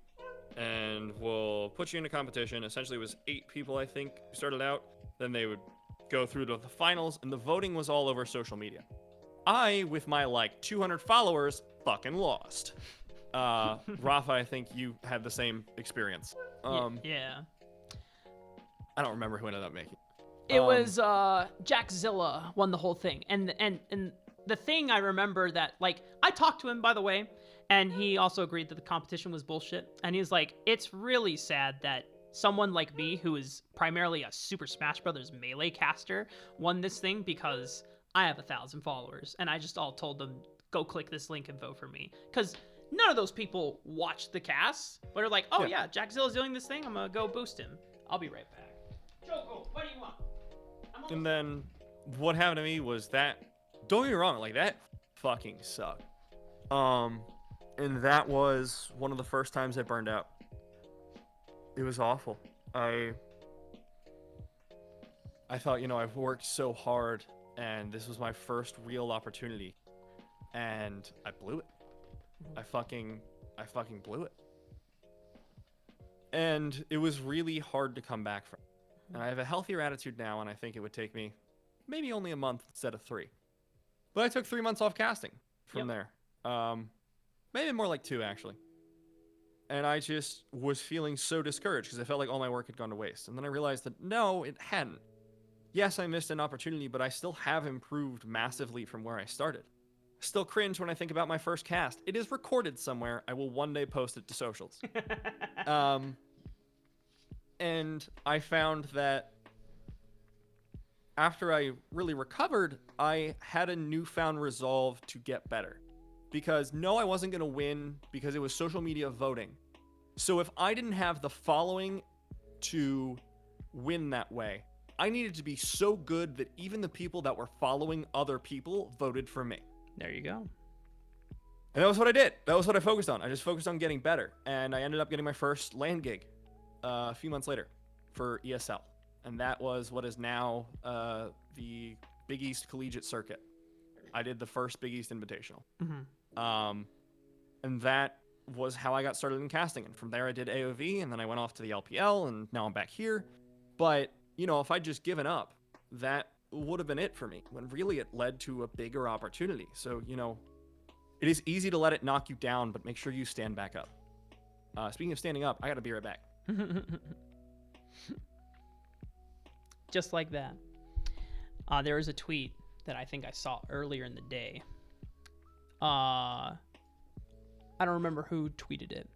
and we'll put you in a competition. Essentially, it was 8 people, I think, who started out. Then they would go through to the finals, and the voting was all over social media. I, with my, 200 followers, fucking lost. Rafa, I think you had the same experience. Yeah. I don't remember who ended up making it. It was Jackzilla won the whole thing, and the thing I remember that, like, I talked to him, by the way, and he also agreed that the competition was bullshit, and he's like, it's really sad that someone like me, who is primarily a Super Smash Brothers Melee caster, won this thing, because I have 1,000 followers, and I just all told them, go click this link and vote for me, because none of those people watched the cast, but are like, oh yeah, Jackzilla's doing this thing, I'm gonna go boost him. I'll be right back. Joko, what do you want? And then what happened to me was that, don't get me wrong, that fucking sucked. And that was one of the first times I burned out. It was awful. I thought, I've worked so hard, and this was my first real opportunity, and I blew it. I fucking blew it. And it was really hard to come back from. And I have a healthier attitude now, and I think it would take me maybe only a month instead of 3. But I took 3 months off casting from there. Maybe more like 2, actually. And I just was feeling so discouraged because I felt like all my work had gone to waste. And then I realized that no, it hadn't. Yes, I missed an opportunity, but I still have improved massively from where I started. I still cringe when I think about my first cast. It is recorded somewhere. I will one day post it to socials. And I found that after I really recovered, I had a newfound resolve to get better. because no, I wasn't going to win because it was social media voting. So if I didn't have the following to win that way, I needed to be so good that even the people that were following other people voted for me. There you go. And that was what I did. That was what I focused on. I just focused on getting better. And I ended up getting my first land gig a few months later for ESL. And that was what is now the Big East Collegiate Circuit. I did the first Big East Invitational. Mm-hmm. And that was how I got started in casting. And from there I did AOV, and then I went off to the LPL, and now I'm back here. But, you know, if I'd just given up, that would have been it for me, when really it led to a bigger opportunity. So, you know, it is easy to let it knock you down, but make sure you stand back up. Speaking of standing up, I gotta be right back. Just like that. There was a tweet that I think I saw earlier in the day. I don't remember who tweeted it,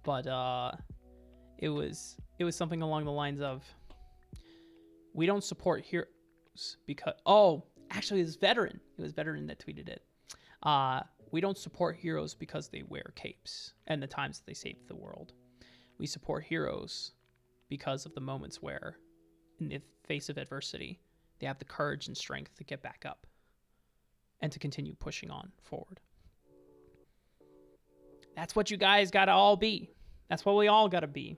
but it was something along the lines of, we don't support heroes because, actually it was Veteran. It was Veteran that tweeted it. We don't support heroes because they wear capes and the times that they saved the world. We support heroes because of the moments where, in the face of adversity, they have the courage and strength to get back up and to continue pushing on forward. That's what you guys gotta all be. That's what we all gotta be.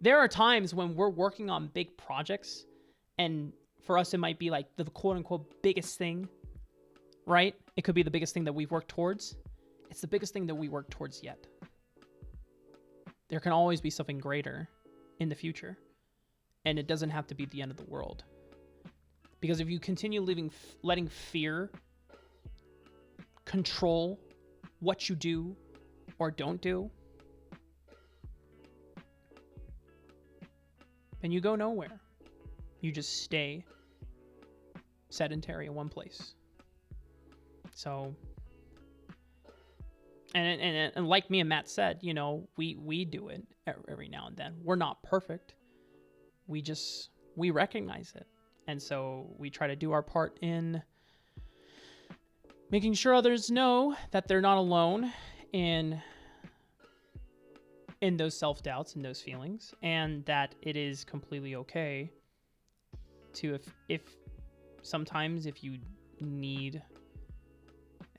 There are times when we're working on big projects, and for us it might be like the quote-unquote biggest thing, right? It could be the biggest thing that we've worked towards. It's the biggest thing that we worked towards yet. There can always be something greater in the future, and it doesn't have to be the end of the world. Because if you continue letting fear control what you do or don't do, then you go nowhere. You just stay sedentary in one place. So, and like me and Matt said, you know, we do it every now and then. We're not perfect. We recognize it. And so we try to do our part in making sure others know that they're not alone in those self-doubts and those feelings, and that it is completely okay to, if sometimes if you need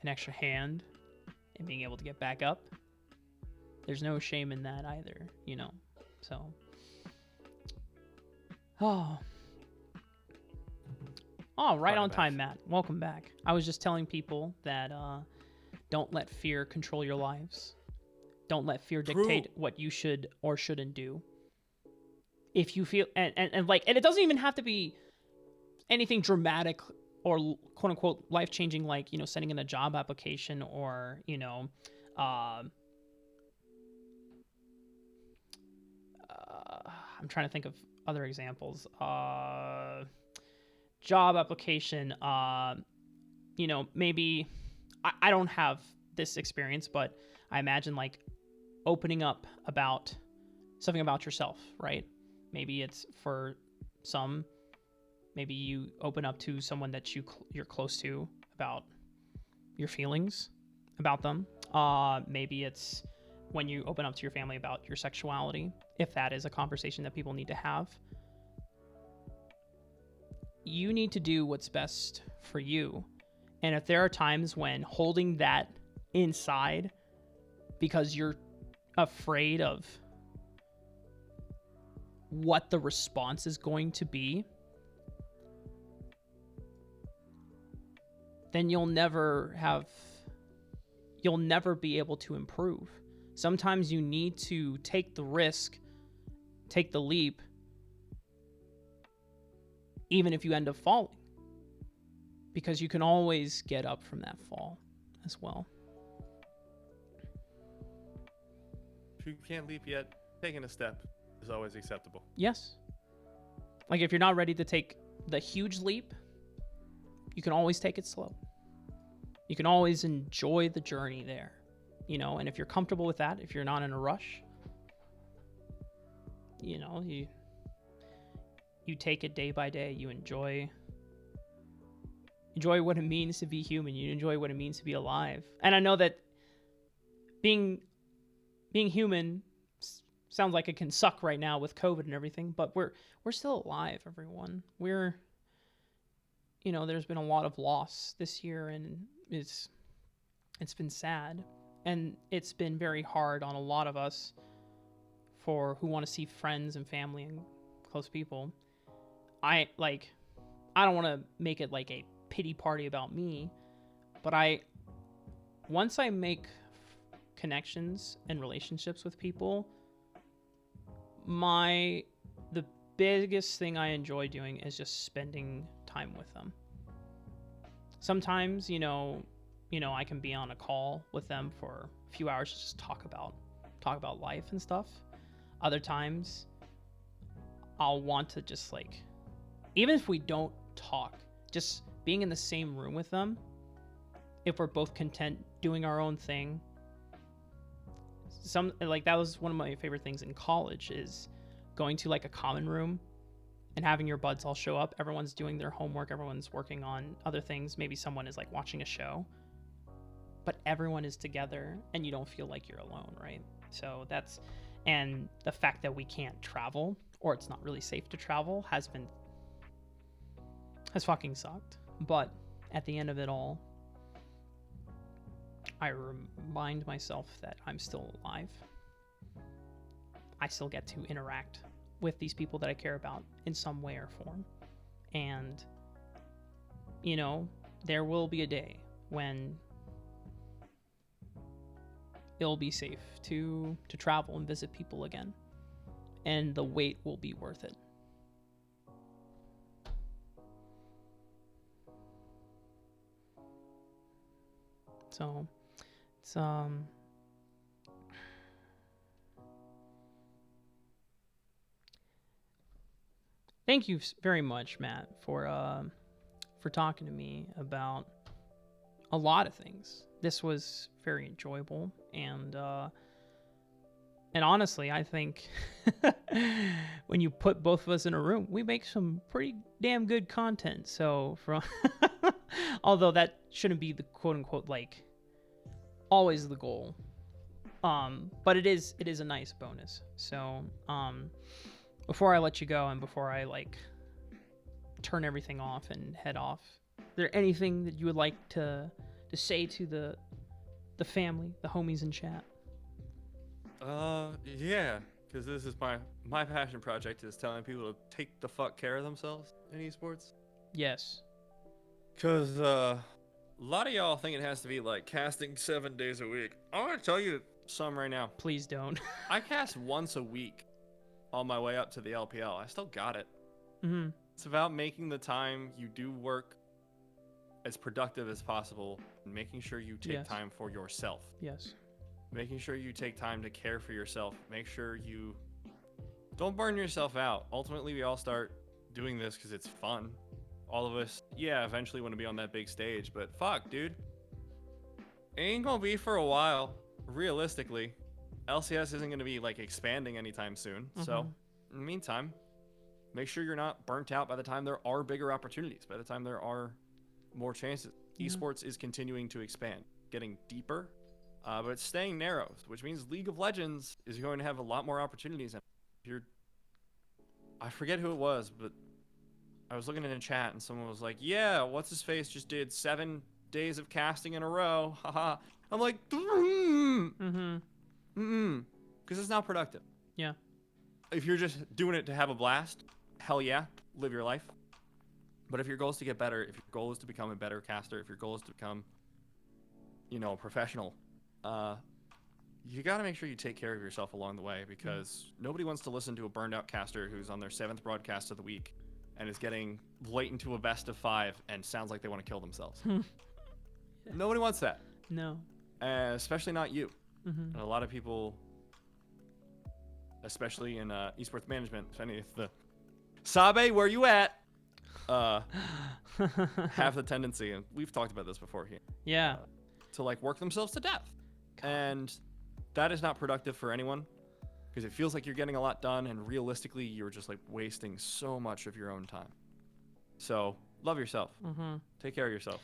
an extra hand in being able to get back up, there's no shame in that either, you know. So, right on time, Matt. Welcome back. I was just telling people that don't let fear control your lives. Don't let fear dictate what you should or shouldn't do. If you feel, and it doesn't even have to be anything dramatic or quote unquote life changing, like, you know, sending in a job application, or, you know, I'm trying to think of other examples. Job application, you know, maybe I don't have this experience, but I imagine like opening up about something about yourself, right? Maybe it's for some, maybe you open up to someone that you're close to about your feelings about them. Maybe it's when you open up to your family about your sexuality, if that is a conversation that people need to have. You need to do what's best for you. And if there are times when holding that inside because you're afraid of what the response is going to be, then you'll never be able to improve. Sometimes you need to take the risk, take the leap, even if you end up falling, because you can always get up from that fall as well. If you can't leap yet, taking a step is always acceptable. Yes. Like if you're not ready to take the huge leap, you can always take it slow. You can always enjoy the journey there, you know, and if you're comfortable with that, if you're not in a rush, you know, you take it day by day. You enjoy enjoy what it means to be human. You enjoy what it means to be alive. And I know that being human sounds like it can suck right now with COVID and everything, but we're still alive, everyone. There's been a lot of loss this year, and it's been sad, and it's been very hard on a lot of us for who want to see friends and family and close people. I don't want to make it like a pity party about me, but once I make connections and relationships with people, the biggest thing I enjoy doing is just spending time with them. Sometimes, I can be on a call with them for a few hours to just talk about life and stuff. Other times, I'll want to just even if we don't talk, just being in the same room with them, if we're both content doing our own thing. That was one of my favorite things in college, is going to a common room and having your buds all show up. Everyone's doing their homework, everyone's working on other things, maybe someone is watching a show, but everyone is together and you don't feel like you're alone, right? So and the fact that we can't travel, or it's not really safe to travel, has fucking sucked. But at the end of it all, I remind myself that I'm still alive. I still get to interact with these people that I care about in some way or form. And, there will be a day when it'll be safe to travel and visit people again. And the wait will be worth it. So, it's thank you very much, Matt, for talking to me about a lot of things. This was very enjoyable, and honestly, I think when you put both of us in a room, we make some pretty damn good content. So although that shouldn't be the quote unquote always the goal, but it is a nice bonus. So before I let you go, and before I turn everything off and head off, is there anything that you would like to say to the family, the homies in chat? Yeah, because this is my passion project, is telling people to take the fuck care of themselves in esports. Yes. Because a lot of y'all think it has to be casting 7 days a week. I'm gonna tell you some right now. Please don't. I cast once a week on my way up to the LPL. I still got it. Mm-hmm. It's about making the time you do work as productive as possible, and making sure you take time for yourself. Yes. Making sure you take time to care for yourself. Make sure you don't burn yourself out. Ultimately, we all start doing this because it's fun. All of us, eventually want to be on that big stage, but fuck, dude. It ain't gonna be for a while. Realistically, LCS isn't gonna be expanding anytime soon. Mm-hmm. So, in the meantime, make sure you're not burnt out by the time there are bigger opportunities, by the time there are more chances. Esports is continuing to expand, getting deeper, but it's staying narrow, which means League of Legends is going to have a lot more opportunities. I forget who it was, but I was looking in a chat and someone was like, yeah, what's his face just did 7 days of casting in a row. Haha. I'm like, because it's not productive. Yeah. If you're just doing it to have a blast, hell yeah, live your life. But if your goal is to get better, if your goal is to become a better caster, if your goal is to become, a professional, you got to make sure you take care of yourself along the way, because nobody wants to listen to a burned out caster who's on their 7th broadcast of the week and is getting late into a best of 5 and sounds like they want to kill themselves. Nobody wants that. No. Especially not you. Mm-hmm. And a lot of people, especially in esports management, if any of the Sabe, where you at? Have the tendency, and we've talked about this before here. Yeah. To work themselves to death. God. And that is not productive for anyone, because it feels like you're getting a lot done, and realistically, you're just wasting so much of your own time. So Love yourself. Mm-hmm. Take care of yourself.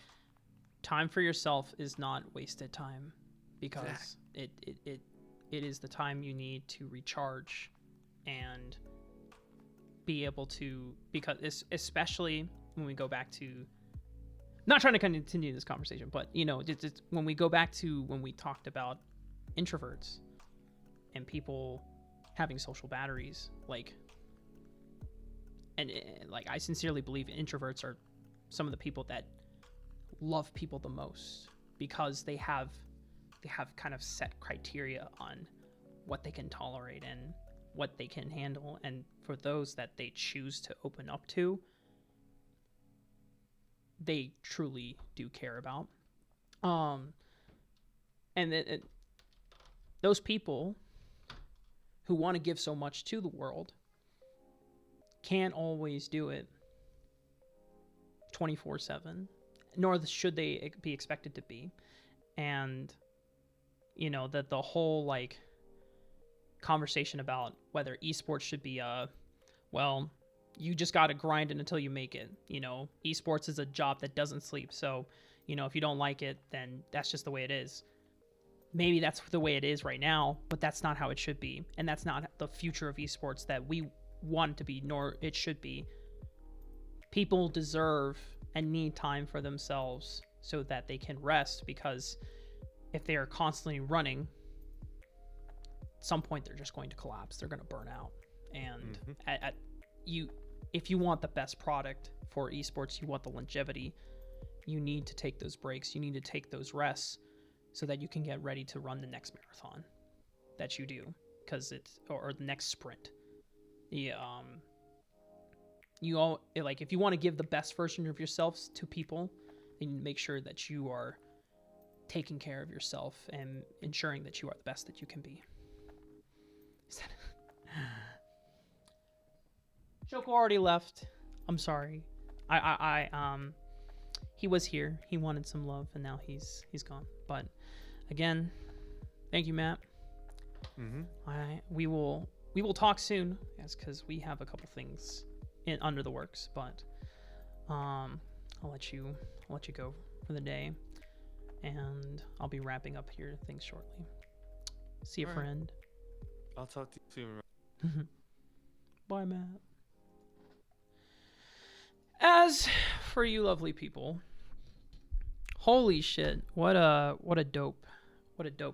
Time for yourself is not wasted time, because Exact. it is the time you need to recharge and be able to, because especially when we go back to, not trying to continue this conversation, but it's when we go back to when we talked about introverts and people having social batteries, like I sincerely believe introverts are some of the people that love people the most, because they have kind of set criteria on what they can tolerate and what they can handle, and for those that they choose to open up to, they truly do care about. And those people who want to give so much to the world can't always do it 24/7, nor should they be expected to be. And that the whole like conversation about whether esports should be well, you just got to grind it until you make it. Esports is a job that doesn't sleep. So, if you don't like it, then that's just the way it is. Maybe that's the way it is right now, but that's not how it should be. And that's not the future of esports that we want it to be, nor it should be. People deserve and need time for themselves so that they can rest, because if they are constantly running, at some point they're just going to collapse. They're going to burn out. And if you want the best product for esports, you want the longevity, you need to take those breaks. You need to take those rests so that you can get ready to run the next marathon that you do, because or the next sprint. If you want to give the best version of yourselves to people, then make sure that you are taking care of yourself and ensuring that you are the best that you can be. Choco already left. I'm sorry. He was here. He wanted some love, and now he's gone. But again, thank you, Matt. Mm-hmm. We will talk soon, because we have a couple things under the works. But I'll let you go for the day, and I'll be wrapping up here things shortly. See you, friend. I'll talk to you soon. Bye, Matt. As for you lovely people, holy shit, what a dope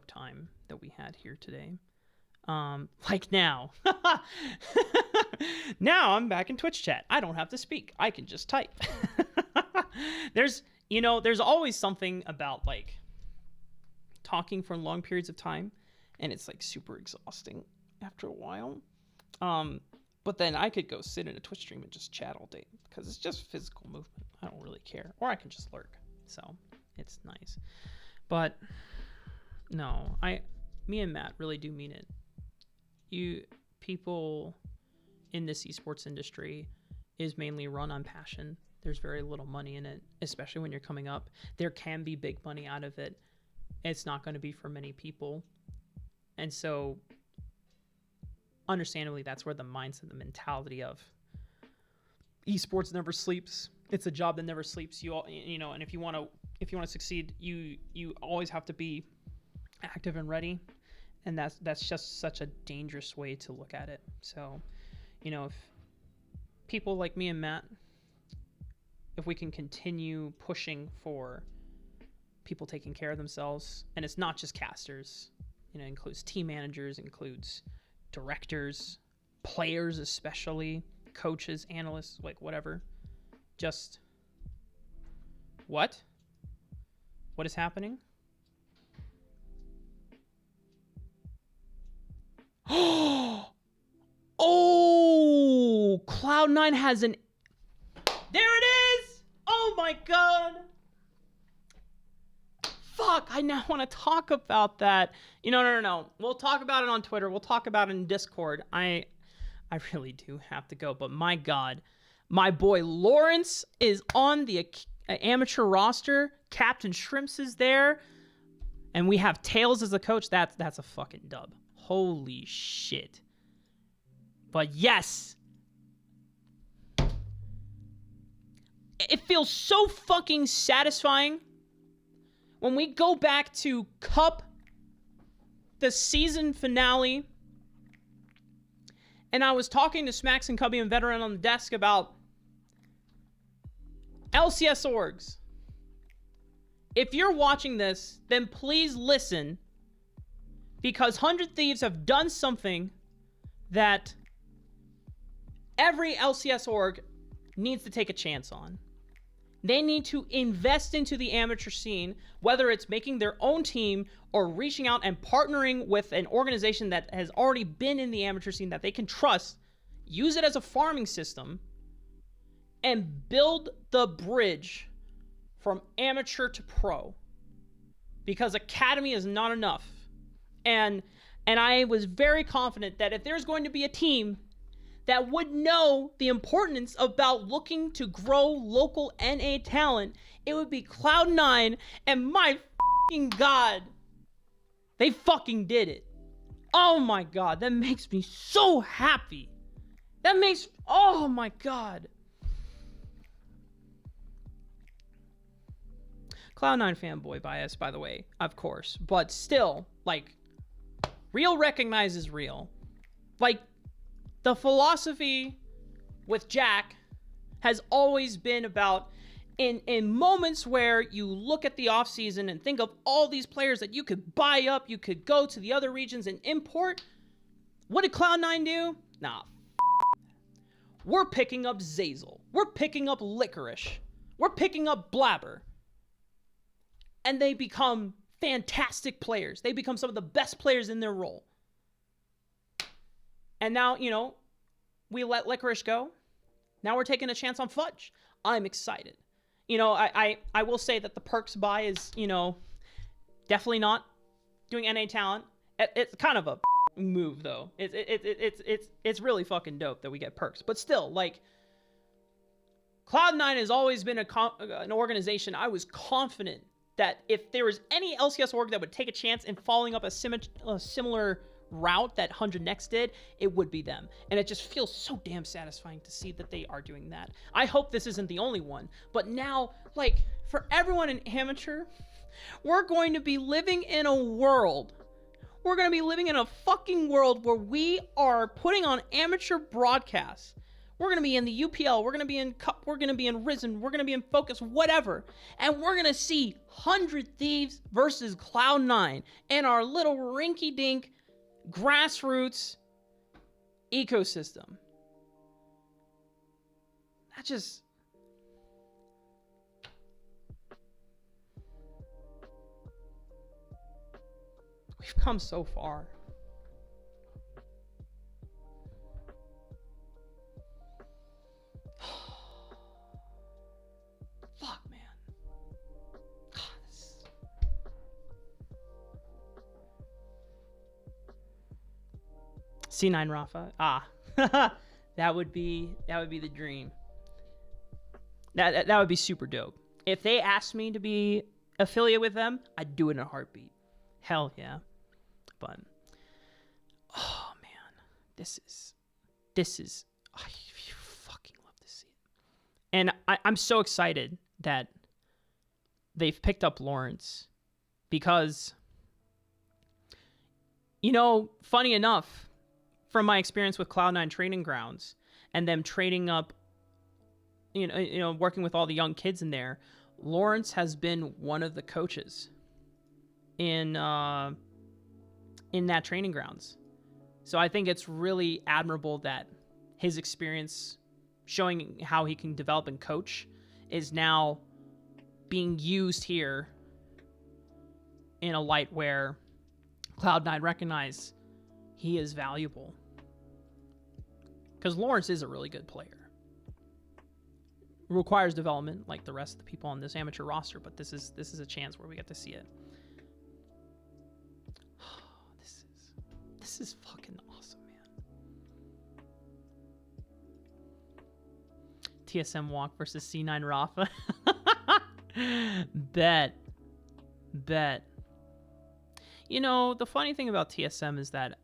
time that we had here today. Like now. Now I'm back in Twitch chat. I don't have to speak. I can just type. There's always something about like talking for long periods of time, and it's like super exhausting after a while. But then I could go sit in a Twitch stream and just chat all day, because it's just physical movement. I don't really care. Or I can just lurk. So it's nice. But no, me and Matt really do mean it. You people in this esports industry is mainly run on passion. There's very little money in it, especially when you're coming up. There can be big money out of it. It's not going to be for many people. And so understandably, that's where the mindset, the mentality of esports never sleeps. It's a job that never sleeps. And if you want to succeed, you always have to be active and ready. And that's just such a dangerous way to look at it. So, if people like me and Matt, if we can continue pushing for people taking care of themselves, and it's not just casters, it includes team managers, includes directors, players especially, coaches, analysts, like whatever. Just what is happening? Oh, Cloud9 has there it is. Oh my god. Fuck, I now want to talk about that. No. We'll talk about it on Twitter. We'll talk about it in Discord. I really do have to go, but my god. My boy Lawrence is on the amateur roster. Captain Shrimps is there. And we have Tails as the coach. That's a fucking dub. Holy shit. But yes. it feels so fucking satisfying when we go back to Cup, the season finale, and I was talking to Smacks and Cubby and Veteran on the desk about LCS orgs. If you're watching this, then please listen, because 100 Thieves have done something that every LCS org needs to take a chance on. They need to invest into the amateur scene, whether it's making their own team or reaching out and partnering with an organization that has already been in the amateur scene that they can trust, use it as a farming system, and build the bridge from amateur to pro. Because academy is not enough. And I was very confident that if there's going to be a team that would know the importance about looking to grow local NA talent, it would be Cloud9, and my fucking God, they fucking did it. Oh my God, that makes me so happy. Oh my God. Cloud9 fanboy bias, by the way, of course, but still, like, real recognizes real. Like, the philosophy with Jack has always been about, in moments where you look at the offseason and think of all these players that you could buy up, you could go to the other regions and import, what did Cloud9 do? Nah. We're picking up Zazel. We're picking up Licorice. We're picking up Blabber. And they become fantastic players. They become some of the best players in their role. And now, you know, we let Licorice go. Now we're taking a chance on Fudge. I'm excited. You know, I will say that the Perks buy is, you know, definitely not doing NA talent. It's kind of a move, though. It's really fucking dope that we get Perks. But still, like, Cloud9 has always been an organization I was confident that if there was any LCS org that would take a chance in following up a similar route that 100 Next did, it would be them. And it just feels so damn satisfying to see that they are doing that. I hope this isn't the only one, but now, like, for everyone in amateur, we're going to be living in a world. We're going to be living in a fucking world where we are putting on amateur broadcasts. We're going to be in the UPL, we're going to be in Cup, we're going to be in Risen, we're going to be in Focus, whatever. And we're going to see 100 Thieves versus Cloud9 and our little rinky-dink grassroots ecosystem. That just... We've come so far. Fuck, man. God, C9 Rafa. That would be the dream. That would be super dope. If they asked me to be affiliate with them, I'd do it in a heartbeat. Hell yeah. But oh man, this is I fucking love to see it. And I'm so excited that they've picked up Lawrence, because, you know, funny enough, from my experience with Cloud9 training grounds and them trading up, you know, working with all the young kids in there, Lawrence has been one of the coaches in that training grounds. So I think it's really admirable that his experience showing how he can develop and coach is now being used here in a light where Cloud9 recognize he is valuable. Because Lawrence is a really good player. Requires development like the rest of the people on this amateur roster, but this is a chance where we get to see it. This is fucking awesome, man. TSM Walk versus C9 Rafa. Bet. You know, the funny thing about TSM is that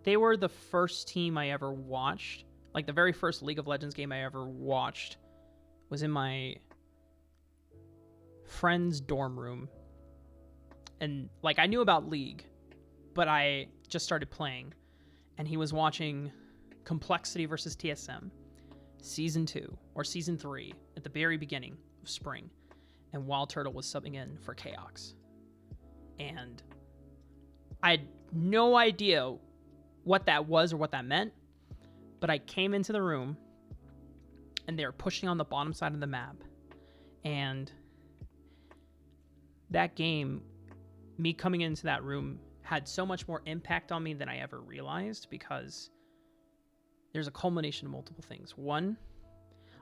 they were the first team I ever watched. Like, the very first League of Legends game I ever watched was in my friend's dorm room, and like I knew about League, but I just started playing, and he was watching Complexity versus TSM season 2 or season 3 at the very beginning of spring, and Wild Turtle was subbing in for Chaos, and I had no idea what that was or what that meant, but I came into the room and they were pushing on the bottom side of the map, and that game, me coming into that room, had so much more impact on me than I ever realized, because there's a culmination of multiple things. One,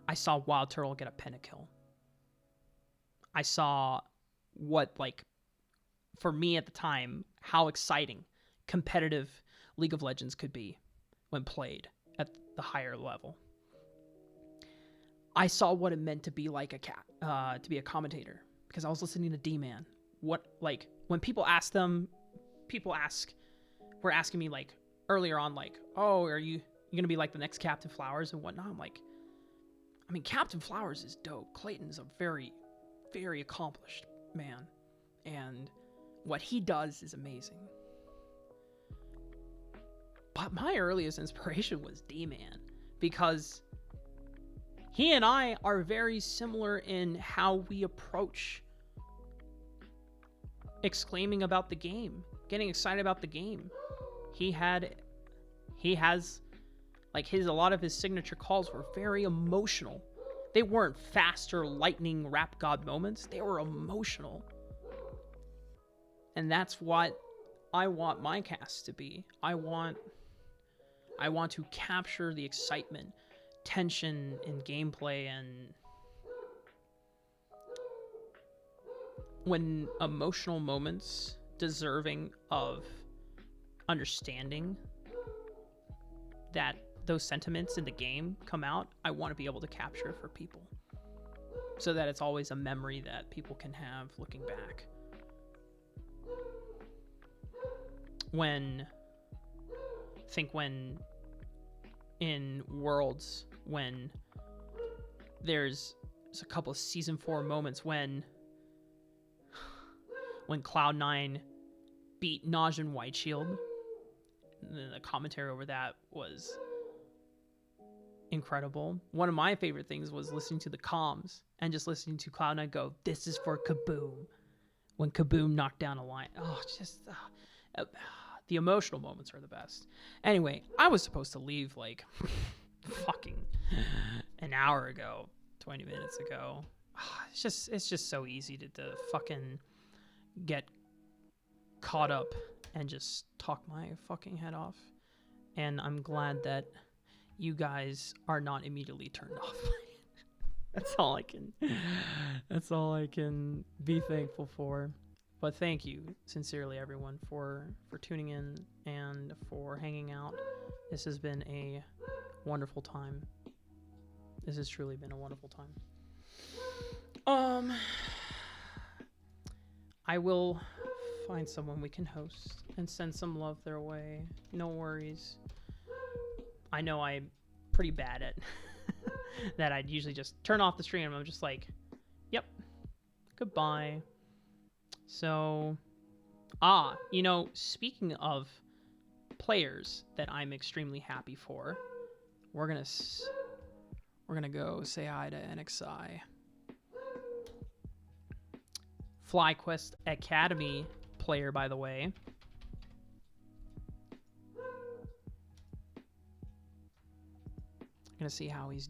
I saw Wild Turtle get a pentakill. I saw what, like, for me at the time, how exciting competitive League of Legends could be when played at the higher level. I saw what it meant to be like to be a commentator, because I was listening to D-Man. What, like, when people were asking me, like, earlier on, like, oh, are you gonna be like the next Captain Flowers and whatnot? I'm like, I mean, Captain Flowers is dope. Clayton's a very, very accomplished man, and what he does is amazing. But my earliest inspiration was D-Man, because he and I are very similar in how we approach exclaiming about the game, getting excited about the game. He has, like, a lot of his signature calls were very emotional. They weren't faster, lightning, rap god moments. They were emotional. And that's what I want my cast to be. I want to capture the excitement, tension in gameplay, and when emotional moments deserving of understanding that those sentiments in the game come out, I want to be able to capture it for people, so that it's always a memory that people can have looking back. When in Worlds, when there's a couple of season 4 moments when Cloud9 beat Najin Whiteshield, the commentary over that was incredible. One of my favorite things was listening to the comms and just listening to Cloud9 go, "This is for Kaboom," when Kaboom knocked down a line. Oh, just the emotional moments are the best. Anyway, I was supposed to leave like fucking an hour ago, 20 minutes ago. It's just so easy to fucking get caught up and just talk my fucking head off. And I'm glad that you guys are not immediately turned off. That's all I can be thankful for. But thank you sincerely, everyone, for tuning in and for hanging out. This has been a wonderful time. This has truly been a wonderful time. I will find someone we can host and send some love their way. No worries. I know I'm pretty bad at that. I'd usually just turn off the stream and I'm just like, yep, goodbye. So, speaking of players that I'm extremely happy for, we're gonna go say hi to NXI. FlyQuest Academy player, by the way. I'm gonna see how he's